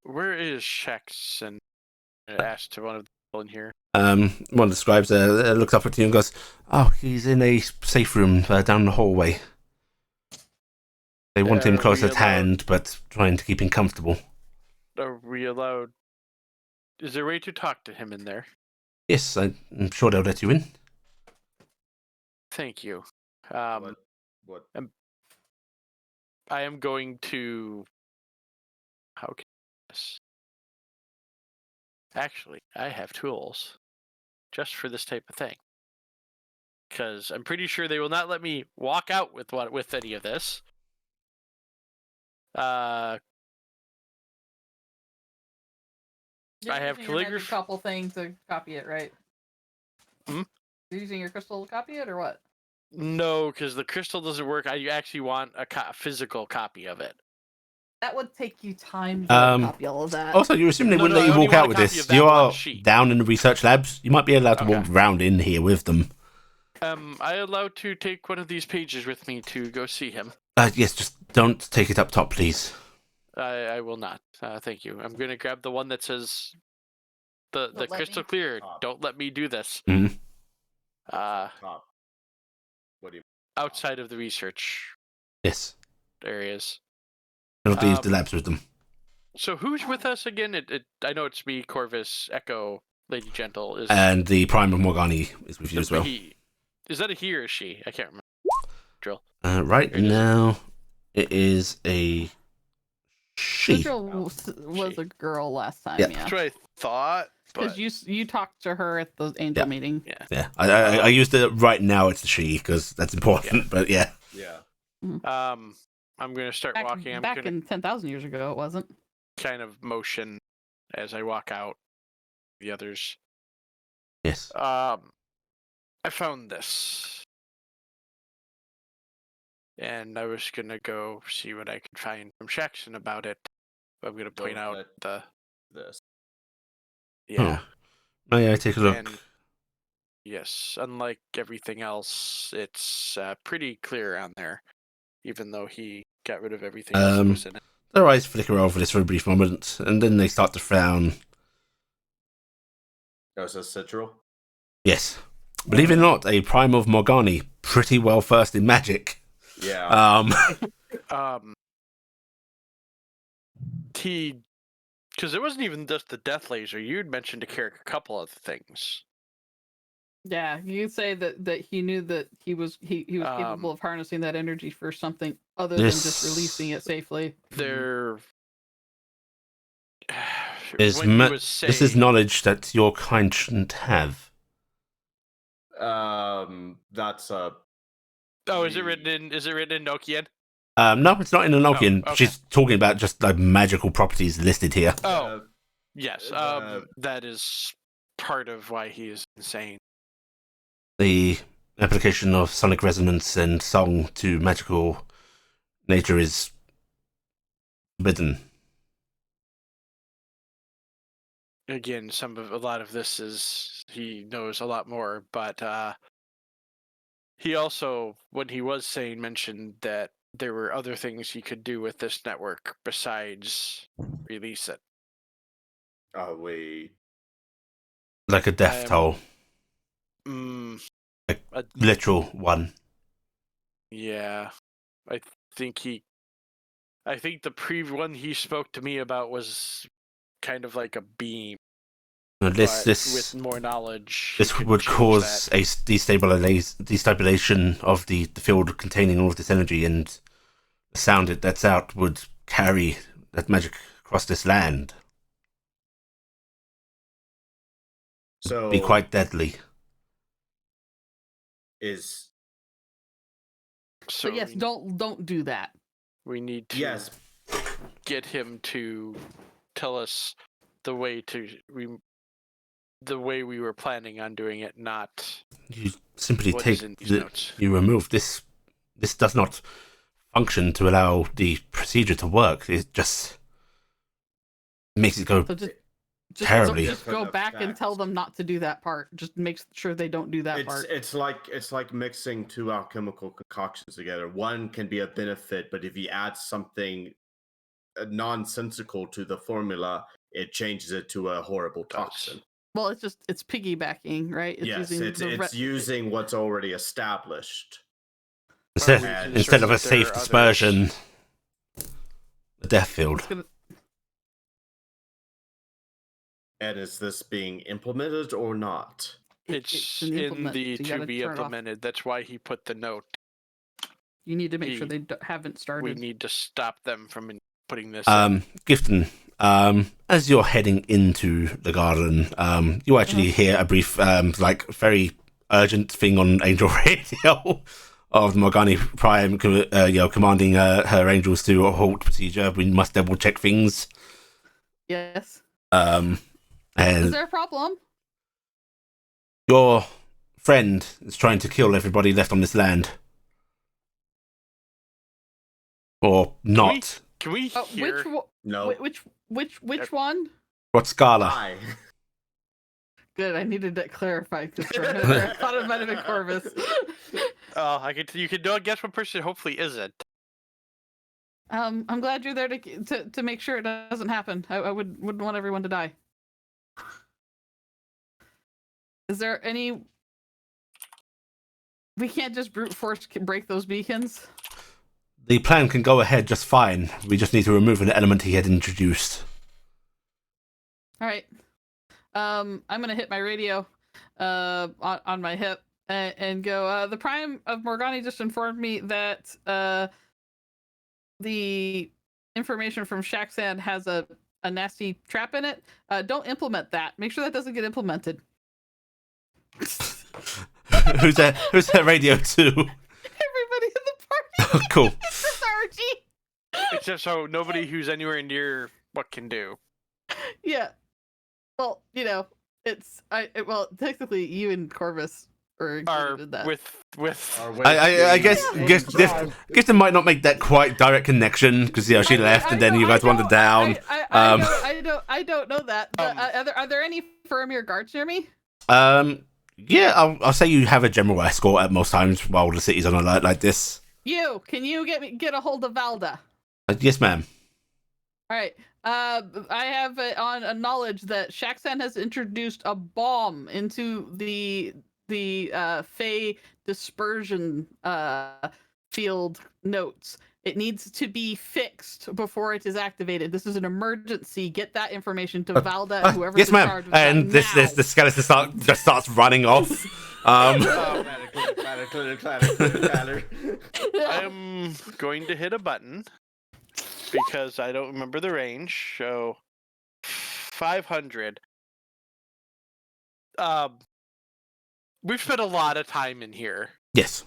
S2: where is Shex? And I asked to one of the people in here.
S1: One of the scribes looks up at you and goes, "Oh, he's in a safe room down the hallway. They want him close at hand, but trying to keep him comfortable."
S2: Are we allowed? Is there a way to talk to him in there?
S1: Yes, I'm sure they'll let you in.
S2: Thank you.
S5: What?
S2: I am going to. How can this? Actually, I have tools just for this type of thing. Because I'm pretty sure they will not let me walk out with any of this. I have calligraphy.
S6: A couple things to copy it, right?
S2: Hmm?
S6: You're using your crystal to copy it, or what?
S2: No, because the crystal doesn't work. I actually want a physical copy of it.
S6: That would take you time to copy all of that.
S1: Also, you assume they
S2: No,
S1: wouldn't
S2: no,
S1: let
S2: I
S1: you
S2: only
S1: walk
S2: want
S1: out
S2: a
S1: with
S2: copy
S1: this.
S2: of that
S1: You
S2: one
S1: are
S2: sheet.
S1: down in the research labs. You might be allowed to
S2: Okay.
S1: walk around in here with them.
S2: Am I allowed to take one of these pages with me to go see him?
S1: Yes, just don't take it up top, please.
S2: I will not. Thank you. I'm going to grab the one that says the
S6: let
S2: crystal
S6: me.
S2: clear. Don't let me do this.
S1: Mhm.
S5: Top. What do you
S2: Outside of the research
S1: Yes.
S2: areas.
S1: Don't leave the labs with them.
S2: So who's with us again? I know it's me, Corvus, Echo, Lady Gentle.
S1: And the Prime of Morgani is with you as well.
S2: Is that a he or a she? I can't remember. Drill.
S1: Right
S2: Here it is.
S1: now, it is a she.
S6: Rachel was a girl last time,
S1: Yeah.
S6: yeah.
S2: That's what I thought.
S6: Because
S2: But
S6: you talked to her at the angel meeting.
S1: Yeah, I used it right now. It's a she because that's important. But yeah,
S5: Yeah.
S2: I'm going to start
S6: Back,
S2: walking. I'm
S6: back
S2: going to
S6: in 10,000 years ago, it wasn't.
S2: kind of motion as I walk out. The others.
S1: yes.
S2: I found this. And I was going to go see what I could find from Shaxton about it. I'm going to point
S5: Don't
S2: out
S5: let
S2: the...
S5: this.
S2: Yeah.
S1: May I take a look?
S2: And yes, unlike everything else, it's pretty clear on there. Even though he got rid of everything else that was in it.
S1: Their eyes flicker over this for a brief moment, and then they start to frown.
S5: Oh, so Citral?
S1: Yes. Believe it or not, a Prime of Morgani, pretty well versed in magic.
S5: Yeah.
S2: Because it wasn't even just the death laser. You'd mentioned to Carrick a couple other things.
S6: Yeah, you could say that he knew that he was capable of harnessing that energy for something other than just releasing it safely.
S2: There.
S1: This is knowledge that your kind shouldn't have.
S5: That's a.
S2: Oh, is it written in Nokian?
S1: No, it's not in Enochian.
S2: okay.
S1: She's talking about just the magical properties listed here.
S2: Oh, yes. That is part of why he is insane.
S1: The application of sonic resonance and song to magical nature is forbidden.
S2: Again, a lot of this is he knows a lot more, but he also, when he was saying, mentioned that there were other things he could do with this network besides release it.
S5: We
S1: Like a death toll. Like literal one.
S2: Yeah, I think the one he spoke to me about was kind of like a beam.
S1: This
S2: with more knowledge,
S1: this would cause a destabilization of the field containing all of this energy, and the sound it lets out would carry that magic across this land.
S5: So
S1: Be quite deadly.
S6: So yes, don't do that.
S2: We need to get him to tell us the way we were planning on doing it, not
S1: you simply
S2: what
S1: take
S2: is in these notes.
S1: You remove this. This does not function to allow the procedure to work. It just makes it go terribly.
S6: Just go back and tell them not to do that part. Just make sure they don't do that part.
S5: It's like mixing two alchemical concoctions together. One can be a benefit, but if you add something nonsensical to the formula, it changes it to a horrible toxin.
S6: Well, it's piggybacking, right?
S5: It's using what's already established.
S1: Instead of a safe dispersion, the death field.
S5: And is this being implemented or not?
S2: It's in the to be implemented. That's why he put the note.
S6: You need to make sure they haven't started.
S2: We need to stop them from putting this.
S1: Gifton, as you're heading into the garden, you actually hear a brief, very urgent thing on Angel Radio of Morgani Prime, commanding her angels to halt procedure. We must double check things.
S6: Yes.
S1: And
S6: is there a problem?
S1: Your friend is trying to kill everybody left on this land. Or not.
S2: Can we hear?
S5: No.
S6: Which one?
S1: What Scala?
S5: Hi.
S6: Good, I needed that clarified because I thought it might have been Corvus.
S2: You can guess what person hopefully isn't.
S6: I'm glad you're there to make sure it doesn't happen. I wouldn't want everyone to die. Is there any? We can't just brute force break those beacons.
S1: The plan can go ahead just fine. We just need to remove an element he had introduced.
S6: All right. I'm gonna hit my radio, on my hip and go. The Prime of Morgani just informed me that the information from Shaxan has a nasty trap in it. Don't implement that. Make sure that doesn't get implemented.
S1: Who's that radio to?
S6: Everybody in the party.
S1: Oh, cool.
S2: Except so nobody who's anywhere near what can do.
S6: Yeah. Well, it's technically you and Corvus are in that.
S2: with.
S1: I guess Gifton might not make that quite direct connection because she left and then you guys wandered down.
S6: I don't know that. But are there any Faramir guards near me?
S1: Yeah, I'll say you have a general escort at most times while the city's on alert like this.
S6: Can you get a hold of Valda?
S1: Yes, ma'am.
S6: All right. I have on a knowledge that Shaxan has introduced a bomb into the Fey dispersion field notes. It needs to be fixed before it is activated. This is an emergency. Get that information to Valda and whoever's
S1: yes,
S6: in
S1: ma'am.
S6: charge of
S1: And
S6: that now.
S1: the skeleton just starts running off.
S2: I am going to hit a button because I don't remember the range. So 500. We've spent a lot of time in here.
S1: Yes.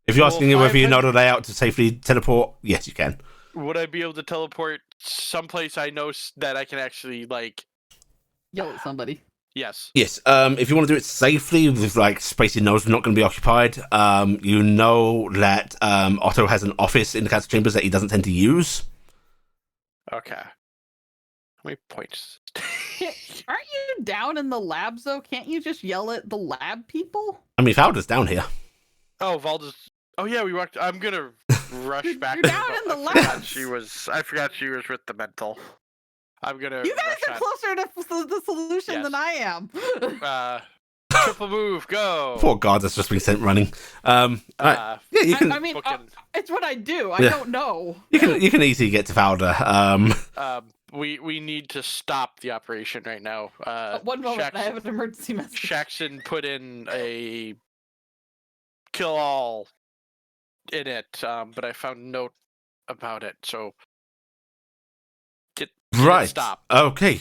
S1: If you're asking whether you know the layout to safely teleport, yes, you can.
S2: Would I be able to teleport someplace I know that I can actually
S6: yell at somebody?
S2: Yes.
S1: Yes. If you want to do it safely, with like space he knows not going to be occupied, you know that Otto has an office in the council chambers that he doesn't tend to use.
S2: Okay. How many points?
S6: Aren't you down in the labs though? Can't you just yell at the lab people?
S1: I mean, Fowler's down here.
S2: Oh, Valda's. Oh yeah, we walked. I'm gonna rush back.
S6: You're
S2: to
S6: down in the
S2: I forgot
S6: labs.
S2: I forgot she was with the mental. I'm gonna.
S6: You guys
S2: rush
S6: are
S2: on.
S6: closer to the solution
S2: Yes.
S6: than I am.
S2: Triple move, go.
S1: Poor God, that's just been sent running. Alright. Yeah, you can.
S6: I mean, it's what I do. I
S1: Yeah.
S6: don't know.
S1: You can easily get to Fowler.
S2: We need to stop the operation right now.
S6: One moment, I have an emergency message.
S2: Shaxton put in a kill all in it, but I found a note about it, so get
S1: Right.
S2: stop.
S1: Okay.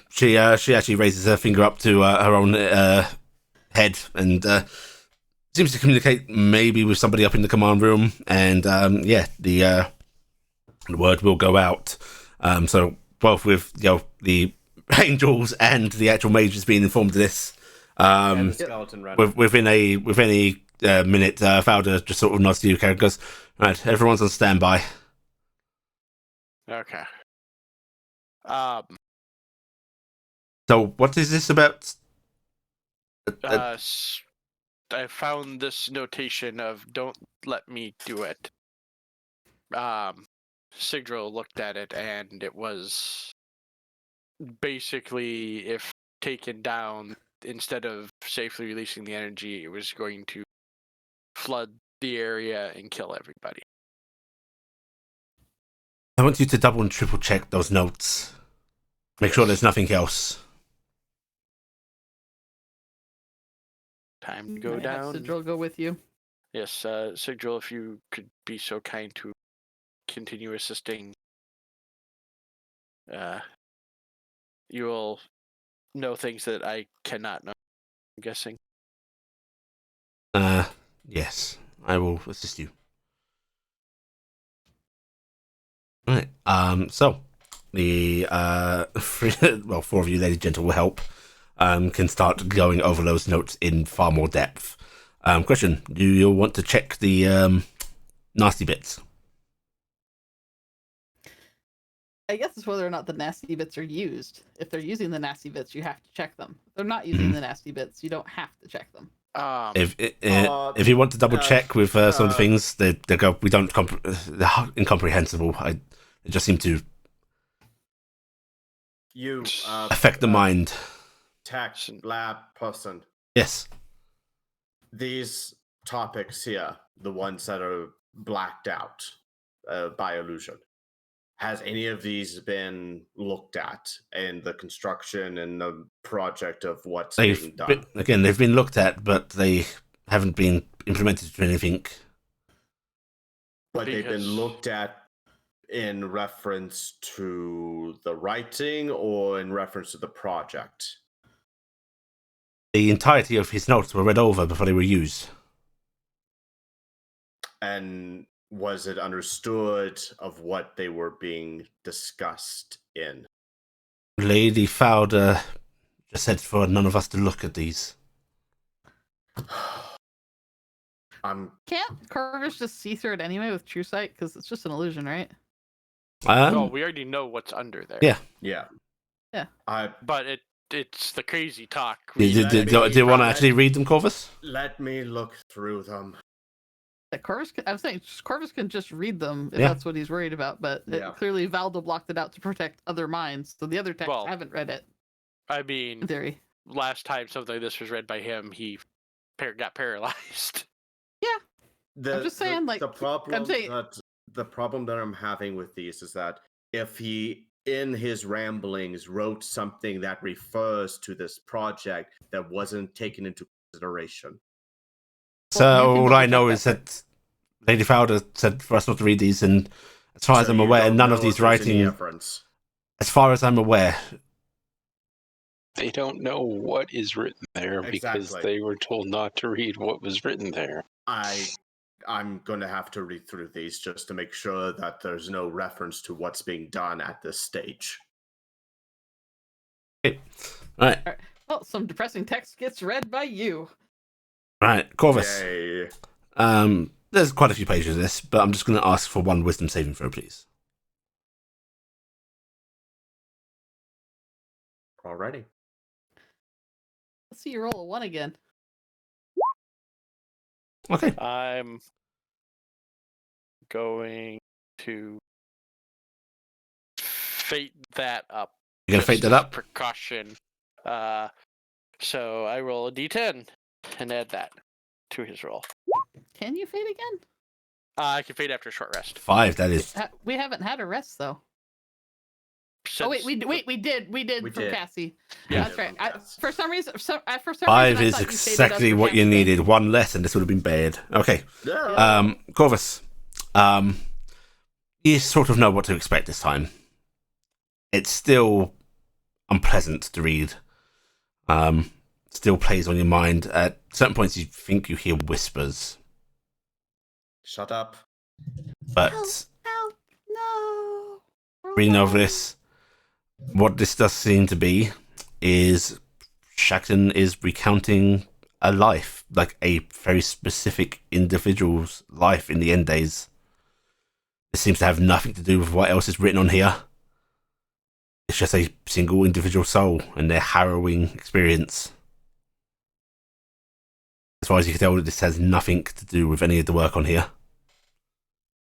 S1: She actually raises her finger up to her own head and seems to communicate maybe with somebody up in the command room, and the word will go out. So both with the angels and the actual mages being informed of this.
S5: And the skeleton running.
S1: Within a minute, Fowler just sort of nods to you, Karen, goes, "Right, everyone's on standby."
S2: Okay.
S1: So what is this about?
S2: I found this notation of "Don't let me do it." Sigdril looked at it, and it was basically, if taken down, instead of safely releasing the energy, it was going to flood the area and kill everybody.
S1: I want you to double and triple check those notes. Make sure there's nothing else.
S2: Time to go
S6: May I have
S2: down.
S6: Sigil go with you.
S2: Yes, Sigdril, if you could be so kind to continue assisting, you will know things that I cannot know, I'm guessing.
S1: Yes, I will assist you. Right. So the four of you, lady gentle, will help. Can start going over those notes in far more depth. Question: do you want to check the nasty bits?
S6: I guess it's whether or not the nasty bits are used. If they're using the nasty bits, you have to check them. If they're not using the nasty bits, you don't have to check them.
S1: If you want to double check with some of the things, they go. We don't. They're incomprehensible. They just seem to affect the mind.
S5: Tech lab person.
S1: Yes.
S5: These topics here, the ones that are blacked out by illusion, has any of these been looked at in the construction and the project of what's being done?
S1: They've been looked at, but they haven't been implemented to anything.
S5: But they've been looked at in reference to the writing or in reference to the project?
S1: The entirety of his notes were read over before they were used.
S5: And was it understood of what they were being discussed in?
S1: Lady Fowler just said for none of us to look at these.
S6: Can't Corvus just see through it anyway with True Sight? Because it's just an illusion, right?
S2: No, we already know what's under there.
S1: Yeah.
S2: But it's the crazy talk.
S1: Do you want to actually read them, Corvus?
S5: Let me look through them.
S6: I'm saying Corvus can just read them if that's what he's worried about, but clearly Valda blocked it out to protect other minds, so the other texts haven't read it.
S2: I mean,
S6: in theory,
S2: last time something like this was read by him, he got paralyzed.
S6: Yeah, I'm just saying,
S5: the problem that I'm having with these is that if he, in his ramblings, wrote something that refers to this project that wasn't taken into consideration.
S1: So all I know is that Lady Fowler said for us not to read these, and as far as I'm aware, none of these writing. As far as I'm aware,
S4: they don't know what is written there because they were told not to read what was written there.
S5: I'm going to have to read through these just to make sure that there's no reference to what's being done at this stage.
S1: Okay. All right.
S6: Oh, some depressing text gets read by you.
S1: Right, Corvus.
S5: Yay.
S1: There's quite a few pages of this, but I'm just going to ask for one wisdom saving throw, please.
S5: Alrighty.
S6: Let's see you roll a 1 again.
S1: Okay.
S2: I'm going to fate that up.
S1: You're going to fate
S2: just
S1: that
S2: as
S1: up?
S2: Precaution. So I roll a d10 and add that to his roll.
S6: Can you fade again?
S2: I can fade after a short rest.
S1: 5, that is.
S6: We haven't had a rest though. Oh wait,
S2: Since-
S6: we did
S5: We
S6: for
S5: did.
S6: Cassie.
S2: Yeah.
S6: That's right. For some reason,
S1: 5
S6: I thought
S1: is
S6: you faded us
S1: exactly
S6: for
S1: what you
S6: Cassie.
S1: needed. One less, and this would have been bad. Okay.
S5: Yeah.
S1: Corvus. You sort of know what to expect this time. It's still unpleasant to read. Still plays on your mind. At certain points, you think you hear whispers,
S5: Shut up.
S1: but
S6: Help! No.
S1: reading over this, what this does seem to be is Shackton is recounting a life, like a very specific individual's life in the end days. It seems to have nothing to do with what else is written on here. It's just a single individual soul and their harrowing experience. As far as you can tell, this has nothing to do with any of the work on here.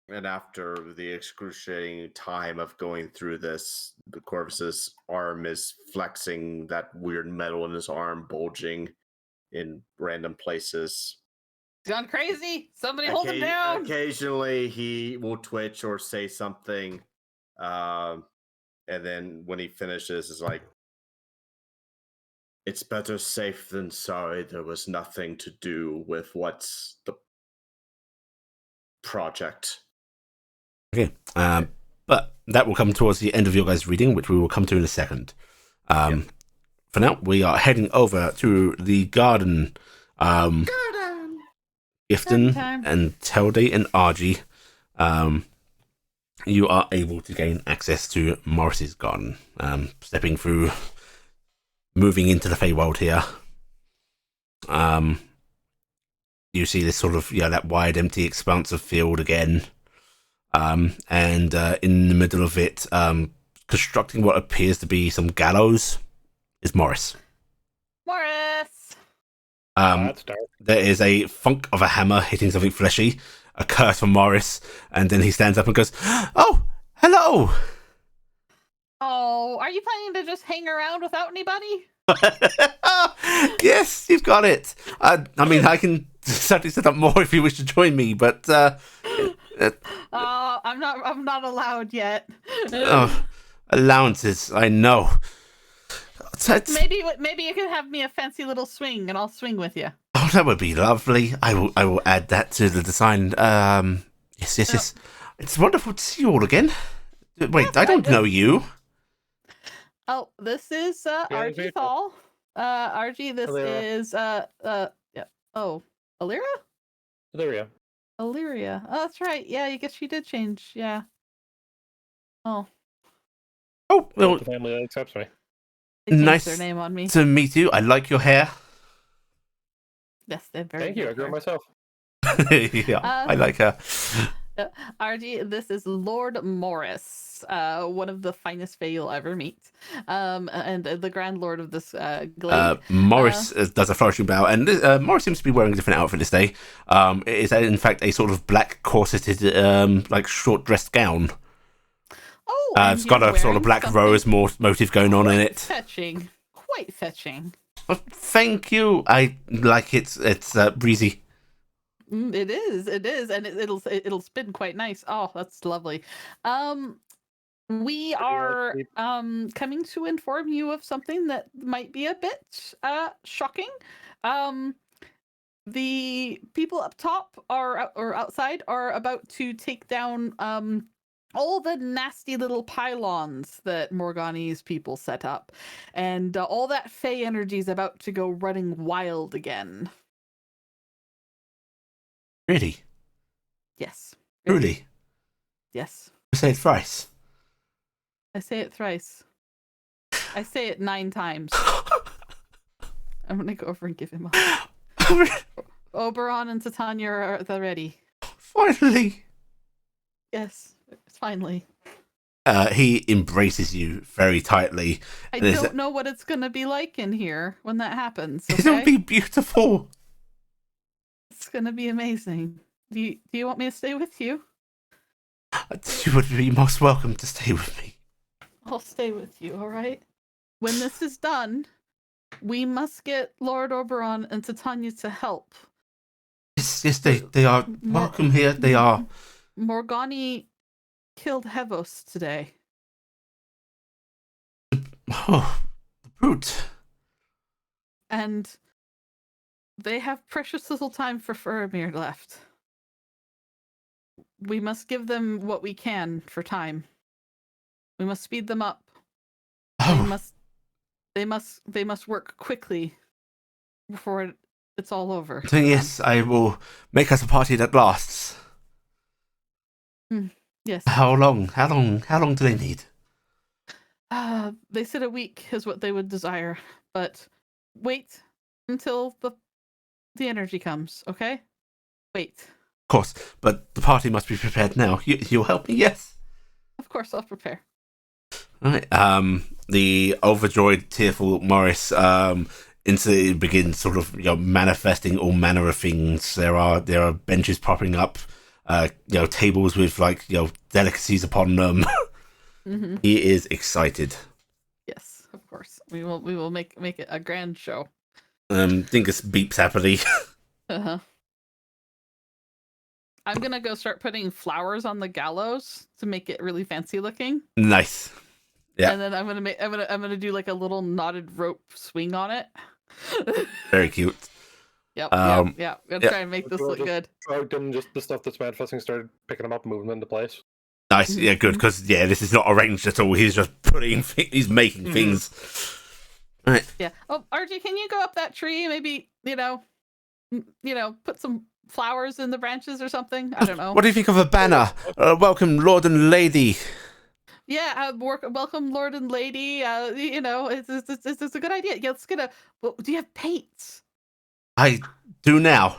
S5: And after the excruciating time of going through this, the Corvus's arm is flexing, that weird metal in his arm bulging in random places.
S6: He's gone crazy. Somebody hold him down.
S5: Occasionally, he will twitch or say something, and then when he finishes, it's like, "It's better safe than sorry. There was nothing to do with what's the project."
S1: Okay, but that will come towards the end of your guys' reading, which we will come to in a second. For now, we are heading over to the garden. Gifton
S6: Time.
S1: and Telde and Argy, you are able to gain access to Morris's garden. Stepping through, moving into the Feywild here. You see this sort of, that wide, empty expanse of field again. And in the middle of it, constructing what appears to be some gallows, is Morris.
S6: Morris.
S3: That's dark.
S1: There is a thunk of a hammer hitting something fleshy, a curse from Morris, and then he stands up and goes, "Oh, hello!"
S6: Oh, are you planning to just hang around without anybody?
S1: Yes, you've got it. I mean, I can certainly set up more if you wish to join me, but
S6: I'm not allowed yet.
S1: allowances, I know.
S6: Maybe you can have me a fancy little swing, and I'll swing with you.
S1: Oh, that would be lovely. I will add that to the design. Yes. It's wonderful to see you all again. Wait,
S6: Yes,
S1: I don't know you.
S6: Oh, this is RG
S3: people.
S6: Thal. RG, this
S3: Illyria.
S6: is yeah. Oh, Illyria?
S3: Illyria.
S6: Illyria. Oh, that's right. Yeah, I guess she did change. Yeah. Oh,
S1: Oh, well,
S3: The family that accepts me.
S6: they changed
S1: Nice
S6: their name on me.
S1: to meet you. I like your hair.
S6: Yes, they're very.
S3: Thank you. I
S6: good
S3: grew it
S6: hair.
S3: myself.
S1: Yeah, I like her.
S6: RG, this is Lord Morris, one of the finest Fae you'll ever meet, and the Grand Lord of this glade.
S1: Morris does a flourishing bow, and Morris seems to be wearing a different outfit this day. It is in fact a sort of black corseted, like short dressed gown.
S6: Oh,
S1: It's got a sort of black rose motif going on in it.
S6: Fetching, quite fetching.
S1: Oh, thank you. I like it. It's breezy.
S6: It is, and it'll spin quite nice. Oh, that's lovely. We are coming to inform you of something that might be a bit shocking. The people up top or outside are about to take down all the nasty little pylons that Morgani's people set up, and all that Fey energy is about to go running wild again.
S1: Really?
S6: Yes.
S1: Truly?
S6: Yes.
S1: You say it thrice.
S6: I say it thrice. I say it 9 times. I'm gonna go over and give him a Oberon and Titania are the ready.
S1: Finally!
S6: Yes, finally.
S1: He embraces you very tightly.
S6: I
S1: and is-
S6: don't know what it's gonna be like in here when that happens.
S1: It'll
S6: Okay?
S1: be beautiful.
S6: It's gonna be amazing. Do you want me to stay with you?
S1: You would be most welcome to stay with me.
S6: I'll stay with you, alright? When this is done, we must get Lord Oberon and Titania to help.
S1: Yes, they are welcome here. They are.
S6: Morgani killed Hevos today.
S1: Oh, the brute.
S6: And they have precious little time for Faramir left. We must give them what we can for time. We must speed them up.
S1: Oh,
S6: They must work quickly before it's all over.
S1: so yes, I will make us a party that lasts.
S6: Yes.
S1: How long? How long do they need?
S6: They said a week is what they would desire, but wait until the energy comes, okay? Wait.
S1: Of course, but the party must be prepared now. You'll help me, yes?
S6: Of course, I'll prepare.
S1: Right. The overjoyed, tearful Morris instantly begins sort of manifesting all manner of things. There are benches popping up, tables with delicacies upon them.
S6: Mm-hmm.
S1: He is excited.
S6: Yes, of course. We will make it a grand show.
S1: Dingus beeps happily.
S6: Uh-huh. I'm gonna go start putting flowers on the gallows to make it really fancy looking.
S1: Nice. Yeah.
S6: And then I'm gonna do like a little knotted rope swing on it.
S1: Very cute.
S6: Yep.
S1: Um,
S6: Yeah. Gonna
S1: yeah.
S6: try and make this look good.
S3: Drugged him, just the stuff that's manifesting started picking him up and moving them into place.
S1: Nice. Yeah, good, because this is not arranged at all. He's just he's making things. Right.
S6: Yeah. Oh, Archie, can you go up that tree? Maybe put some flowers in the branches or something. I don't know.
S1: What do you think of a banner? Welcome, Lord and Lady.
S6: Yeah, welcome, Lord and Lady. It's a good idea. Yeah, let's get a. Well, do you have paints?
S1: I do now.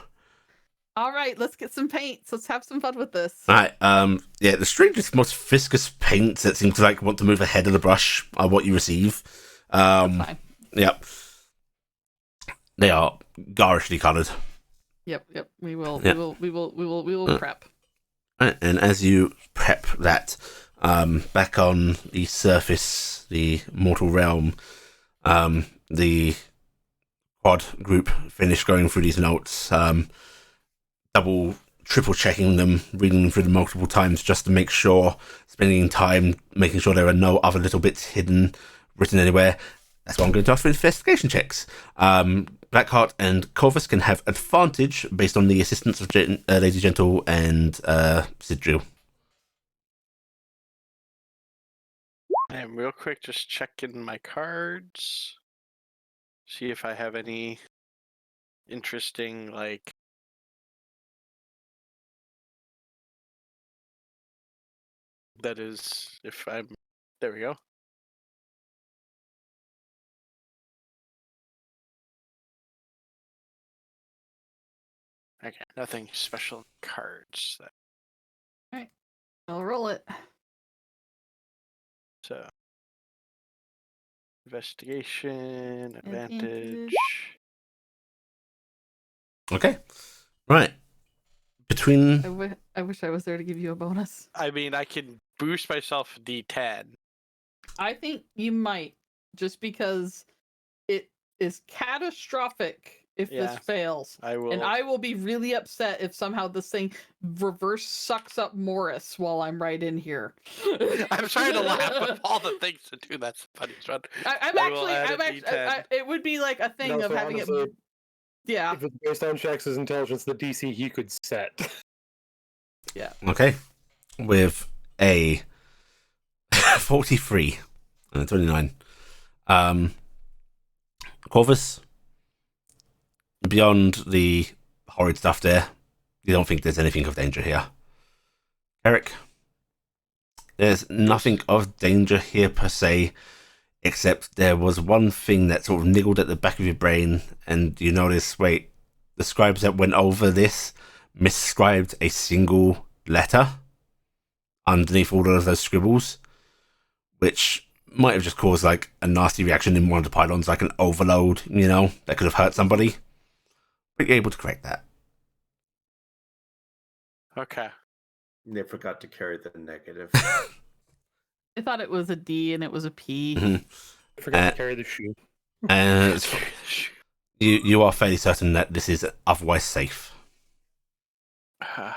S6: All right, let's get some paints. Let's have some fun with this.
S1: All right. The strangest, most viscous paints that seem to want to move ahead of the brush are what you receive.
S6: Fine.
S1: Yep. They are garishly coloured.
S6: Yep. We will.
S1: Yep.
S6: We will prep.
S1: Right, and as you prep that, back on the surface, the mortal realm, the quad group finish going through these notes, double, triple checking them, reading them through them multiple times just to make sure, spending time making sure there are no other little bits hidden, written anywhere. That's what I'm going to ask for investigation checks. Blackheart and Corvus can have advantage based on the assistance of Lady Gentle and Sidril.
S2: And real quick, just checking my cards. See if I have any interesting, that is, if I'm, there we go. Okay, nothing special cards.
S6: I'll roll it.
S2: So, investigation, advantage.
S1: Okay. Right. Between...
S6: I wish I was there to give you a bonus.
S2: I mean, I can boost myself D10.
S6: I think you might, just because it is catastrophic if this fails.
S2: I will.
S6: And I will be really upset if somehow this thing reverse sucks up Morris while I'm right in here.
S2: I'm trying to laugh of all the things to do. That's the funniest one.
S6: I'm actually, it would be like a thing of having
S3: honestly,
S6: it. Yeah.
S3: If it's based on Shax's intelligence, the DC he could set.
S6: Yeah.
S1: Okay. With a 43 and a 29. Corvus, beyond the horrid stuff there, you don't think there's anything of danger here. Eric, there's nothing of danger here per se. except there was one thing that sort of niggled at the back of your brain, and you notice, wait, the scribes that went over this misscribed a single letter underneath all of those scribbles, which might have just caused like a nasty reaction in one of the pylons, like an overload, that could have hurt somebody. But you're able to correct that.
S2: Okay.
S5: They forgot to carry the negative.
S6: I thought it was a D and it was a P.
S1: Mhm.
S3: I forgot to carry the shoe.
S1: And you are fairly certain that this is otherwise safe.
S2: I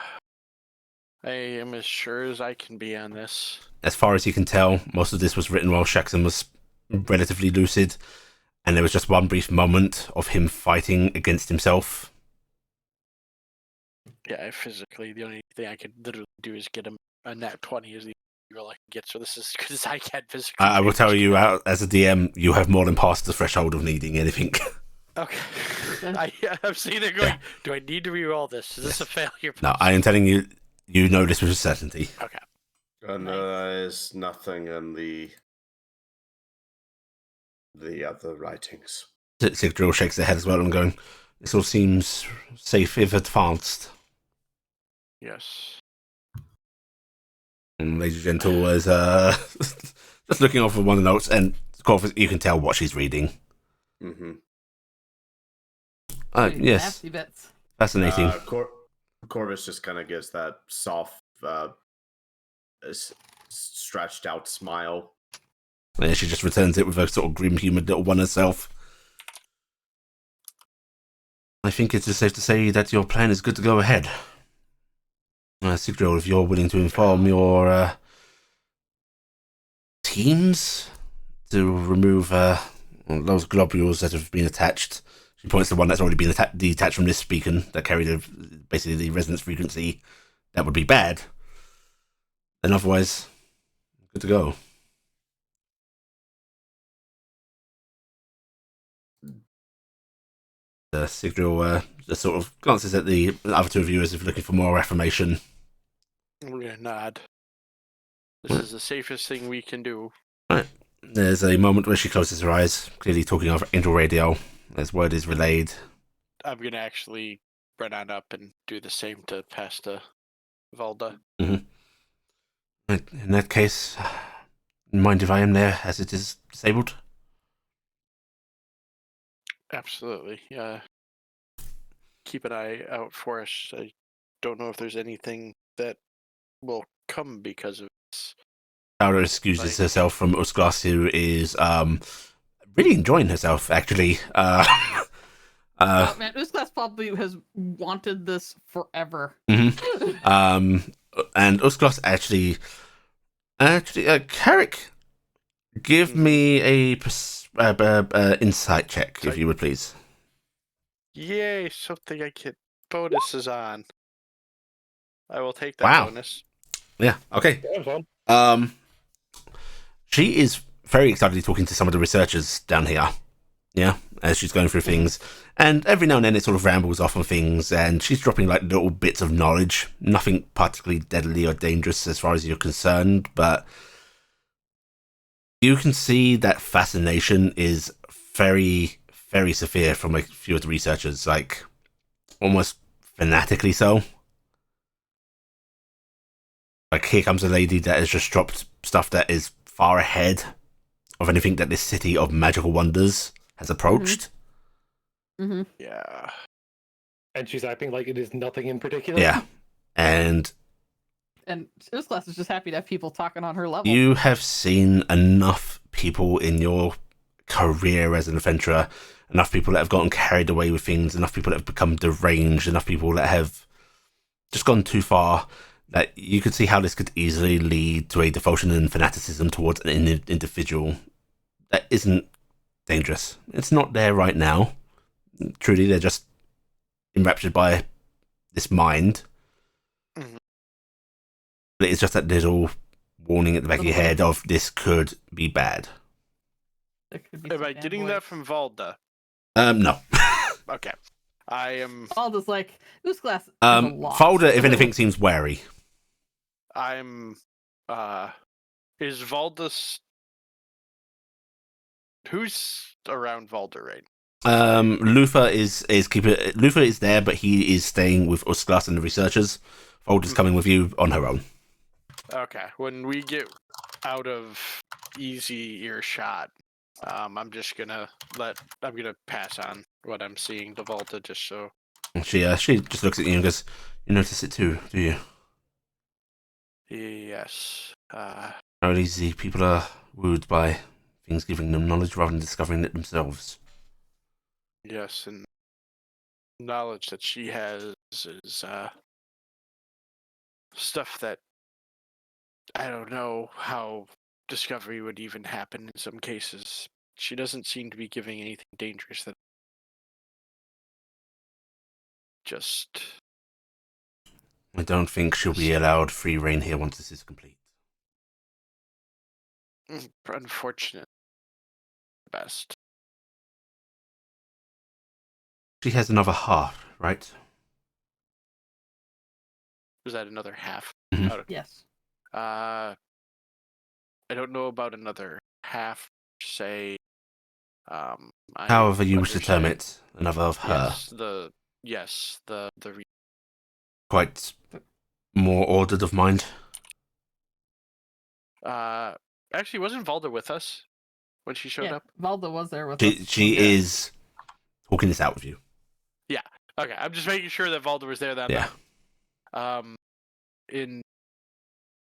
S2: am as sure as I can be on this.
S1: As far as you can tell, most of this was written while Shaxon was relatively lucid, and there was just one brief moment of him fighting against himself.
S2: Yeah, physically, the only thing I could literally do is get him a nat 20 is the roll I can get, so this is as good as I can physically.
S1: I will tell you, as a DM, you have more than passed the threshold of needing anything.
S2: Okay. I'm sitting there going, do I need to reroll this? Is this a failure?
S1: No, I am telling you, you know this with certainty.
S2: Okay.
S5: There's nothing in the other writings.
S1: Sigdrill shakes their head as well and going, this all seems safe if advanced.
S2: Yes.
S1: And Lady Gentle is just looking over one of the notes, and of course you can tell what she's reading.
S5: Mm-hmm.
S1: Yes,
S6: Nasty bits.
S1: fascinating.
S5: Corvus just kind of gives that soft, stretched out smile.
S1: Yeah, she just returns it with a sort of grim, humid little one herself. I think it is safe to say that your plan is good to go ahead. Sigdrill, if you're willing to inform your teams to remove those globules that have been attached. She points to one that's already been detached from this beacon that carried basically the resonance frequency. That would be bad. And otherwise, good to go. Sigdrill just sort of glances at the other two of you as if looking for more affirmation.
S2: I'm going to nod. This is the safest thing we can do.
S1: Right. There's a moment where she closes her eyes, clearly talking over Angel Radio, as word is relayed.
S2: I'm going to actually run on up and do the same to Pasta Valda.
S1: Mm-hmm. In that case, mind if I am there as it is disabled?
S2: Absolutely. Keep an eye out for us. I don't know if there's anything that will come because of this.
S1: Laura excuses herself from Usglas, who is really enjoying herself, actually.
S6: Man, Usglas probably has wanted this forever.
S1: Mm-hmm. And Usglas actually, Carrick, give me a insight check, if you would please.
S2: Yay, something I get bonuses on. I will take that
S1: Wow.
S2: bonus.
S1: Yeah, okay.
S3: Yeah, fun.
S1: She is very excitedly talking to some of the researchers down here. Yeah, as she's going through things. And every now and then it sort of rambles off on things, and she's dropping like little bits of knowledge. Nothing particularly deadly or dangerous as far as you're concerned, but you can see that fascination is very, very severe from a few of the researchers, like almost fanatically so. Like, here comes a lady that has just dropped stuff that is far ahead of anything that this city of magical wonders has approached.
S6: Mm-hmm.
S2: Yeah.
S3: And she's acting like it is nothing in particular.
S1: Yeah. And
S6: Usglas is just happy to have people talking on her level.
S1: you have seen enough people in your career as an adventurer, enough people that have gotten carried away with things, enough people that have become deranged, enough people that have just gone too far, that you could see how this could easily lead to a devotion and fanaticism towards an individual that isn't dangerous. It's not there right now. Truly, they're just enraptured by this mind.
S2: Mhm.
S1: But it's just that little warning at the back of your head of this could be bad.
S6: There could be
S2: Am
S6: some
S2: I getting
S6: fanboys.
S2: that from Valda?
S1: No.
S2: Okay. I am.
S6: Valda's like, Usglas is a lot.
S1: Folder, if anything, seems wary.
S2: I'm. Is Valda Who's around Valder right
S1: Luther is keeping. Luther is there, but he is staying with Usglas and the researchers. Volder's coming with you on her own.
S2: Okay. When we get out of easy earshot, I'm just gonna pass on what I'm seeing to Volta just so.
S1: She just looks at you and goes, "You notice it too, do you?
S2: Yes.
S1: How easy people are wooed by things giving them knowledge rather than discovering it themselves."
S2: Yes, and knowledge that she has is stuff that I don't know how discovery would even happen in some cases. She doesn't seem to be giving anything dangerous that just
S1: I don't think she'll be allowed free reign here once this is complete.
S2: unfortunate. Best.
S1: She has another half, right?
S2: Was that another half?
S1: Mhm.
S2: Out of-
S6: Yes.
S2: I don't know about another half. Say, I
S1: However you wish to term
S2: understand-
S1: it, another of her.
S2: Yes, the
S1: Quite more ordered of mind.
S2: actually wasn't Valda with us when she showed
S6: Yeah,
S2: up?
S6: Valda was there with
S1: She
S6: us.
S1: she
S2: Yeah.
S1: is talking this out with you.
S2: Okay, I'm just making sure that Valda was there that
S1: Yeah.
S2: night.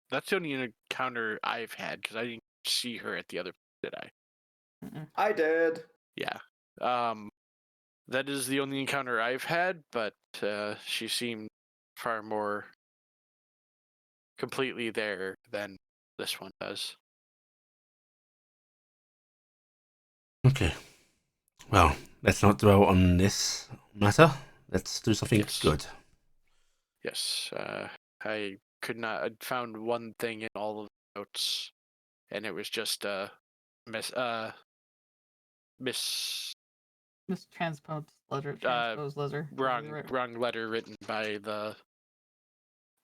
S2: That's the only encounter I've had because I didn't see her at the other. Did I?
S6: Mm-mm.
S5: I did.
S2: Yeah. That is the only encounter I've had, but she seemed far more completely there than this one does.
S1: Okay. Well, let's not dwell on this matter. Let's do something
S2: Yes.
S1: good.
S2: Yes. I could not. I found one thing in all of the notes, and it was just
S6: Mistransposed letter. Transposed letter.
S2: wrong letter written by the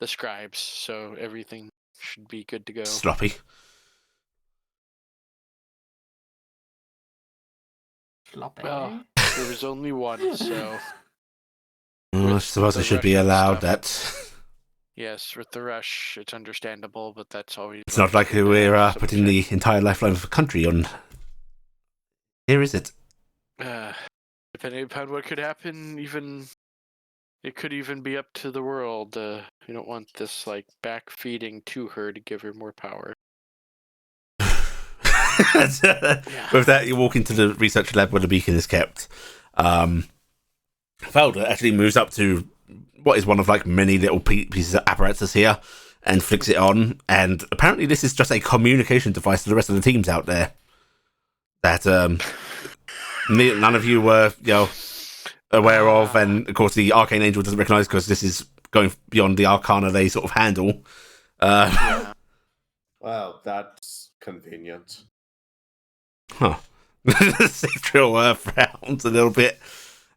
S2: scribes, so everything should be good to go.
S1: Sloppy.
S6: Sloppy.
S2: Well, there was only one, so
S1: I
S2: With
S1: suppose I
S2: the
S1: should be
S2: Russian
S1: allowed
S2: stuff.
S1: that.
S2: yes, with the rush, it's understandable, but that's always.
S1: It's not like we're putting the entire lifeline of the country on. Here is it.
S2: Depending upon what could happen, even it could even be up to the world. You don't want this like back feeding to her to give her more power.
S1: With that, you walk into the research lab where the beacon is kept. Valda actually moves up to what is one of like many little pieces of apparatus here and flicks it on. And apparently, this is just a communication device to the rest of the teams out there. That none of you were, aware of, and of course the Arcane Angel doesn't recognise because this is going beyond the Arcana they sort of handle.
S2: Yeah.
S5: Well, that's convenient.
S1: Huh. Satriel frowns a little bit,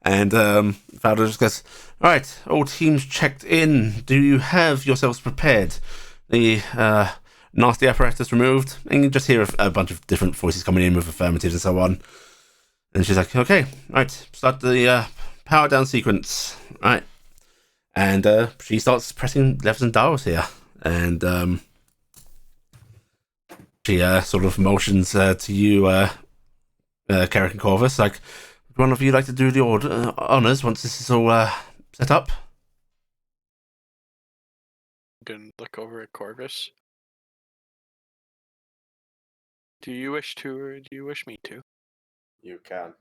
S1: and Valda just goes, "Alright, all teams checked in. Do you have yourselves prepared? The nasty apparatus removed?" And you just hear a bunch of different voices coming in with affirmatives and so on. And she's like, "Okay, right, start the power down sequence." Right. And she starts pressing levers and dials here. And she sort of motions to you, Carrick and Corvus, like, would one of you like to do the honours once this is all set up?
S2: Gonna look over at Corvus. Do you wish to, or do you wish me to?
S5: You can.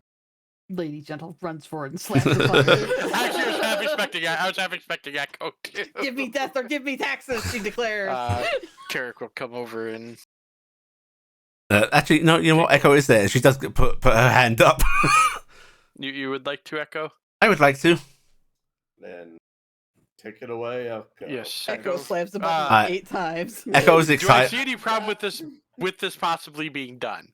S6: Lady Gentle runs forward and slams the button.
S2: Actually, I was half expecting Echo too.
S6: Give me death or give me taxes, she declares.
S2: Carrick will come over and
S1: Actually, no, you know what? Echo is there. She does put her hand up.
S2: you would like to Echo?
S1: I would like to.
S5: Then take it away. I'll go.
S2: Yes.
S6: Echo slams the button 8 times.
S1: Echo's
S2: Do I
S1: excited.
S2: see any problem with this possibly being done?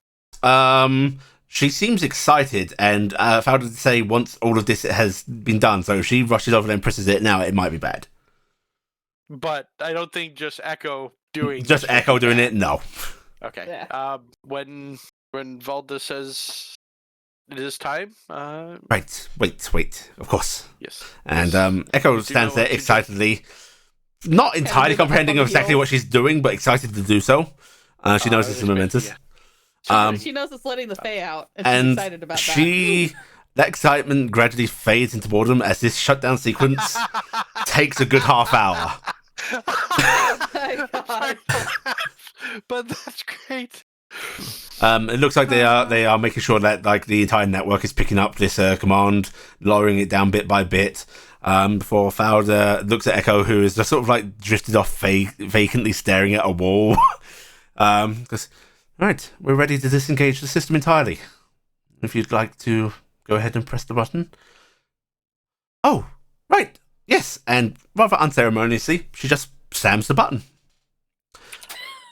S1: She seems excited, and Valda did say once all of this has been done, so if she rushes over and presses it now, it might be bad.
S2: But I don't think just Echo doing
S1: Just
S2: this would
S1: Echo
S2: be
S1: doing
S2: bad.
S1: it? No.
S2: Okay.
S6: Yeah.
S2: When when Valda says it is time,
S1: Right, wait, of course.
S2: yes.
S1: And
S2: yes,
S1: Echo
S2: you do
S1: stands
S2: know
S1: there
S2: what to do.
S1: excitedly, not entirely
S6: doing the
S1: comprehending
S6: up on the
S1: exactly what
S6: heels.
S1: she's doing, but excited to do so. She knows it's
S2: Expect-
S1: momentous.
S2: yeah.
S6: She knows it's letting the Fae out, and she's
S1: And
S6: excited about
S1: that excitement gradually fades into boredom as this shutdown sequence takes a good half hour.
S6: that. Oh my God.
S2: But that's great.
S1: It looks like they are making sure that like the entire network is picking up this command, lowering it down bit by bit. Before Fowler looks at Echo, who is just sort of like drifted off, vacantly staring at a wall. Because right, we're ready to disengage the system entirely. If you'd like to go ahead and press the button. Oh, right, yes, and rather unceremoniously, she just slams the button.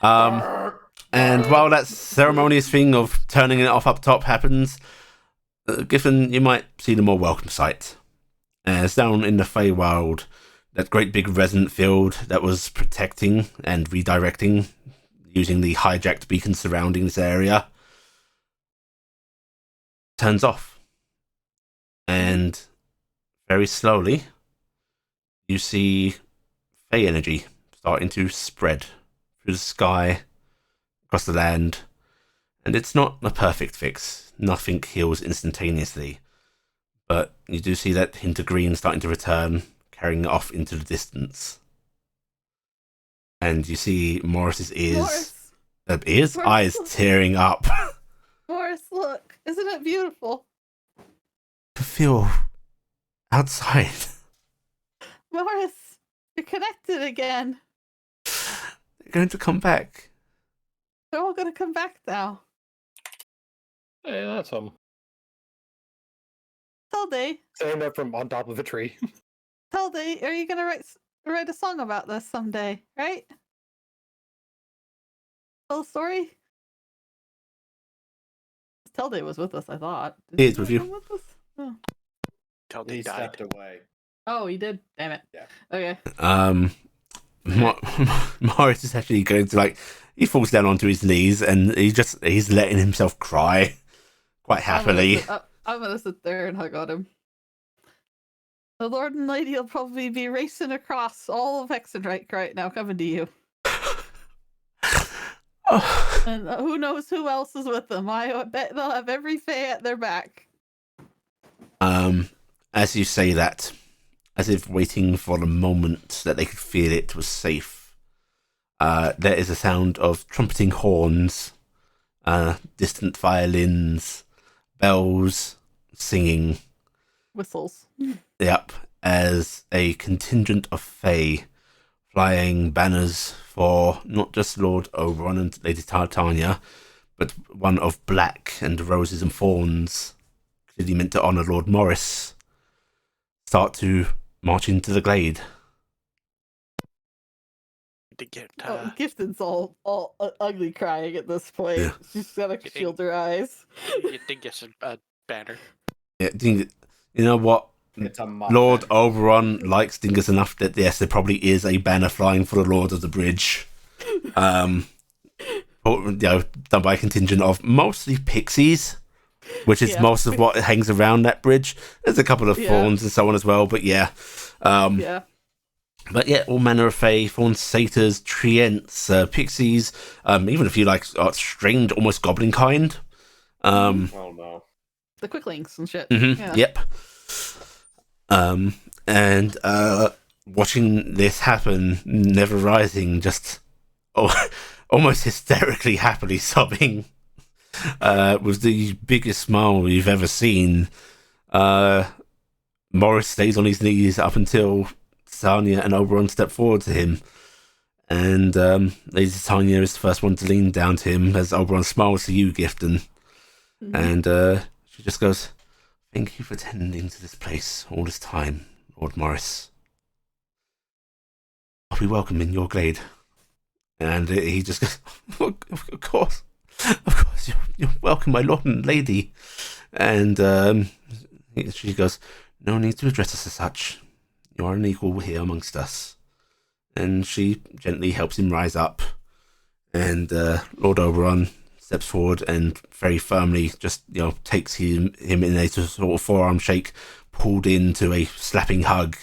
S1: And while that ceremonious thing of turning it off up top happens, Giffen, you might see the more welcome sight. As down in the Feywild, that great big resonant field that was protecting and redirecting using the hijacked beacons surrounding this area turns off. And very slowly, you see Fey energy starting to spread through the sky, across the land. And it's not a perfect fix. Nothing heals instantaneously. But you do see that hint of green starting to return, carrying it off into the distance. And you see Morris's
S6: Morris,
S1: eyes tearing up.
S6: Morris, look. Isn't it beautiful?
S1: To feel outside.
S6: Morris, you're connected again.
S1: They're going to come back.
S6: They're all gonna come back now.
S3: Hey, that's
S6: Tilde,
S3: saying that from on top of a tree.
S6: Tilde, are you gonna write a song about this someday, right? Tell a story? Tilde was with us, I thought.
S1: He is
S6: he
S1: with
S6: not
S1: you.
S6: come with us? Oh.
S2: Till they
S5: He
S2: died.
S5: stepped away.
S6: Oh, he did. Damn it.
S5: Yeah.
S6: Okay.
S1: Morris is actually going to he falls down onto his knees and he's letting himself cry quite happily.
S6: I'm gonna sit there and hug on him. The Lord and Lady will probably be racing across all of Hexenreich right now, coming to you.
S1: Oh.
S6: And who knows who else is with them? I bet they'll have every Fae at their back.
S1: As you say that, as if waiting for the moment that they could feel it was safe, there is a sound of trumpeting horns, distant violins, bells, singing.
S6: Whistles.
S1: Yep, as a contingent of Fae flying banners for not just Lord Oberon and Lady Tartania, but one of black and roses and thorns, clearly meant to honour Lord Morris, start to march into the glade.
S2: To get
S6: Gifton's all ugly crying at this point.
S1: Yeah.
S6: She's gotta shield her eyes.
S2: you did get a banner.
S1: Yeah, you know what?
S5: It's a
S1: Lord Oberon likes Dingus enough that yes, there probably is a banner flying for the Lord of the Bridge. Done by a contingent of mostly pixies, which is most of what hangs around that bridge. There's a couple of fawns and so on as well, but yeah. But yeah, all manner of fae, fawns, satyrs, treants, pixies, even a few strange, almost goblin kind.
S5: Oh no.
S6: The quicklings and shit.
S1: Mm-hmm,
S6: Yeah.
S1: Yep. And watching this happen, Never Rising, just almost hysterically happily sobbing, with the biggest smile you've ever seen. Morris stays on his knees up until Tanya and Oberon step forward to him. And Lady Tanya is the first one to lean down to him as Oberon smiles to you, Gifton. Mm-hmm. And she just goes, "Thank you for tending to this place all this time, Lord Morris. I'll be welcome in your glade." And he just goes, of course, you're welcome, my lord and lady. And she goes, "No need to address us as such. You are an equal here amongst us." And she gently helps him rise up. And Lord Oberon steps forward and very firmly just, takes him in a sort of forearm shake, pulled into a slapping hug.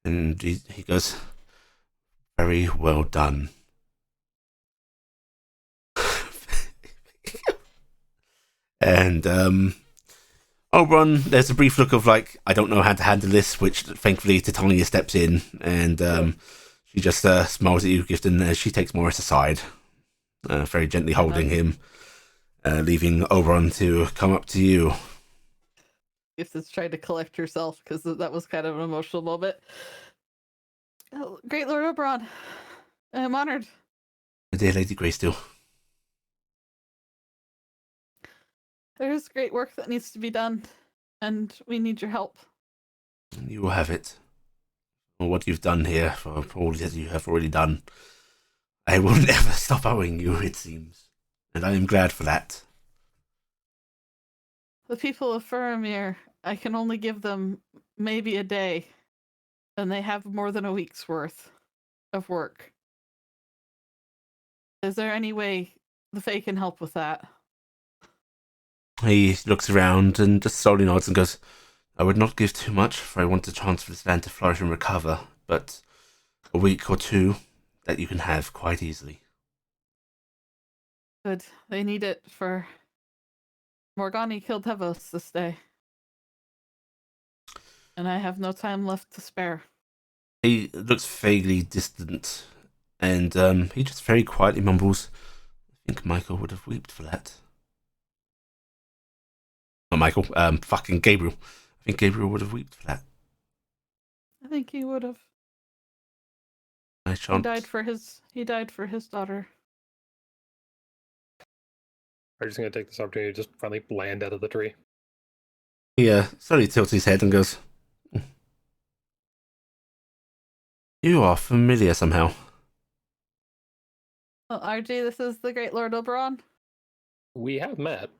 S1: And he goes, very well done. And Oberon, there's a brief look of like, I don't know how to handle this, which thankfully Titania steps in, and she just smiles at you, Gifton, as she takes Morris aside, very gently holding him, leaving Oberon to come up to you.
S6: Gifton's trying to collect herself because that was kind of an emotional moment. Oh, Great Lord Oberon, I'm honored.
S1: Dear Lady Greysteel.
S6: There's great work that needs to be done, and we need your help.
S1: You will have it. For what you've done here, for all that you have already done. I will never stop owing you, it seems. And I am glad for that.
S6: The people of Faramir, I can only give them maybe a day, and they have more than a week's worth of work. Is there any way the Fae can help with that?
S1: He looks around and just slowly nods and goes, I would not give too much, for I want to transfer this land to flourish and recover, but a week or two that you can have quite easily.
S6: Good. They need it for... Morgani killed Hevos this day. And I have no time left to spare.
S1: He looks vaguely distant, and he just very quietly mumbles, I think Michael would have wept for that. Not Michael, fucking Gabriel. I think Gabriel would have wept for that.
S6: I think he would have.
S1: I shan't.
S6: He died for his daughter.
S3: I'm just gonna take this opportunity to just finally land out of the tree.
S1: He slowly tilts his head and goes, You are familiar somehow.
S6: Well, RG, this is the Great Lord Oberon.
S3: We have met.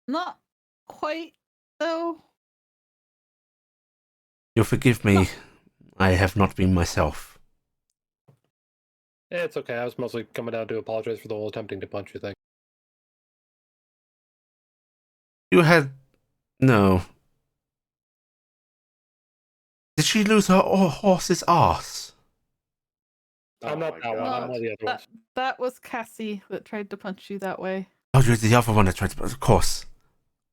S6: Not quite, though.
S1: You'll forgive me, I have not been myself.
S3: It's okay. I was mostly coming down to apologize for the whole attempting to punch you thing.
S1: You had... no. Did she lose her horse's ass?
S3: I'm not that one. I'm one of the other ones.
S6: That was Cassie that tried to punch you that way.
S1: Oh, you're the other one that tried to... Of course.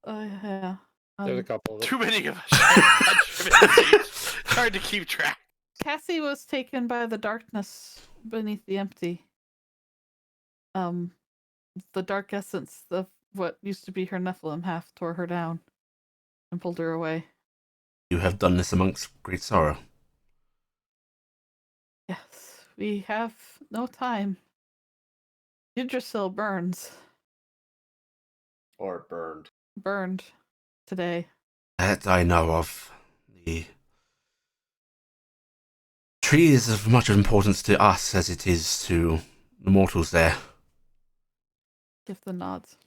S6: Yeah.
S3: There's a couple of them.
S2: Too many of us. Hard to keep track.
S6: Cassie was taken by the darkness beneath the empty. The dark essence of what used to be her Nephilim half tore her down and pulled her away.
S1: You have done this amongst great sorrow.
S6: Yes, we have no time. Yggdrasil burns.
S5: Or burned.
S6: Burned today.
S1: That I know of. The tree is of much importance to us as it is to the mortals there.
S6: Give the nods.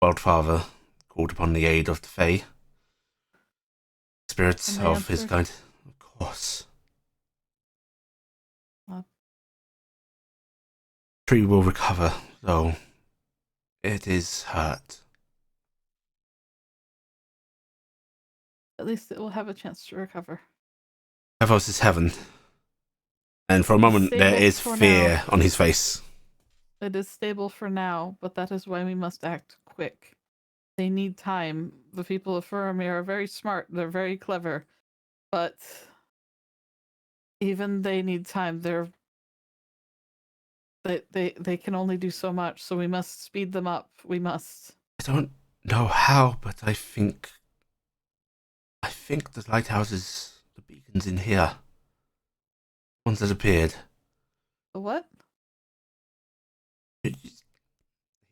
S1: Wildfather called upon the aid of the Fae. Spirits
S6: And they
S1: of his
S6: answered?
S1: kind. Of course. Tree will recover, though it is hurt.
S6: At least it will have a chance to recover.
S1: Hevos is heaven. And for a moment there
S6: Stable
S1: is
S6: for
S1: fear
S6: now.
S1: on his face.
S6: It is stable for now, but that is why we must act quick. They need time. The people of Faramir are very smart. They're very clever. But even they need time. They can only do so much, so we must speed them up. We must.
S1: I don't know how, but I think the lighthouses, the beacons in here, ones that appeared.
S6: What?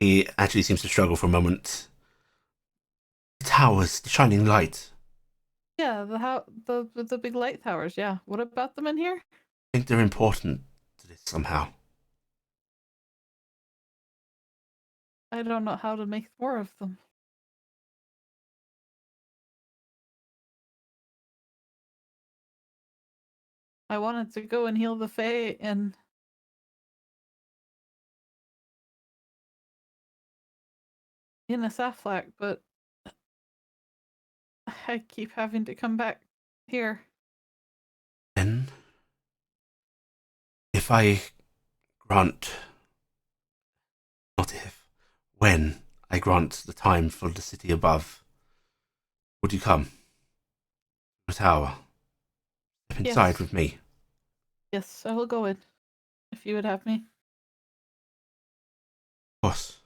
S1: He actually seems to struggle for a moment. The towers, the shining light.
S6: Yeah, the big light towers. Yeah. What about them in here?
S1: I think they're important to this somehow.
S6: I don't know how to make more of them. I wanted to go and heal the Fae and Eunice Aflac, but I keep having to come back here.
S1: Then, if I grant, not if, when I grant the time for the city above, would you come? The tower. Step inside
S6: Yes.
S1: with me.
S6: Yes, I will go in. If you would have me.
S1: Of course.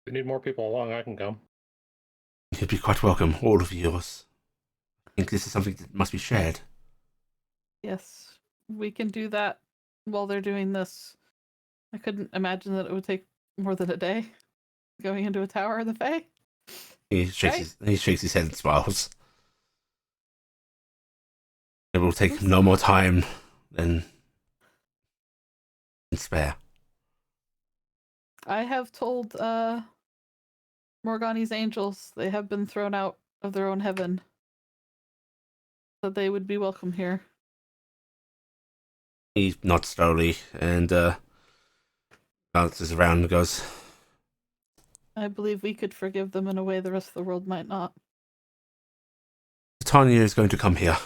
S3: If we need more people along, I can come.
S1: You'd be quite welcome, all of yours. I think this is something that must be shared.
S6: Yes, we can do that while they're doing this. I couldn't imagine that it would take more than a day going into a tower in the Fae.
S1: He shakes his head and smiles. It will take no more time than spare.
S6: I have told Morgani's angels they have been thrown out of their own heaven. That they would be welcome here.
S1: He nods slowly and glances around and goes,
S6: I believe we could forgive them in a way the rest of the world might not.
S1: Tanya is going to come here.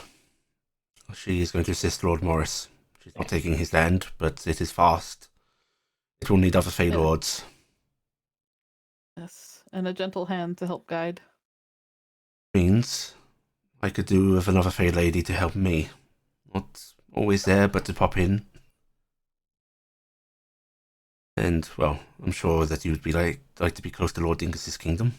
S1: She is going to assist Lord Morris. She's not taking his land, but it is fast. It will need other Fey
S6: Yeah.
S1: Lords.
S6: Yes, and a gentle hand to help guide.
S1: Means I could do with another Fey Lady to help me. Not always there, but to pop in. And, well, I'm sure that you would be like to be close to Lord Dingus's kingdom.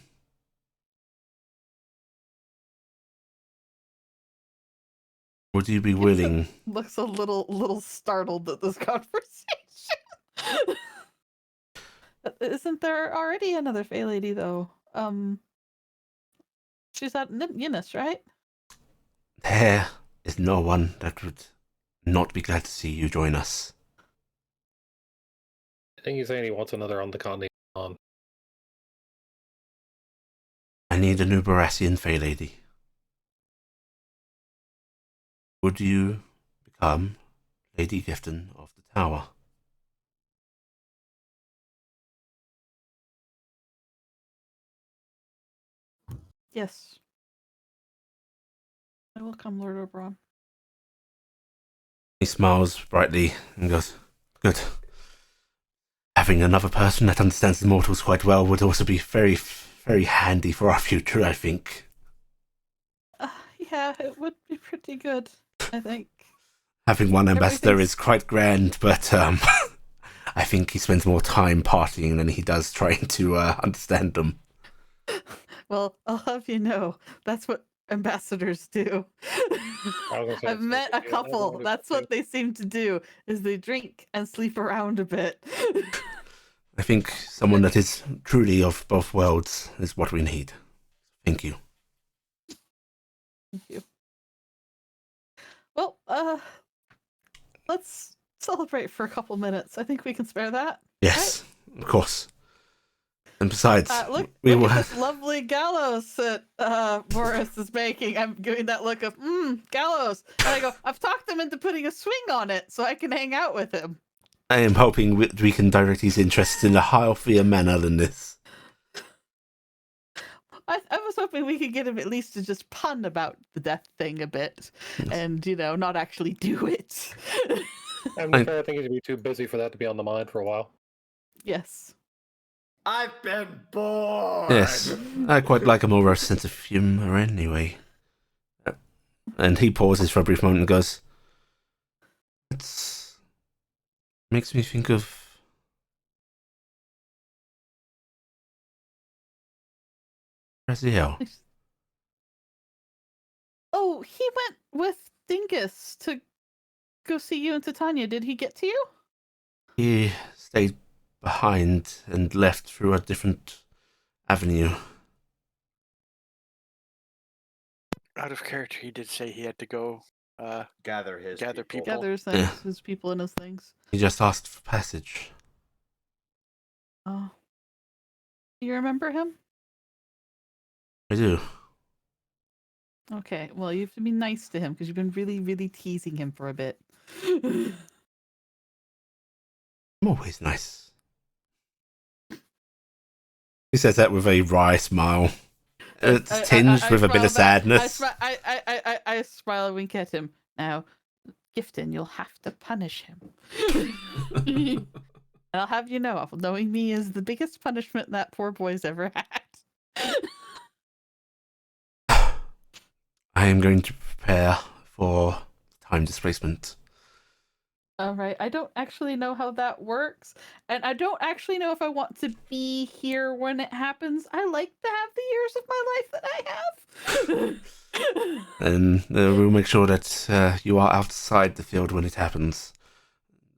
S1: Would you be willing?
S6: Looks a little startled at this conversation. Isn't there already another Fey lady though? She's at Eunice, right?
S1: There is no one that would not be glad to see you join us.
S3: I think he's saying he wants another on the continent.
S1: I need a new Barassian Fey Lady. Would you become Lady Gifton of the Tower?
S6: Yes. I will come, Lord Oberon.
S1: He smiles brightly and goes, good. Having another person that understands the mortals quite well would also be very, very handy for our future, I think.
S6: Yeah, it would be pretty good, I think.
S1: Having one ambassador
S6: Everything's-
S1: is quite grand, but I think he spends more time partying than he does trying to understand them.
S6: Well, I'll have you know, that's what ambassadors do. I've met a couple. That's what they seem to do, is they drink and sleep around a bit.
S1: I think someone that is truly of both worlds is what we need. Thank you.
S6: Thank you. Well, let's celebrate for a couple minutes. I think we can spare that.
S1: Yes, of course. And besides,
S6: Look
S1: we
S6: at
S1: will
S6: this lovely gallows that Morris is making. I'm giving that look of, gallows. And I go, I've talked him into putting a swing on it so I can hang out with him.
S1: I am hoping we can direct his interests in a healthier manner than this.
S6: I was hoping we could get him at least to just pun about the death thing a bit, and not actually do it.
S3: I'm fair, I think he'd be too busy for that to be on the mind for a while.
S6: Yes.
S5: I've been bored.
S1: Yes, I quite like a more sense of humour anyway. And he pauses for a brief moment and goes, "It makes me think of Raziel."
S6: Oh, he went with Dingus to go see you and Titania. Did he get to you?
S1: He stayed behind and left through a different avenue.
S2: Out of character, he did say he had to go
S5: Gather his
S2: Gather people.
S6: Gather his
S1: Yeah.
S6: things, his people and his things.
S1: He just asked for passage.
S6: Oh. Do you remember him?
S1: I do.
S6: Okay, well, you have to be nice to him because you've been really, really teasing him for a bit.
S1: I'm always nice. He says that with a wry smile. It's tinged with a bit of sadness.
S6: I smile and wink at him. Now, Gifton, you'll have to punish him. And I'll have you know, knowing me is the biggest punishment that poor boy's ever had.
S1: I am going to prepare for time displacement.
S6: All right. I don't actually know how that works. And I don't actually know if I want to be here when it happens. I like to have the years of my life that I have.
S1: And we'll make sure that you are outside the field when it happens.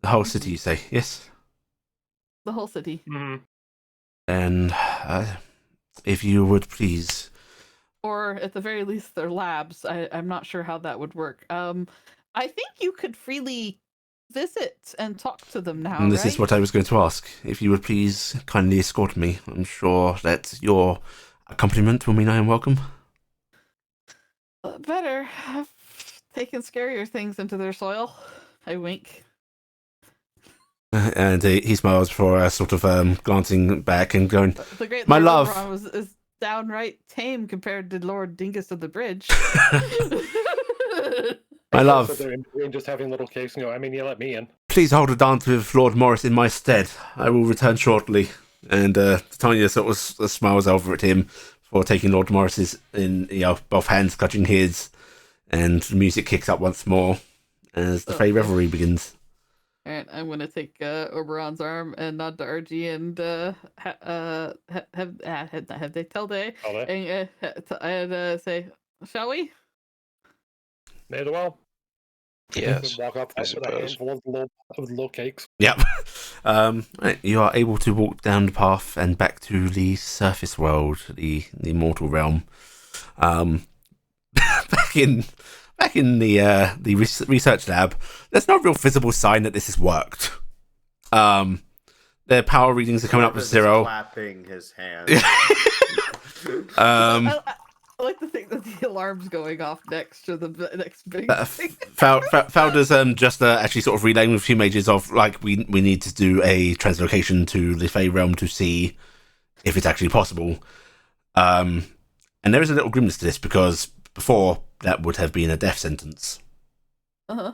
S1: The whole city, you say? Yes?
S6: The whole city.
S3: Mm-hmm.
S1: And if you would please...
S6: Or at the very least, their labs. I'm not sure how that would work. I think you could freely visit and talk to them now,
S1: And this
S6: right?
S1: is what I was going to ask. If you would please kindly escort me. I'm sure that your accompaniment will mean I am welcome.
S6: Better. I've taken scarier things into their soil. I wink.
S1: And he smiles for sort of glancing back and going,
S6: The great
S1: My
S6: Lord
S1: love.
S6: Oberon is downright tame compared to Lord Dingus of the Bridge.
S1: My love,
S3: So they're in between just having little cakes and go, I mean, you let me in.
S1: please hold a dance with Lord Morris in my stead. I will return shortly. And Tanya sort of smiles over at him for taking Lord Morris's in, both hands clutching his, and the music kicks up once more as the Fey Revelry begins.
S6: All right, I'm gonna take Oberon's arm and nod to RG and have they tell day
S3: All that.
S6: and say, shall we?
S3: May as well.
S4: Yes,
S3: Walk up
S4: I
S3: with a
S4: suppose.
S3: handful of the little cakes.
S1: Yep. Right, you are able to walk down the path and back to the surface world, the mortal realm. Back in the research lab, there's no real visible sign that this has worked. Their power readings are coming up with
S5: Jarvis is
S1: 0.
S5: clapping his hands.
S6: I like to think that the alarm's going off next to the next big thing.
S1: Founders just actually sort of relaying with a few mages of like we need to do a translocation to the Fey realm to see if it's actually possible. And there is a little grimness to this because before that would have been a death sentence.
S6: Uh-huh.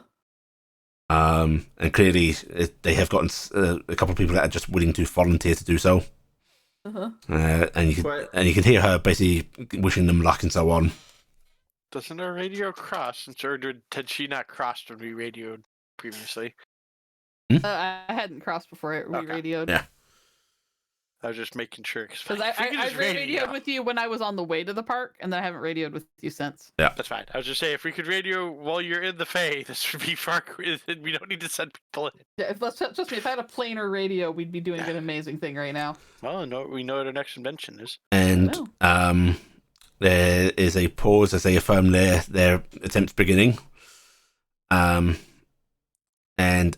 S1: And clearly they have gotten a couple of people that are just willing to volunteer to do so.
S6: Uh-huh.
S1: And you can hear her basically wishing them luck and so on.
S2: Doesn't our radio cross? Or did she not cross when we radioed previously?
S6: I hadn't crossed before we
S2: Okay.
S6: radioed.
S1: Yeah.
S2: I was just making sure
S6: Because I radioed with you when I was on the way to the park, and then I haven't radioed with you since.
S1: Yeah.
S2: That's fine. I was just saying, if we could radio while you're in the Fae, this would be far. We don't need to send people in.
S6: Yeah, trust me, if I had a planar radio, we'd be doing an amazing thing right now.
S2: Well, we know what our next invention is.
S1: And there is a pause as they affirm their attempts beginning. And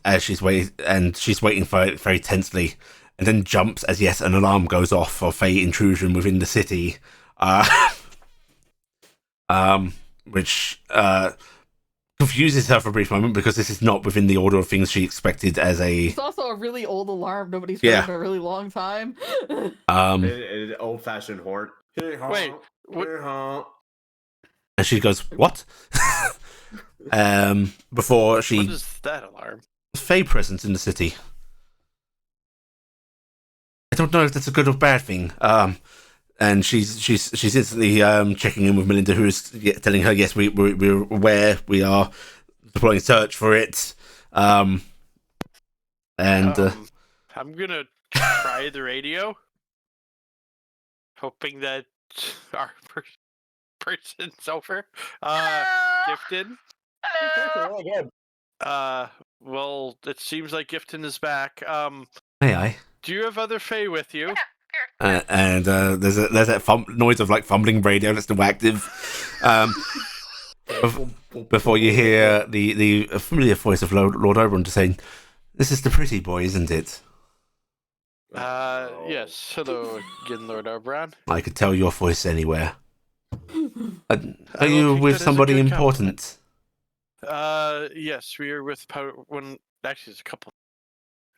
S1: as she's waiting for it very tensely, and then jumps as yes, an alarm goes off for Fey intrusion within the city. Which confuses her for a brief moment because this is not within the order of things she expected as a.
S6: It's also a really old alarm. Nobody's heard in a really long time.
S5: An old-fashioned horn.
S2: Wait, what?
S1: And she goes, "What?" Before she.
S2: What is that alarm?
S1: Fey presence in the city. I don't know if that's a good or bad thing. And she's instantly checking in with Melinda, who is telling her, yes, we're aware, we are deploying search for it. I'm
S2: gonna try the radio, hoping that our person's over. Gifton.
S7: Hello.
S2: Well, it seems like Gifton is back.
S1: May I?
S2: Do you have other Fae with you?
S1: And there's that noise of like fumbling radio that's still active. Before you hear the familiar voice of Lord Oberon just saying, "This is the pretty boy, isn't it?"
S2: Yes. Hello again, Lord Oberon.
S1: I could tell your voice anywhere. Are
S2: don't
S1: you
S2: think
S1: with
S2: that is a
S1: somebody
S2: good
S1: important?
S2: Yes, we are with one. Actually, there's a couple.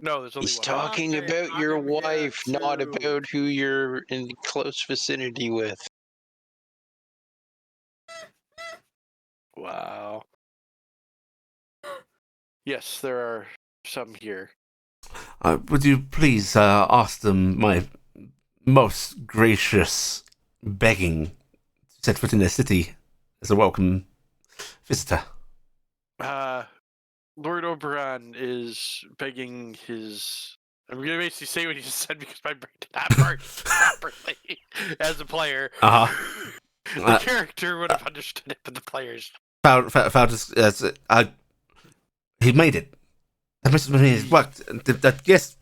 S2: No, there's only
S4: He's
S2: one.
S4: talking
S5: Okay,
S4: about your
S5: I'm here
S4: wife, not
S5: too.
S4: about who you're in close vicinity with.
S2: Wow. Yes, there are some here.
S1: Would you please ask them my most gracious begging to set foot in their city as a welcome visitor?
S2: Lord Oberon is begging his. I'm gonna basically say what he just said because my brain did not work properly as a player.
S1: Uh-huh.
S2: The character would have understood it, but the players.
S1: He made it. That must have been his work. Yes.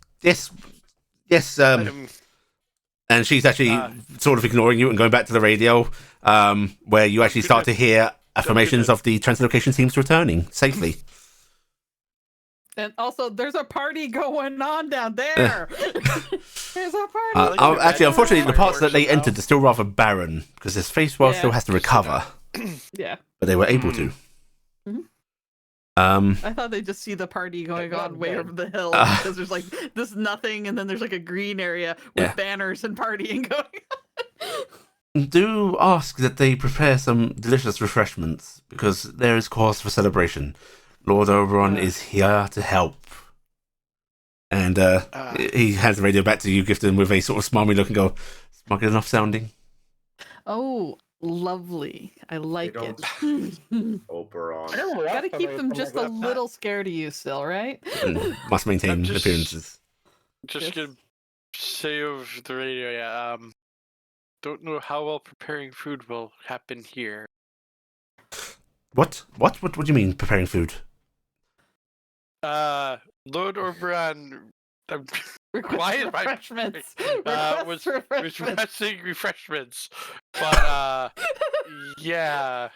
S1: And she's actually sort of ignoring you and going back to the radio, where you actually start to hear affirmations of the translocation teams returning safely.
S6: And also, there's a party going on down there. There's a party.
S1: Actually, unfortunately, the parts that they
S2: Somehow.
S1: entered are still rather barren because his face well still has to recover,
S6: Yeah.
S1: but they were able to.
S6: Mhm.
S1: I
S6: thought they'd just see the party going
S3: not
S6: on way
S3: bad.
S6: over the hill because there's like this nothing, and then there's like a green area with
S1: Yeah.
S6: banners and partying going on.
S1: Do ask that they prepare some delicious refreshments because there is cause for celebration. Lord Oberon is here to help. And he hands the radio back to you, Gifton, with a sort of smarmy look and go, smug enough sounding.
S6: Oh, lovely. I like it.
S5: Oberon.
S6: Gotta keep them just a little scared of you still, right?
S1: And must maintain
S2: I'm just-
S1: appearances.
S2: Just
S6: Yes.
S2: gonna say over the radio, yeah. Don't know how well preparing food will happen here.
S1: What do you mean, preparing food?
S2: Lord Oberon Why is my-
S6: refreshments.
S2: was
S6: Refreshments.
S2: requesting refreshments, but yeah,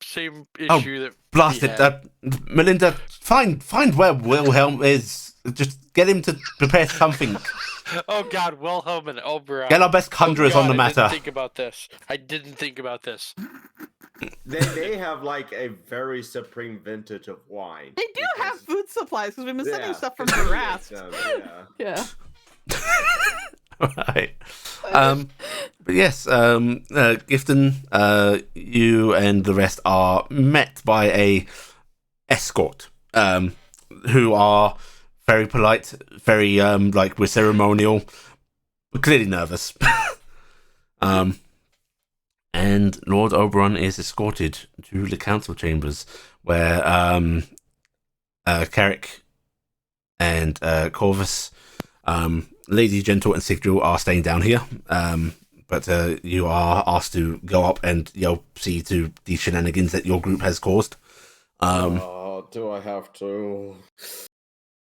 S2: same
S1: Oh,
S2: issue that
S1: Blast
S2: we
S1: it.
S2: had.
S1: Melinda, find where Wilhelm is. Just get him to prepare something.
S2: Oh God, Wilhelm and Oberon.
S1: Get our best conjurers
S2: Oh,
S1: on the
S2: God, I
S1: matter.
S2: didn't think about this. I didn't think about this.
S5: They have like a very supreme vintage of wine.
S6: They do have
S5: because-
S6: food supplies because we've been sending
S5: Yeah,
S6: stuff from
S5: 'cause we ate
S6: Harassed.
S5: them,
S6: Yeah.
S5: yeah.
S1: Right. But yes, Gifton, you and the rest are met by a escort, who are very polite, very like with ceremonial, but clearly nervous. And Lord Oberon is escorted to the council chambers, where Carrick and Corvus, Lady Gentle and Sigil are staying down here. But you are asked to go up and see to the shenanigans that your group has caused.
S5: Do I have to?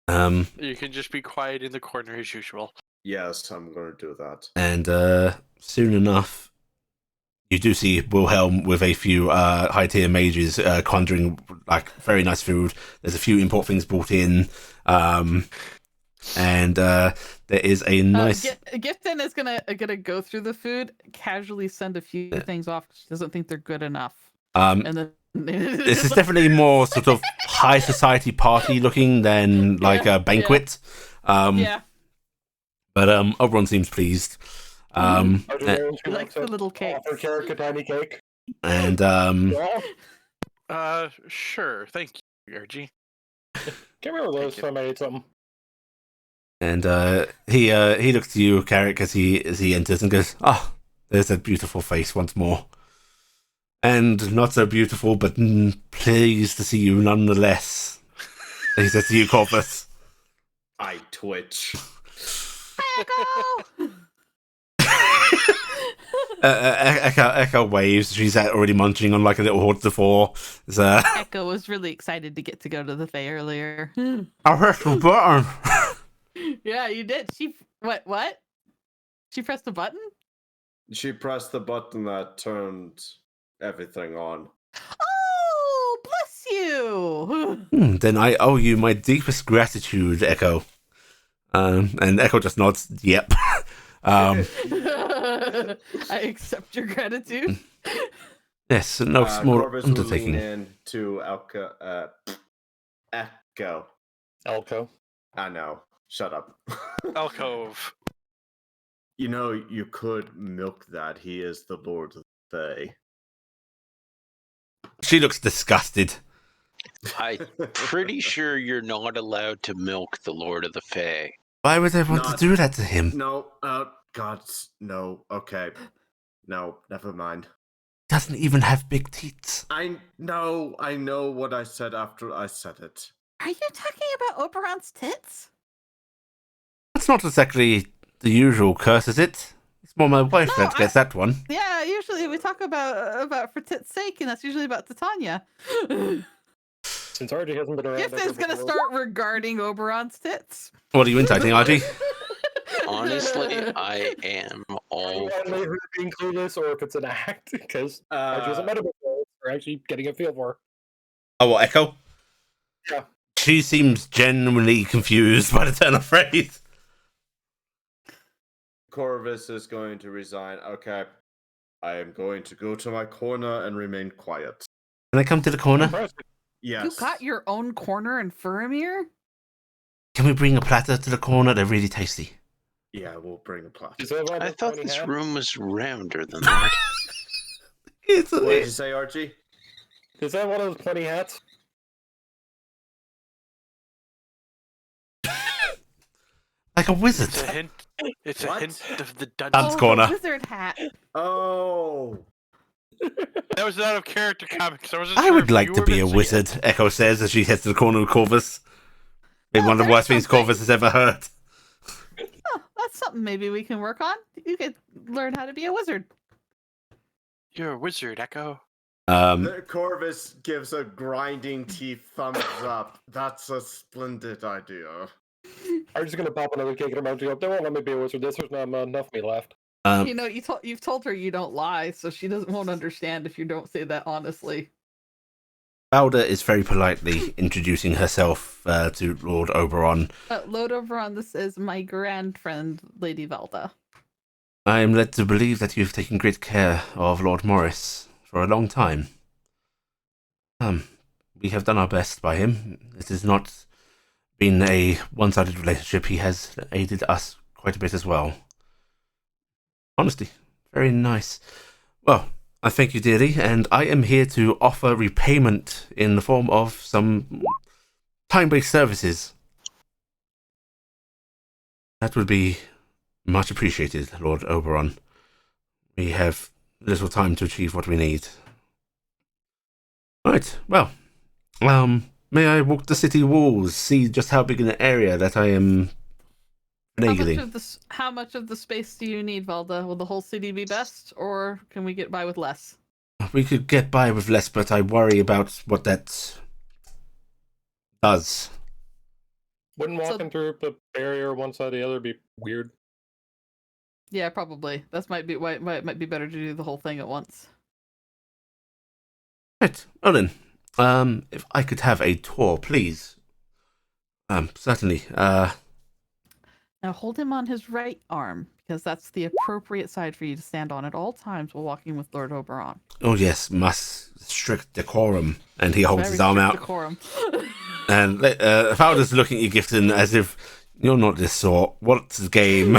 S2: You can just be quiet in the corner as usual.
S5: Yes, I'm going to do that.
S1: And soon enough, you do see Wilhelm with a few high-tier mages conjuring like very nice food. There's a few import things brought in, and there is a nice.
S6: Gifton is gonna go through the food, casually send a few things off. She doesn't think they're good enough, and then
S1: This is definitely more sort of high society party looking than like a banquet.
S6: yeah.
S1: But Oberon seems pleased.
S6: He likes the little cakes.
S3: Offer Carrick a tiny cake.
S1: And
S3: Yeah.
S2: Sure. Thank you, Argy.
S3: Can't remember those time I ate something.
S1: And he looks to you, Carrick, as he enters and goes, "Ah, there's a beautiful face once more, and not so beautiful, but pleased to see you nonetheless." And he says to you, Corvus,
S5: I twitch.
S1: Echo waves. She's already munching on like a little horde of four.
S6: Echo was really excited to get to go to the Fae earlier.
S1: I pressed the button.
S6: Yeah, you did. She what? She pressed the button?
S5: She pressed the button that turned everything on.
S6: Oh, bless you.
S1: Then I owe you my deepest gratitude, Echo. And Echo just nods. Yep.
S6: I accept your gratitude.
S1: Yes, no small
S5: Corvus will lean
S1: undertaking.
S5: in to Echo.
S3: Elko.
S5: I know. Shut up.
S2: Alcove.
S5: You know, you could milk that. He is the Lord of the Fae.
S1: She looks disgusted.
S4: I'm pretty sure you're not allowed to milk the Lord of the Fae.
S1: Why would I want
S5: Not-
S1: to do that to him?
S5: No, God, no. Okay. No, never mind.
S1: Doesn't even have big teats.
S5: I know what I said after I said it.
S6: Are you talking about Oberon's tits?
S1: That's not exactly the usual curse, is it? It's more my wife
S6: No,
S1: that gets that one.
S6: Yeah, usually we talk about for tits' sake, and that's usually about Titania.
S3: Since RJ hasn't been around,
S6: Gift is gonna start regarding Oberon's tits.
S1: What are you inciting, RG?
S4: Honestly, I am all.
S3: Only her being clueless, or if it's an act, because RJ hasn't met her before. We're actually getting a feel for her.
S1: Oh, what, Echo?
S3: Yeah.
S1: She seems genuinely confused by the turn of phrase.
S5: Corvus is going to resign. Okay. I am going to go to my corner and remain quiet.
S1: Can I come to the corner?
S3: Impressive.
S5: Yes.
S6: You got your own corner in Furamir?
S1: Can we bring a platter to the corner? They're really tasty.
S5: Yeah, we'll bring a plot.
S3: Does that have
S4: I
S3: a
S4: thought
S3: 20
S4: this
S3: hat?
S4: room was rounder than that.
S1: It's
S5: What did you say, Archie?
S3: Is that one of those 20 hats?
S1: like a wizard.
S2: It's a hint. It's a
S5: What?
S2: hint of the dungeon.
S1: Dunce corner.
S6: The wizard hat.
S5: Oh.
S2: That was out of character comics. I wasn't
S1: I
S2: sure
S1: would
S2: if
S1: like
S2: you
S1: to
S2: were
S1: be a
S2: mixing it.
S1: wizard, Echo says as she heads to the corner of Corvus. Maybe one of the
S6: there's
S1: worst things
S6: something.
S1: Corvus has ever heard.
S6: Oh, that's something maybe we can work on. You could learn how to be a wizard.
S2: You're a wizard, Echo.
S5: Corvus gives a grinding teeth thumbs up. That's a splendid idea.
S3: I'm just gonna pop another cake in her mouth. They won't let me be a wizard. There's not enough of me left.
S6: You know, you've told her you don't lie, so she won't understand if you don't say that honestly.
S1: Valda is very politely introducing herself to Lord Oberon.
S6: Lord Oberon, this is my grand friend, Lady Valda.
S1: I am led to believe that you've taken great care of Lord Morris for a long time. We have done our best by him. It has not been a one-sided relationship. He has aided us quite a bit as well. Honestly, very nice. Well, I thank you dearly, and I am here to offer repayment in the form of some time-based services. That would be much appreciated, Lord Oberon. We have little time to achieve what we need. Right, well, may I walk the city walls, see just how big an area that I am finagling?
S6: How much of the space do you need, Valda? Will the whole city be best, or can we get by with less?
S1: We could get by with less, but I worry about what that does.
S3: Wouldn't walking through the barrier one side or the other be weird?
S6: Yeah, probably. That might be why it might be better to do the whole thing at once.
S1: Right, well then, if I could have a tour, please. Certainly.
S6: Now hold him on his right arm, because that's the appropriate side for you to stand on at all times while walking with Lord Oberon.
S1: Oh yes, must strict decorum. And he holds
S6: Very
S1: his arm
S6: strict
S1: out.
S6: Decorum.
S1: And Valda's looking at you, Gifton, as if you're not this sort. What's the game?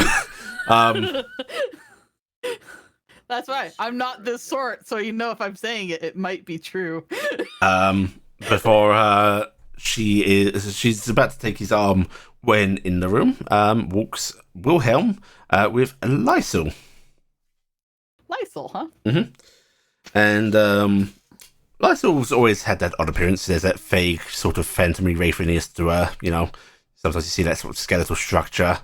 S6: That's right. I'm not this sort, so you know if I'm saying it, it might be true.
S1: Before she's about to take his arm when in the room walks Wilhelm with Lysel.
S6: Lysel, huh?
S1: Mm-hmm. And Lysel's always had that odd appearance. There's that vague sort of phantomy wraithiness to her. You know, sometimes you see that sort of skeletal structure.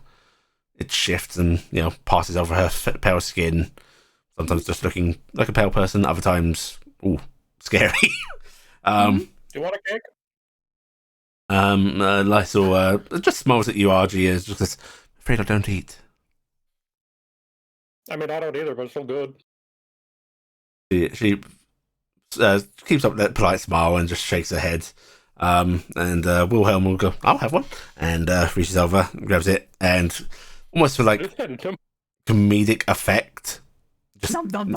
S1: It shifts and passes over her pale skin. Sometimes just looking like a pale person. Other times, ooh, scary.
S3: Do you want a cake?
S1: Lysel just smiles at you, RG, is just says, afraid I don't eat.
S3: I mean, I don't either, but it's still good.
S1: She keeps up that polite smile and just shakes her head. And Wilhelm will go, I'll have one. And reaches over, grabs it, and almost for like comedic effect. Just
S6: dropping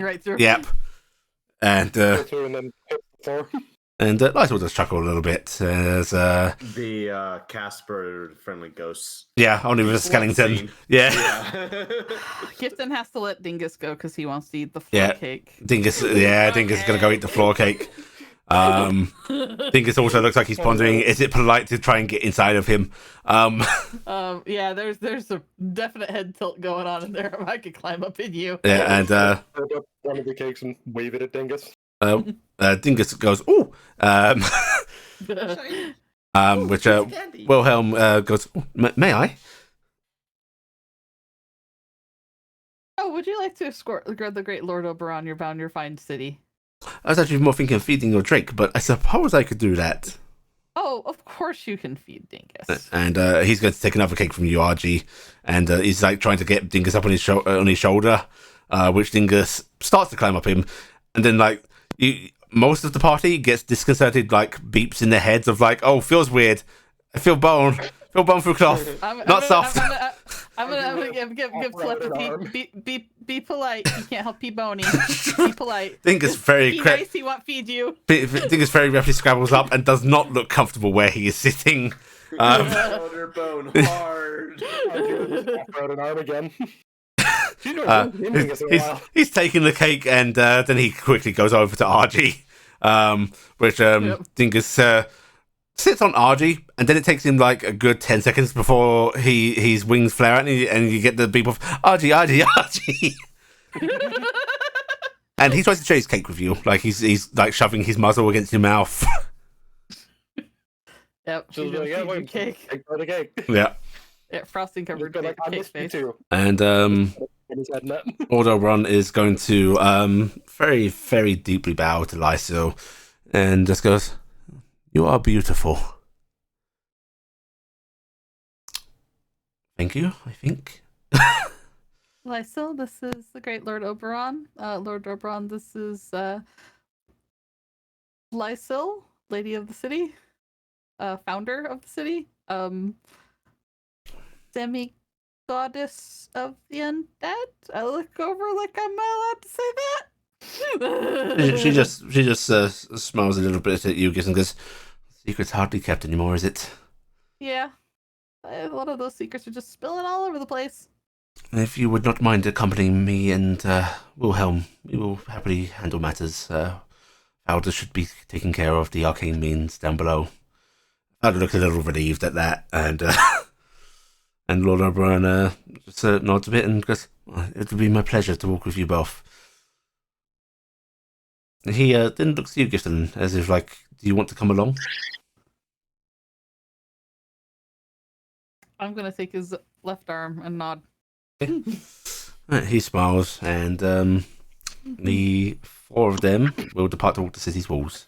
S6: right through.
S1: Yep. And
S3: Go through and then hit the floor.
S1: And Lysol does chuckle a little bit as
S5: The Casper friendly ghosts.
S1: yeah, only with a skeleton.
S5: Scene.
S1: Yeah.
S5: Yeah.
S6: Gifton has to let Dingus go because he wants to eat the
S1: Yeah.
S6: floor cake.
S1: Dingus is gonna go eat the floor cake. Dingus also looks like he's pondering, is it polite to try and get inside of him?
S6: Yeah, there's a definite head tilt going on in there. If I could climb up in you.
S1: Yeah, and
S3: Hold up one of the cakes and wave it at Dingus.
S1: Dingus goes, ooh, which Wilhelm goes, "Ooh, may I?
S6: Oh, would you like to escort the great Lord Oberon your fine city?
S1: I was actually more thinking of feeding your drake, but I suppose I could do that.
S6: Oh, of course you can feed Dingus.
S1: And he's going to take another cake from you, RG, and he's like trying to get Dingus up on his shoulder, which Dingus starts to climb up him, and then like most of the party gets disconcerted, like beeps in their heads of like, oh, feels weird, I feel bone through cloth, not soft.
S6: I'm gonna give telepathy. Be polite. You can't help be bony. Be polite.
S1: Dingus very
S6: be nice. He won't feed you.
S1: Dingus very rapidly scrabbles up and does not look comfortable where he is sitting.
S5: Shoulder bone hard.
S3: Out an arm again.
S1: He's taking the cake and then he quickly goes over to RG, which Dingus sits on RG, and then it takes him like a good 10 seconds before his wings flare out and you get the beep of RG. And he tries to share his cake with you, like he's like shoving his muzzle against your mouth.
S6: Yep,
S3: she's like, yeah, wait, cake. The cake.
S1: Yeah.
S6: Yeah, frosting covered
S3: like,
S6: cake face.
S3: Too.
S1: And Lord Oberon is going to very, very deeply bow to Lysil and just goes, "You are beautiful." Thank you, I think.
S6: Lysil, this is the great Lord Oberon. Lord Oberon, this is Lysil, Lady of the City, founder of the city, semi-goddess of the undead. I look over like I'm allowed to say that.
S1: she just smiles a little bit at you, and goes, "Secret's hardly kept anymore, is it?"
S6: Yeah. A lot of those secrets are just spilling all over the place.
S1: If you would not mind accompanying me and Wilhelm, we will happily handle matters. Valda should be taking care of the arcane means down below. Valda looks a little relieved at that, and and Lord Oberon just nods a bit and goes, "It would be my pleasure to walk with you both." He then looks at you, Gifton, as if like, "Do you want to come along?"
S6: I'm gonna take his left arm and nod.
S1: He smiles, and the four of them will depart toward the city's walls.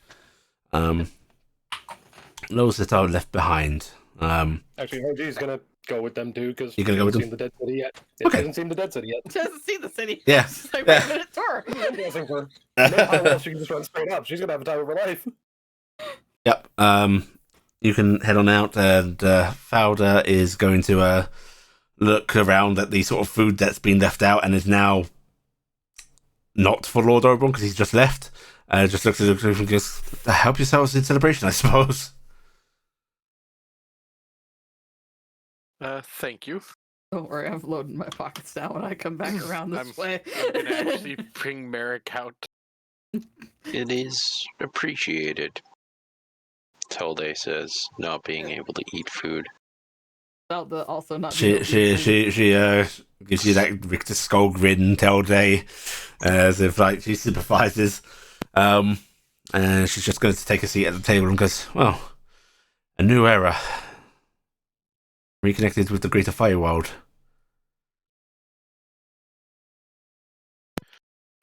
S1: Those that are left behind.
S3: Actually, OG's gonna go with them too because
S1: You're gonna go with them?
S3: seen the dead city yet.
S1: Okay.
S3: Hasn't seen the dead city yet.
S6: She hasn't seen the city.
S1: Yeah.
S6: She's like,
S1: Yeah.
S6: wait a minute, tour.
S3: I'm guessing for how well she can just run straight up. She's gonna have a time of her life.
S1: Yep. You can head on out, and Fowler is going to look around at the sort of food that's been left out and is now not for Lord Oberon because he's just left. Just looks at the and goes, "Help yourselves in celebration, I suppose."
S2: Thank you.
S6: Don't worry, I'm loading my pockets now when I come back around this way.
S2: I'm gonna actually bring Merrick out.
S4: It is appreciated. Tilde says, not being able to eat food.
S6: About the also not.
S1: She gives you that Richter skull grin, Tilde, as if like she sympathises. And she's just going to take a seat at the table and goes, "Well, a new era. Reconnected with the greater Fireworld."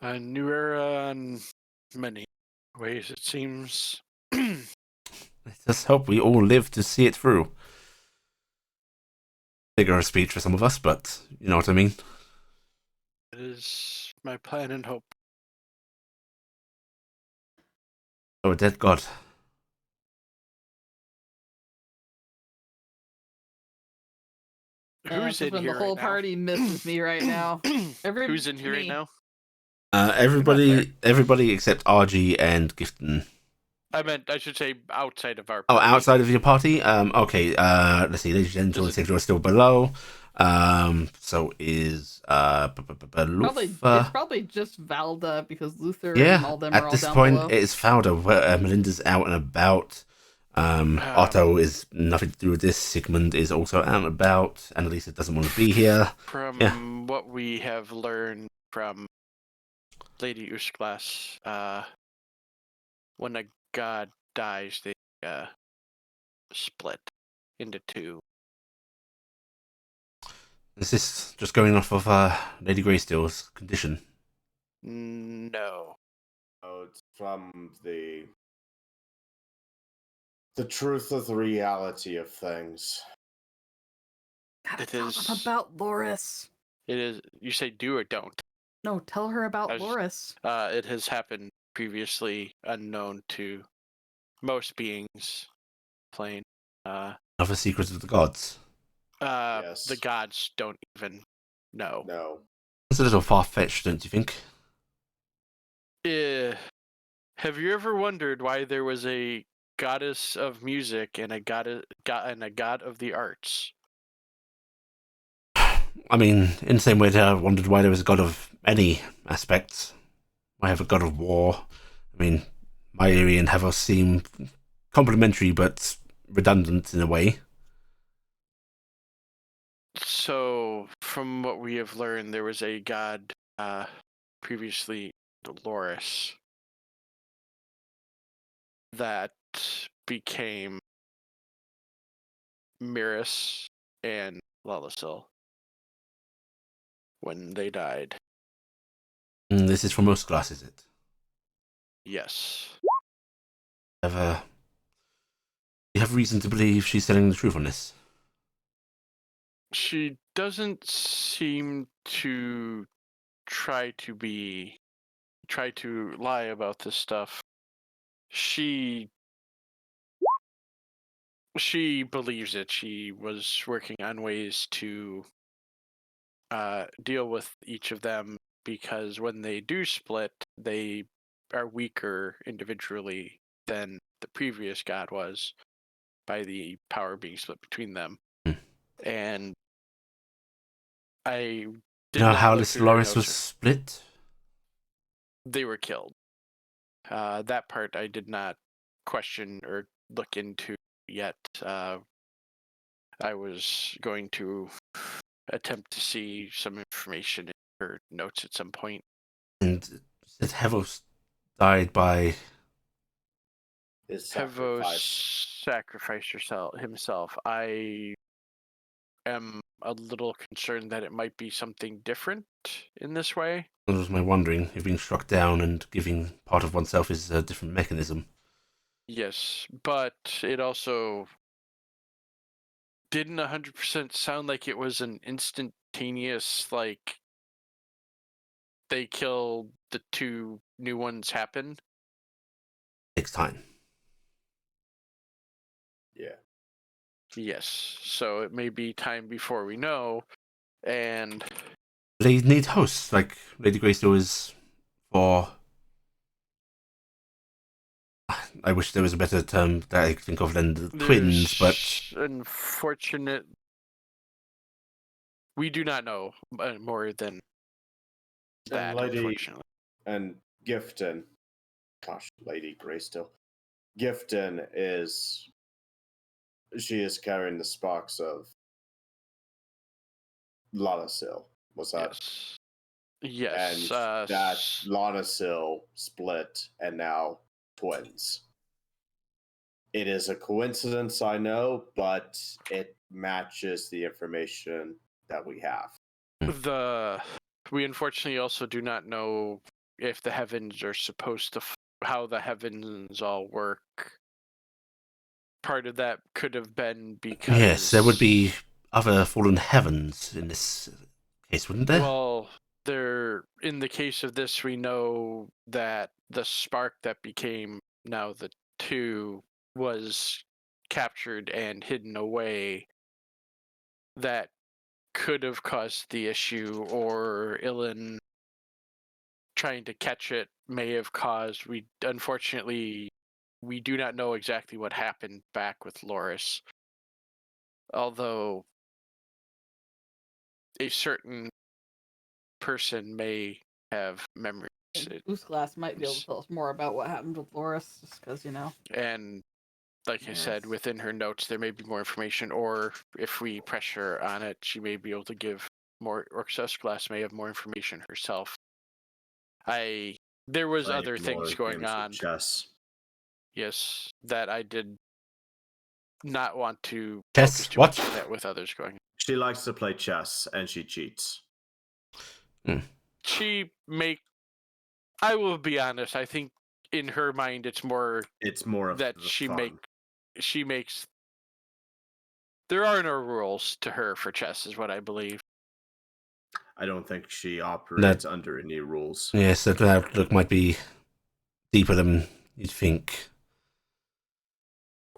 S2: A new era in many ways, it seems.
S1: Let us hope we all live to see it through. Bigger a speech for some of us, but you know what I mean.
S2: It is my plan and hope.
S1: Oh, a dead god.
S2: Who's in here
S6: The whole
S2: right now?
S6: party misses me right now.
S2: Who's in here right
S6: me.
S2: now?
S1: Everybody except RG and Gifton.
S2: I meant I should say outside of our.
S1: Oh,
S2: Party.
S1: outside of your party? Okay, let's see. Ladies and gentlemen, Sigil is still below. So is
S6: Probably
S1: Luther.
S6: it's probably just Valda because Luther and
S1: Yeah,
S6: all them are
S1: at
S6: all
S1: this
S6: down
S1: point,
S6: below.
S1: it is Fauda. Melinda's out and about. Otto is nothing to do with this. Sigmund is also out and about. Annalisa doesn't want to be here.
S2: From what we have learned from Lady Usklas, when a god dies, they split into two.
S1: Is this just going off of Lady Greysteel's condition?
S2: No.
S5: Oh, it's from the truth of the reality of things.
S6: Gotta
S2: It
S6: tell
S2: is-
S6: them about Loris.
S2: It is. You say do or don't.
S6: No, tell her about
S2: I was-
S6: Loris.
S2: It has happened previously, unknown to most beings. Plain.
S1: Another secret of the gods.
S5: Yes.
S2: The gods don't even know.
S5: No.
S1: It's a little far-fetched, don't you think?
S2: Have you ever wondered why there was a goddess of music and a god of the arts?
S1: I mean, in the same way that I wondered why there was a god of any aspects. I have a god of war. I mean, Mairi and Havos seem complementary but redundant in a way.
S2: So, from what we have learned, there was a god previously, Dolores, that became Miris and Lalasil when they died.
S1: And this is from Osclass, is it?
S2: Yes.
S1: You have reason to believe she's telling the truth on this?
S2: She doesn't seem to try to lie about this stuff. She believes it. She was working on ways to deal with each of them because when they do split, they are weaker individually than the previous god was by the power being split between them. And I did
S1: You know
S2: not
S1: how
S2: look
S1: this
S2: through their
S1: Loris was
S2: notes.
S1: split?
S2: They were killed. That part I did not question or look into yet. I was going to attempt to see some information in her notes at some point.
S1: And said Havos died by...
S5: His
S2: Hevos sacrificed himself. I am a little concerned that it might be something different in this way.
S1: That was my wondering, if being struck down and giving part of oneself is a different mechanism.
S2: Yes, but it also didn't 100% sound like it was an instantaneous, like, they killed the two new ones happen.
S1: Takes time.
S5: Yeah.
S2: Yes, so it may be time before we know, and
S1: They need hosts, like Lady Greysteel is for... I wish there was a better term that I could think of than the twins, but...
S2: unfortunate. We do not know more than that,
S5: Lady-
S2: unfortunately.
S5: And Gifton. Gosh, Lady Greystill. Gifton is... She is carrying the sparks of Lanasil. Was that?
S2: Yes.
S5: And that Lanasil split and now twins. It is a coincidence, I know, but it matches the information that we have.
S2: We unfortunately also do not know if the heavens are supposed to how the heavens all work. Part of that could have been because
S1: Yes, there would be other fallen heavens in this case, wouldn't there?
S2: Well, in the case of this, we know that the spark that became now the two was captured and hidden away. That could have caused the issue, or Ilan trying to catch it may have caused. We unfortunately we do not know exactly what happened back with Loris. Although a certain person may have memories.
S6: Oosglass might be able to tell us more about what happened with Loris, just because,
S2: And like I said, within her notes, there may be more information, or if we pressure on it, she may be able to give more, or Oosglass may have more information herself. There was
S5: Playing
S2: other
S5: more
S2: things going
S5: games of
S2: on.
S5: chess.
S2: Yes, that I did not want to
S1: Chess?
S2: focus too
S1: What?
S2: much on that with others going on.
S5: She likes to play chess and she cheats.
S2: I will be honest, I think in her mind it's more
S5: It's more of
S2: that
S5: the fun.
S2: she makes there are no rules to her for chess is what I believe.
S5: I don't think she operates under any rules.
S1: Yes, that outlook might be deeper than you'd think.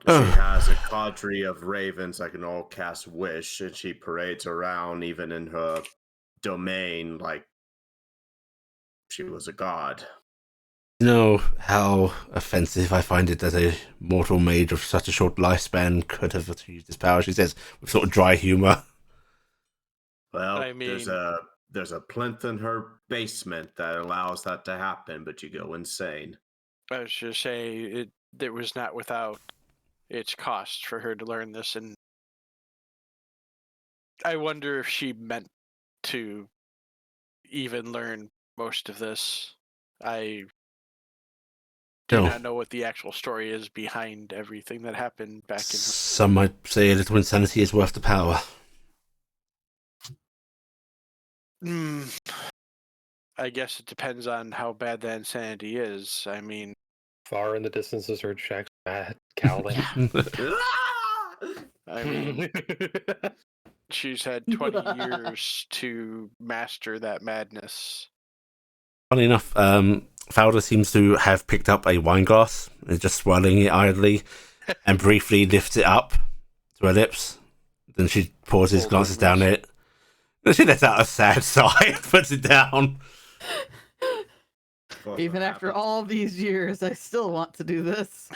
S5: She has a cadre of ravens that can all cast wish, and she parades around even in her domain like she was a god.
S1: You know how offensive I find it that a mortal mage of such a short lifespan could have achieved this power, she says, with sort of dry humour.
S5: Well,
S2: I mean,
S5: there's a plinth in her basement that allows that to happen, but you go insane.
S2: I was just saying it was not without its cost for her to learn this, and I wonder if she meant to even learn most of this. I do not know what the actual story is behind everything that happened back in.
S1: Some might say a little insanity is worth the power.
S2: I guess it depends on how bad that insanity is. I mean,
S3: Far in the distance is heard Shaq's mad cowling.
S2: I mean, she's had 20 years to master that madness.
S1: Funny enough, Fowler seems to have picked up a wine glass and is just swirling it idly and briefly lifts it up to her lips. Then she pauses,
S2: Old
S1: glances
S2: memories.
S1: down it. Then she lets out a sad sigh and puts it down.
S6: Even after all these years, I still want to do this.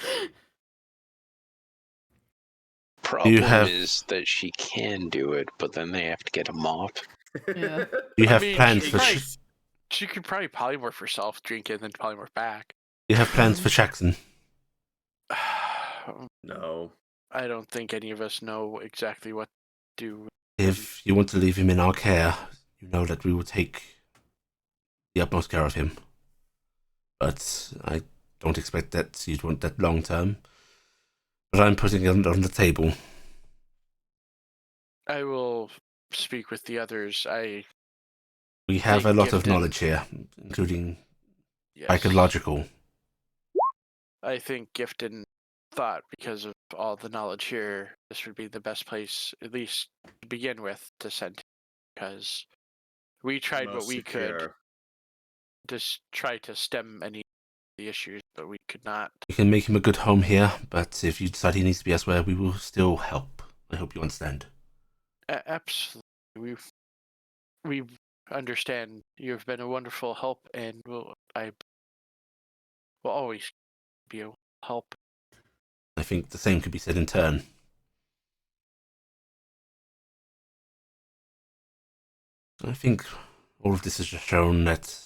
S4: Problem
S1: have-
S4: is that she can do it, but then they have to get a mop.
S6: Yeah.
S1: You have
S2: I mean,
S1: plans
S2: she
S1: for
S2: probably- She could probably polymorph herself, drink it, and then polymorph back.
S1: you have plans for Jackson.
S5: No.
S2: I don't think any of us know exactly what to do.
S1: If you want to leave him in our care, you know that we will take the utmost care of him. But I don't expect that you'd want that long term. But I'm putting it on the table.
S2: I will speak with the others.
S1: We have a
S2: Think
S1: lot of
S2: Gifton-
S1: knowledge here, including
S2: Yes.
S1: psychological.
S2: I think Gifton thought because of all the knowledge here, this would be the best place, at least to begin with, to send him. Because we tried what
S5: Most
S2: we could
S5: secure.
S2: to try to stem any of the issues, but we could not.
S1: We can make him a good home here, but if you decide he needs to be elsewhere, we will still help. I hope you understand.
S2: Absolutely. We understand you've been a wonderful help, and I will always be a help.
S1: I think the same could be said in turn. I think all of this has just shown that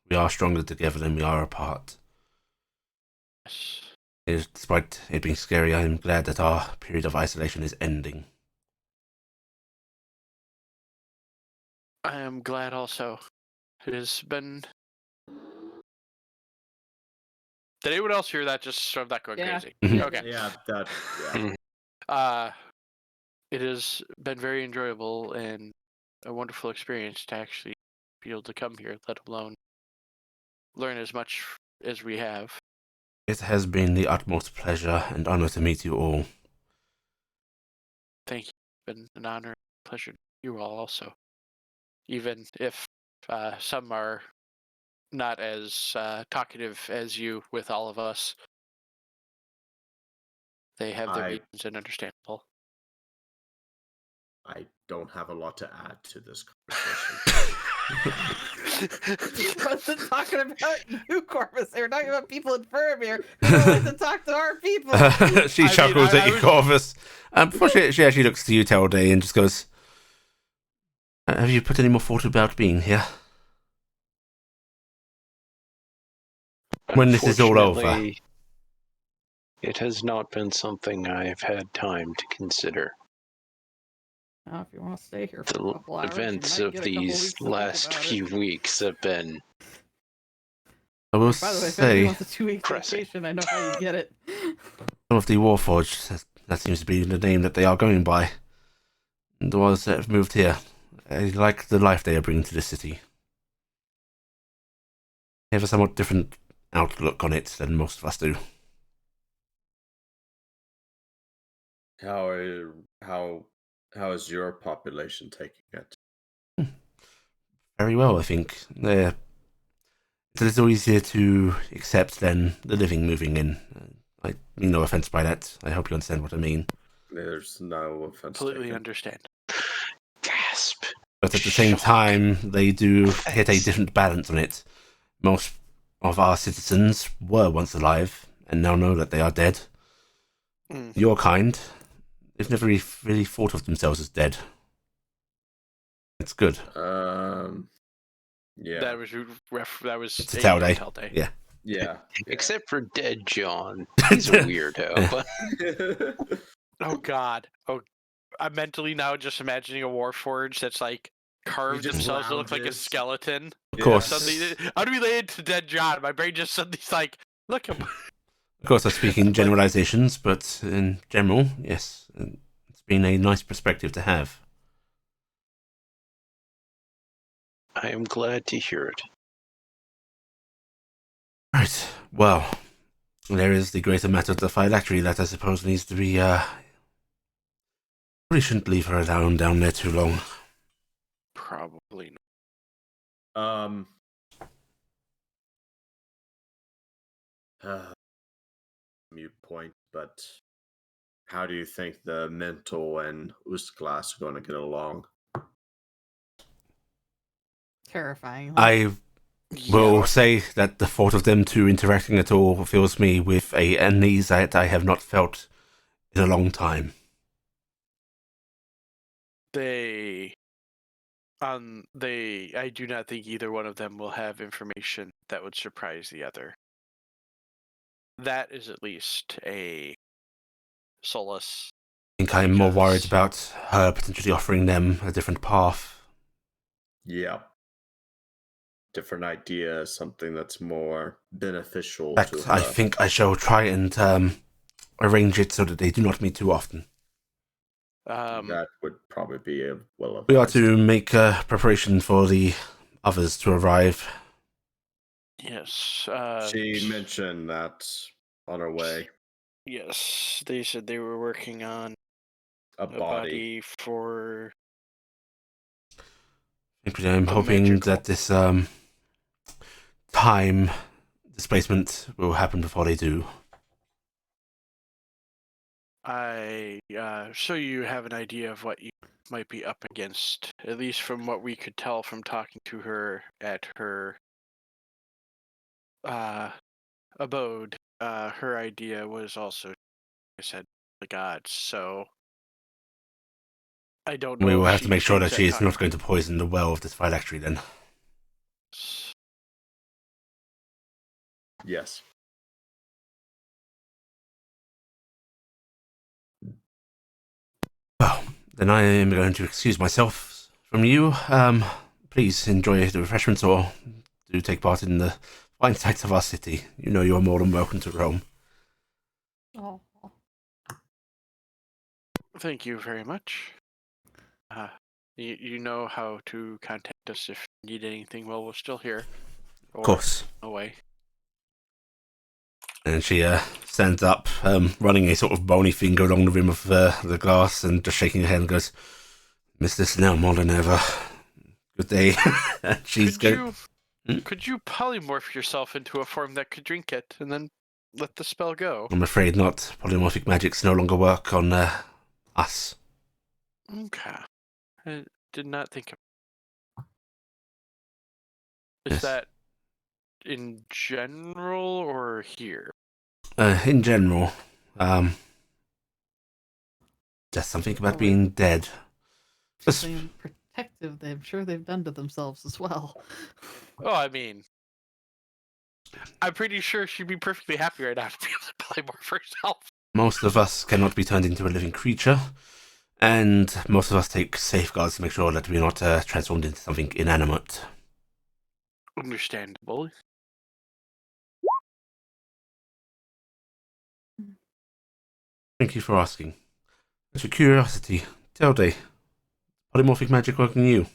S1: we are stronger together than we are apart.
S2: Yes.
S1: Despite it being scary, I am glad that our period of isolation is ending.
S2: I am glad also. It has been. Did anyone else hear that? Just sort of that going
S6: Yeah.
S2: crazy.
S1: Mhm.
S2: Okay.
S5: Yeah.
S2: It has been very enjoyable and a wonderful experience to actually be able to come here, let alone learn as much as we have.
S1: It has been the utmost pleasure and honor to meet you all.
S2: Thank you. It's been an honor and pleasure to you all also. Even if some are not as talkative as you with all of us, they have their reasons and understandable.
S5: I don't have a lot to add to this conversation.
S6: He wasn't talking about you, Corvus. They were talking about people in Faramir who don't like to talk to our people.
S1: She chuckles at you, Corvus. Before she actually looks to you, Telday, and just goes, have you put any more thought about being here? When this is all over.
S4: Unfortunately, it has not been something I've had time to consider.
S6: Now, if you want to stay here for
S4: The
S6: a couple hours,
S4: events
S6: you
S4: of
S6: might get a couple
S4: these
S6: weeks to think
S4: last
S6: about
S4: few
S6: it.
S4: weeks have been
S1: I will
S6: By the way, if anybody
S1: say,
S6: wants a 2-week
S4: pressing.
S6: vacation, I know how you get it.
S1: some of the Warforged, that seems to be the name that they are going by. The ones that have moved here, I like the life they are bringing to the city. They have a somewhat different outlook on it than most of us do.
S5: How is your population taking it?
S1: Very well, I think. It's a little easier to accept than the living moving in. I mean no offense by that. I hope you understand what I mean.
S5: There's no offense
S2: Completely
S5: taken.
S2: understand.
S4: gasp.
S1: But at the same
S4: Shock.
S1: time, they do hit a
S4: Offense.
S1: different balance on it. Most of our citizens were once alive, and now know that they are dead.
S2: Mm.
S1: Your kind, they've never really thought of themselves as dead. It's good.
S5: Yeah.
S2: That was
S1: It's a
S2: aimed
S1: Telday.
S2: at Telday.
S1: Yeah.
S5: Yeah.
S4: Except for Dead John. He's a weirdo. But
S2: Oh God. Oh, I'm mentally now just imagining a Warforged that's like carved
S5: just
S2: themselves to look like a
S5: lounges.
S2: skeleton.
S1: Of course.
S2: Suddenly, unrelated to Dead John, my brain just suddenly's like, look at.
S1: Of course, I speak in generalizations, but in general, yes, it's been a nice perspective to have.
S4: I am glad to hear it.
S1: Right, well, there is the greater matter of the phylactery that I suppose needs to be, probably shouldn't leave her alone down there too long.
S2: Probably not.
S5: Mute point, but how do you think the mental and Ustglass are going to get along?
S6: Terrifying.
S1: I will
S2: Yeah.
S1: say that the thought of them two interacting at all fills me with a unease that I have not felt in a long time.
S2: I do not think either one of them will have information that would surprise the other. That is at least a solace.
S1: I think I'm more worried
S2: Because-
S1: about her potentially offering them a different path.
S5: Yeah. Different idea, something that's more beneficial
S1: In fact,
S5: to her.
S1: I think I shall try and arrange it so that they do not meet too often.
S5: That would probably be a well
S1: We are
S5: advised.
S1: to make preparation for the others to arrive.
S2: Yes.
S5: She mentioned that on her way.
S2: Yes, they said they were working on
S5: A
S2: a
S5: body.
S2: body for.
S1: I'm hoping
S2: magical.
S1: that this time displacement will happen before they do.
S2: So you have an idea of what you might be up against, at least from what we could tell from talking to her at her abode. Her idea was also, like I said, the gods. So I don't know.
S1: We will
S2: if
S1: have to make sure that
S2: thinks
S1: she is
S2: talking-
S1: not going to poison the well of this phylactery then.
S5: Yes.
S1: Well, then I am going to excuse myself from you. Please enjoy the refreshments or do take part in the fine sights of our city. You know you are more than welcome to roam.
S6: Oh.
S2: Thank you very much. You know how to contact us if you need anything while we're still here.
S1: Of course.
S2: Away.
S1: And she stands up, running a sort of bony finger along the rim of the glass and just shaking her head and goes, "Miss this now more than ever. Good day." She's going.
S2: Could you polymorph yourself into a form that could drink it and then let the spell go?
S1: I'm afraid not. Polymorphic magics no longer work on us.
S2: Okay. I did not think of Is
S1: Yes.
S2: that in general or here?
S1: In general, just something about
S6: Alright.
S1: being dead. Just-
S6: Something protective I'm sure they've done to themselves as well.
S2: Oh, I mean, I'm pretty sure she'd be perfectly happy right now to be able to play more for herself.
S1: Most of us cannot be turned into a living creature, and most of us take safeguards to make sure that we're not transformed into something inanimate.
S2: Understandable.
S1: Thank you for asking. Out of curiosity, Telde, polymorphic magic working you?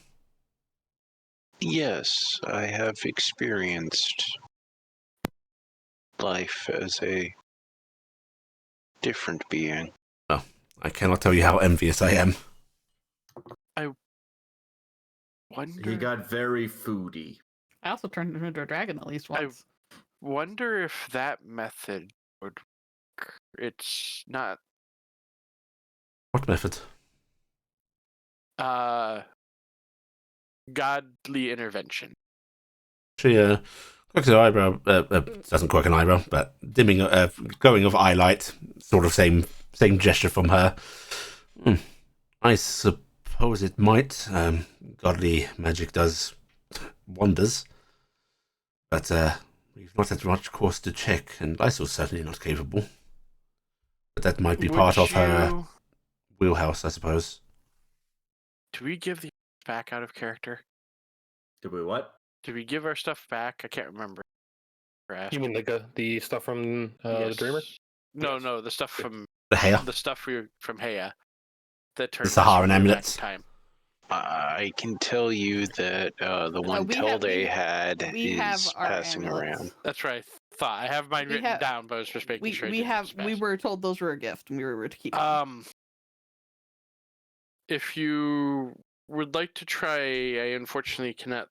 S4: Yes, I have experienced life as a different being.
S1: I cannot tell you how envious I am.
S2: Wonder.
S5: He got very foodie.
S6: I also turned him into a dragon at least
S2: I-
S6: once.
S2: Wonder if that method would work. It's not
S1: What method?
S2: godly intervention.
S1: She quirks her eyebrow, doesn't quirk an eyebrow, but dimming, going of eyelight, sort of same gesture from her. I suppose it might. Godly magic does wonders, but we've not had much cause to check, and Lysol's certainly not capable. But that might be part of her wheelhouse, I suppose.
S2: Do we give the back out of character?
S5: Did we what?
S2: Did we give our stuff back? I can't remember.
S3: You mean the stuff from the Dreamer?
S2: No,
S3: Yes.
S2: no, the stuff from
S1: The hair,
S2: the stuff from Heya that
S1: the
S2: turned
S1: Saharan
S2: us way back
S1: amulets.
S2: in time.
S4: I can tell you that the one
S6: we have-
S4: Telde
S6: we-
S4: had
S6: we have
S4: is
S6: our
S4: passing
S6: amulets.
S4: around.
S2: That's right. I thought I have mine
S6: We
S2: written
S6: have-
S2: down, but I was just making sure. I
S6: We
S2: didn't
S6: have we
S2: spaz.
S6: were told those were a gift and we were to keep them.
S2: If you would like to try, I unfortunately cannot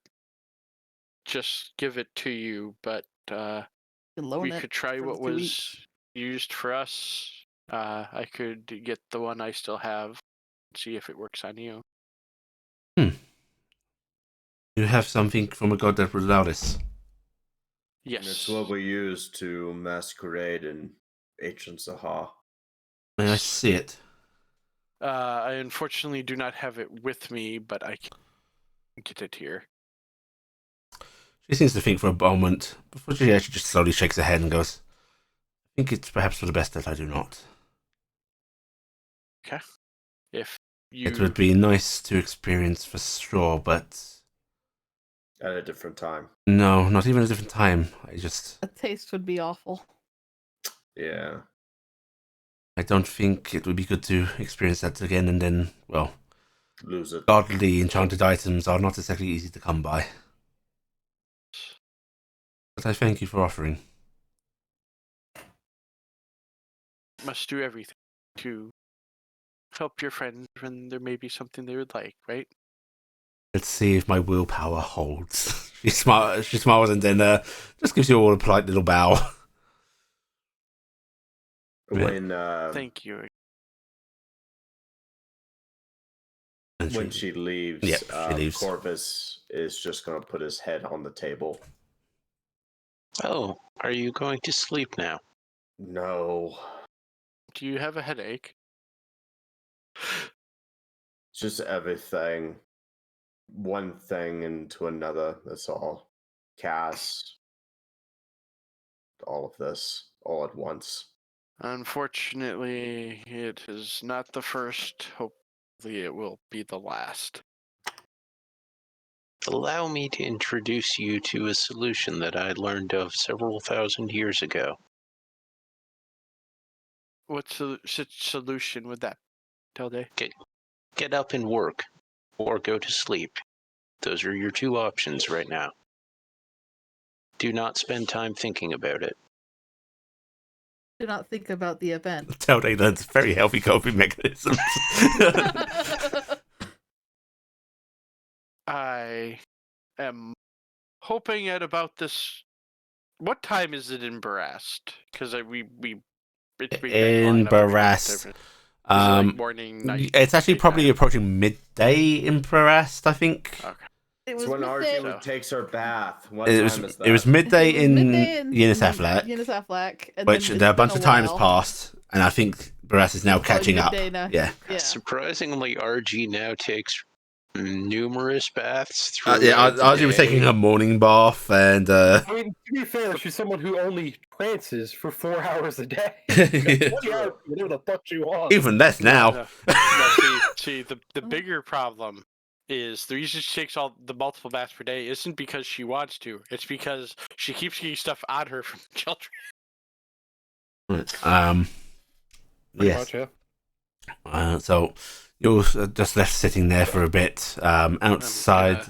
S2: just give it to you, but
S6: You can loan
S2: we
S6: it
S2: could try
S6: for
S2: what
S6: the 2
S2: was
S6: weeks.
S2: used for us. I could get the one I still have, see if it works on you.
S1: You have something from a god that would allow this.
S2: Yes.
S5: And it's what we use to masquerade in ancient Sahar.
S1: May I see it?
S2: I unfortunately do not have it with me, but I can get it here.
S1: She seems to think for a moment, before she actually just slowly shakes her head and goes, I think it's perhaps for the best that I do not.
S2: If you
S1: It would be nice to experience for sure, but
S5: At a different time.
S1: no, not even a different time.
S6: A taste would be awful.
S5: Yeah.
S1: I don't think it would be good to experience that again, and then, well,
S5: Lose it.
S1: godly enchanted items are not exactly easy to come by. But I thank you for offering.
S2: must do everything to help your friends when there may be something they would like, right?
S1: Let's see if my willpower holds. She smiles and then just gives you all a polite little bow.
S5: When
S2: Thank you.
S1: And
S5: when she leaves,
S1: Yep, she leaves.
S5: Corvus is just going to put his head on the table.
S4: Oh, are you going to sleep now?
S5: No.
S2: Do you have a headache?
S5: Just everything. One thing into another. That's all. Cass. All of this. All at once.
S2: Unfortunately, it is not the first. Hopefully, it will be the last.
S4: Allow me to introduce you to a solution that I learned of several thousand years ago.
S2: What solution would that tell day?
S4: Get up and work, or go to sleep. Those are your two options right now. Do not spend time thinking about it.
S6: Do not think about the event.
S1: Telltale learns very healthy coping mechanisms.
S2: I am hoping at about this. What time is it in Barast? Because we've been
S1: In
S2: long enough to forget
S1: Barast,
S2: the difference. Is it like morning, night?
S1: it's actually probably
S2: daytime?
S1: approaching midday in Barast, I think.
S2: Okay.
S6: It
S5: It's
S6: was
S5: when
S6: midday.
S5: Archie takes her bath. What
S1: It
S5: time
S1: was
S5: is that?
S1: it was midday
S6: It was
S1: in
S6: midday in
S1: Unisaflak,
S6: Unisaflak, and
S1: which
S6: then
S1: there are a
S6: it's been
S1: bunch of times
S6: while.
S1: passed, and I think Barras is now
S6: It's probably
S1: catching up.
S6: midday now.
S1: Yeah.
S6: Yeah.
S4: Surprisingly, RG now takes numerous baths
S1: Yeah,
S4: throughout the
S1: Archie was taking
S4: day.
S1: her morning bath, and
S3: I mean, to be fair, she's someone who only trances for 4 hours a day. You got 20 hours to do whatever the fuck she wants.
S1: even less now.
S2: No, see, the bigger problem is the reason she takes all the multiple baths per day isn't because she wants to. It's because she keeps getting stuff on her from children.
S3: Pretty
S1: Yes.
S3: much, yeah.
S1: So you're just left sitting there for a bit. Outside.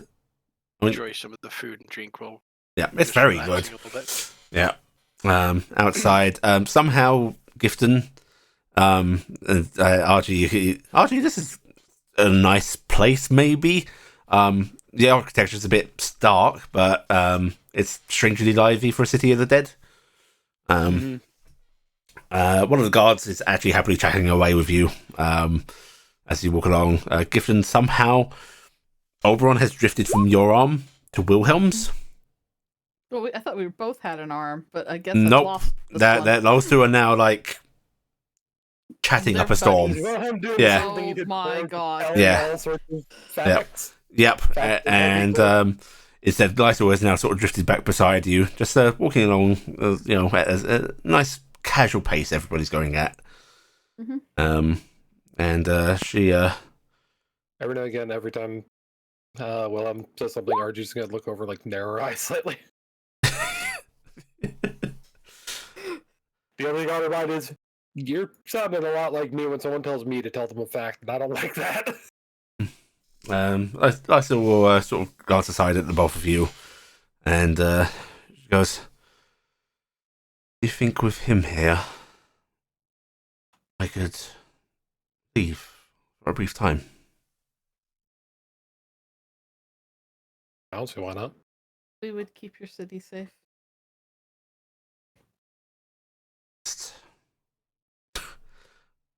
S2: Enjoy some of the food and drink while
S1: Yeah, it's
S2: just
S1: very
S2: relaxing
S1: good.
S2: a little bit.
S1: Yeah. Outside. Somehow Gifton. RG, this is a nice place, maybe. The architecture's a bit stark, but it's strangely lively for a city of the dead. One of the guards is actually happily chatting away with you as you walk along. Gifton, somehow Oberon has drifted from your arm to Wilhelm's.
S6: Well, I thought we both had an arm, but I guess
S1: Nope.
S6: I've lost this
S1: That
S6: one.
S1: those two are now like chatting
S6: They're
S1: up a storm.
S6: buddies.
S3: Well, I'm doing
S1: Yeah.
S3: something you
S6: Oh
S3: did
S6: my
S3: before,
S6: God.
S3: telling
S1: Yeah.
S3: all sorts of facts.
S1: Yep.
S3: Fact that
S1: And
S3: people-
S1: it said Lysa has now sort of drifted back beside you, just walking along, at a nice casual pace everybody's going at.
S6: Mhm.
S1: And she
S3: Every now and again, every time Willem says something, RG's gonna look over, like, narrow eyes slightly. The other thing on her mind is, you're sounding a lot like me when someone tells me to tell them a fact, and I don't like that.
S1: Lysa will sort of glance aside at the both of you, and she goes, "Do you think with him here, I could leave for a brief time?"
S3: I don't see why not.
S6: We would keep your city safe.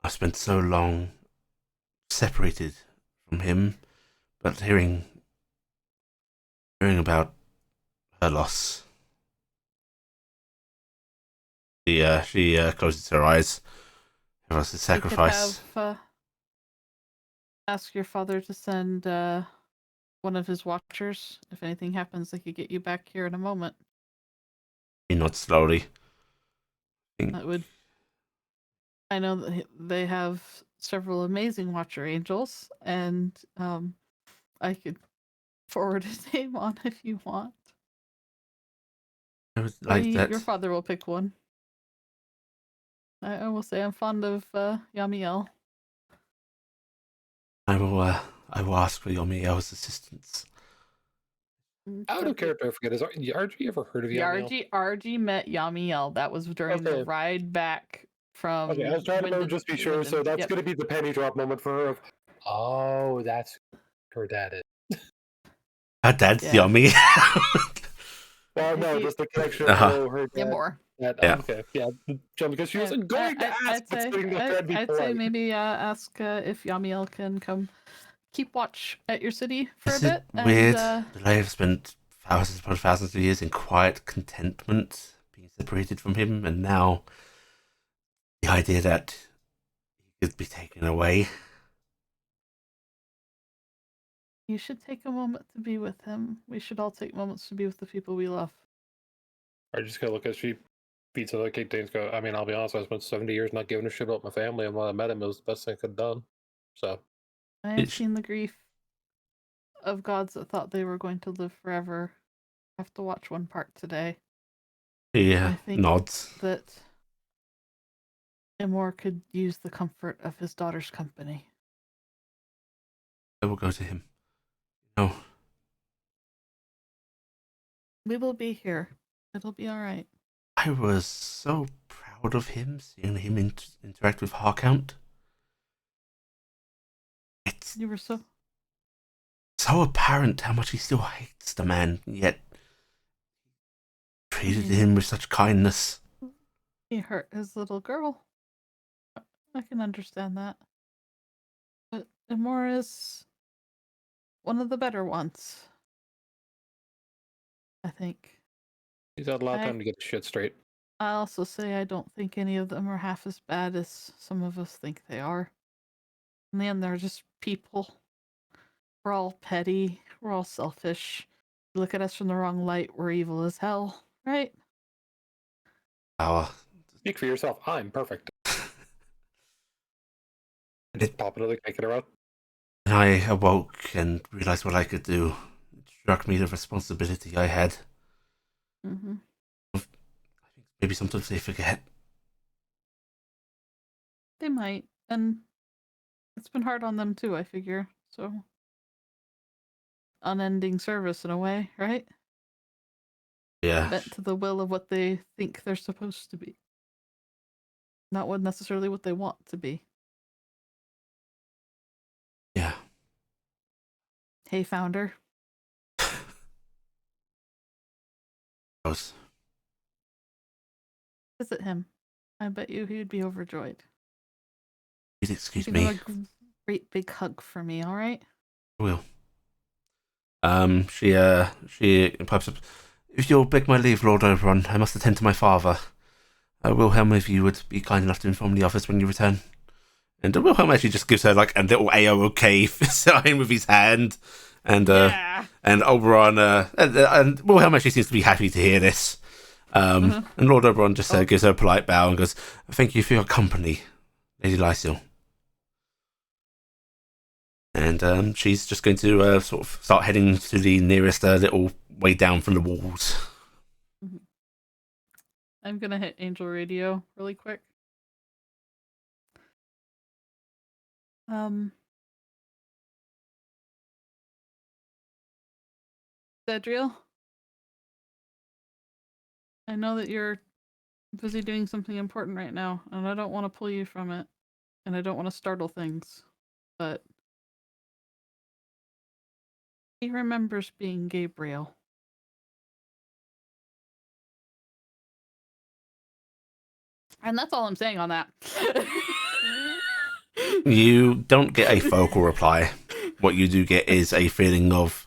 S1: I've spent so long separated from him, but hearing about her loss, she closes her eyes. It was a sacrifice.
S6: We could have, ask your father to send one of his watchers. If anything happens, they could get you back here in a moment.
S1: He nods slowly.
S6: That would. I know that they have several amazing watcher angels, and I could forward his name on if you want.
S1: I would like that.
S6: Your father will pick one. I will say I'm fond of Yamiel.
S1: I will ask for Yomiel's assistance.
S3: Out of character, I forget. Has RG ever heard of Yamiel?
S6: RG met Yamiel. That was during the
S3: Okay.
S6: ride back from.
S3: Okay, I was trying to remember, just be sure. So that's going to be the penny drop moment for her of, oh, that's who her dad is.
S1: Her dad's
S6: Yeah.
S1: Yomi.
S3: Well, no,
S6: If you-
S3: just the connection
S1: Uh-huh.
S3: of her
S6: Yeah,
S3: dad.
S6: more.
S1: Yeah.
S3: Okay, yeah, because she wasn't going to ask, but sitting there trying to be
S6: I'd say
S3: polite.
S6: maybe ask if Yamiel can come keep watch at your city for
S1: Is
S6: a
S1: it
S6: bit.
S1: weird
S6: And,
S1: that I have spent thousands upon thousands of years in quiet contentment, being separated from him, and now the idea that he could be taken away.
S6: you should take a moment to be with him. We should all take moments to be with the people we love.
S3: I'm just going to look at she beats other Kate Danes go, I mean, I'll be honest, I spent 70 years not giving a shit about my family, and when I met him, it was the best thing I could have done. So,
S6: I have seen the grief of gods that thought they were going to live forever. I have to watch one part today.
S1: He
S6: I think
S1: nods.
S6: that Emor could use the comfort of his daughter's company.
S1: I will go to him. No,
S6: We will be here. It'll be all right.
S1: I was so proud of him, seeing him interact with Harkount. It's
S6: You were so.
S1: so apparent how much he still hates the man, yet treated him with such kindness.
S6: He hurt his little girl. I can understand that. But Emor is one of the better ones. I think.
S3: He's had a lot of
S6: I-
S3: time to get the shit straight.
S6: I also say I don't think any of them are half as bad as some of us think they are. In the end, they're just people. We're all petty. We're all selfish. You look at us from the wrong light, we're evil as hell, right?
S1: Our
S3: Speak for yourself. I'm perfect.
S1: It-
S3: Just pop another cake in a row.
S1: When I awoke and realized what I could do, it struck me the responsibility I had.
S6: Mm-hmm.
S1: Maybe sometimes they forget.
S6: They might, and it's been hard on them too, I figure. So, unending service in a way, right?
S1: Yeah.
S6: Bent to the will of what they think they're supposed to be, not what necessarily what they want to be.
S1: Yeah.
S6: Hey, founder.
S1: Was.
S6: Visit him. I bet you he'd be overjoyed.
S1: Please excuse
S6: Give him
S1: me.
S6: a great big hug for me, all right?
S1: I will. She pipes up. If you'll beg my leave, Lord Oberon, I must attend to my father. Wilhelm, if you would be kind enough to inform the others when you return. And Wilhelm actually just gives her like a little AOK sign with his hand, and and Oberon and Wilhelm actually seems to be happy to hear this. And Lord Oberon just gives her a polite bow and goes, "Thank you for your company, Lady Lysil." And she's just going to sort of start heading to the nearest little way down from the walls.
S6: I'm gonna hit Angel Radio really quick. Cedriel, I know that you're busy doing something important right now, and I don't want to pull you from it, and I don't want to startle things, but he remembers being Gabriel. And that's all I'm saying on that.
S1: You don't get a vocal reply. What you do get is a feeling of,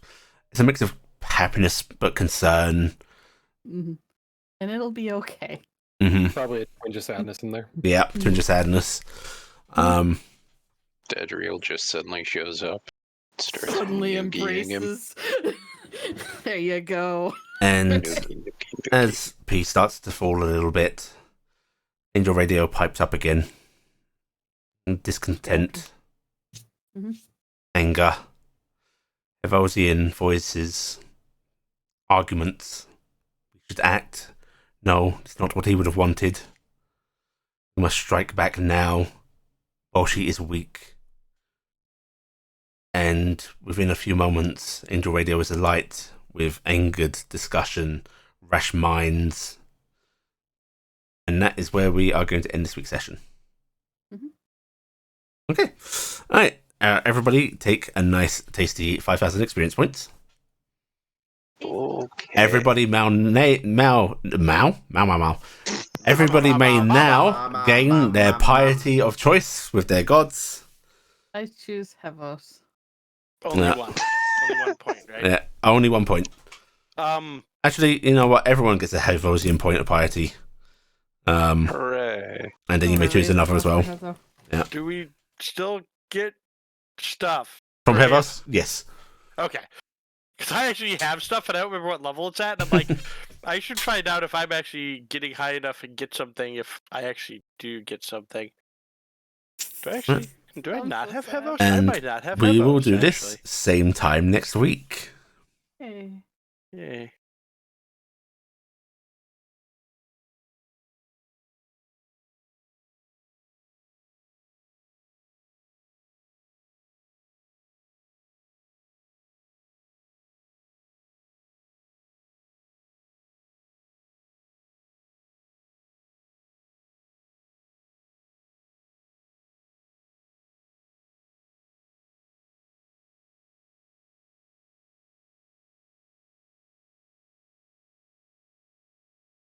S1: it's a mix of happiness but concern.
S6: And it'll be okay.
S1: Mm-hmm.
S3: Probably a twinge of sadness in there.
S1: Yeah, twinge of sadness.
S4: Dedriel just suddenly shows up. Starts
S6: Suddenly
S4: noogie-ing him.
S6: embraces. There you go.
S1: And
S4: Noogie.
S1: as peace starts to fall a little bit, Angel Radio pipes up again. Discontent, anger, Evosian voices, arguments. We should act. No, it's not what he would have wanted. We must strike back now, while she is weak. And within a few moments, Angel Radio is alight with angered discussion, rash minds. And that is where we are going to end this week's session. Okay. Alright. Everybody take a nice, tasty 5,000 experience points.
S4: Okay.
S1: Everybody Everybody may now gain their piety of choice with their gods.
S6: I choose Hevos.
S2: Only
S1: Yeah.
S2: one. Only 1 point, right?
S1: Yeah, only 1 point. Actually, you know what? Everyone gets a Hevosian point of piety.
S4: Hooray.
S1: And then you may choose another as well. Yeah.
S2: Do we still get stuff
S1: From
S2: for
S1: Hevos? Yes.
S2: Okay. Because I actually have stuff and I don't remember what level it's at. And I'm like, I should find out if I'm actually getting high enough and get something if I actually do get something. Do I
S6: I'm
S2: not
S6: so
S2: have
S6: sad.
S2: Hevos? I
S1: And
S2: might not have
S1: we will
S2: Hevos,
S1: do this
S2: actually.
S1: same time next week.
S6: Hey.
S2: Yay.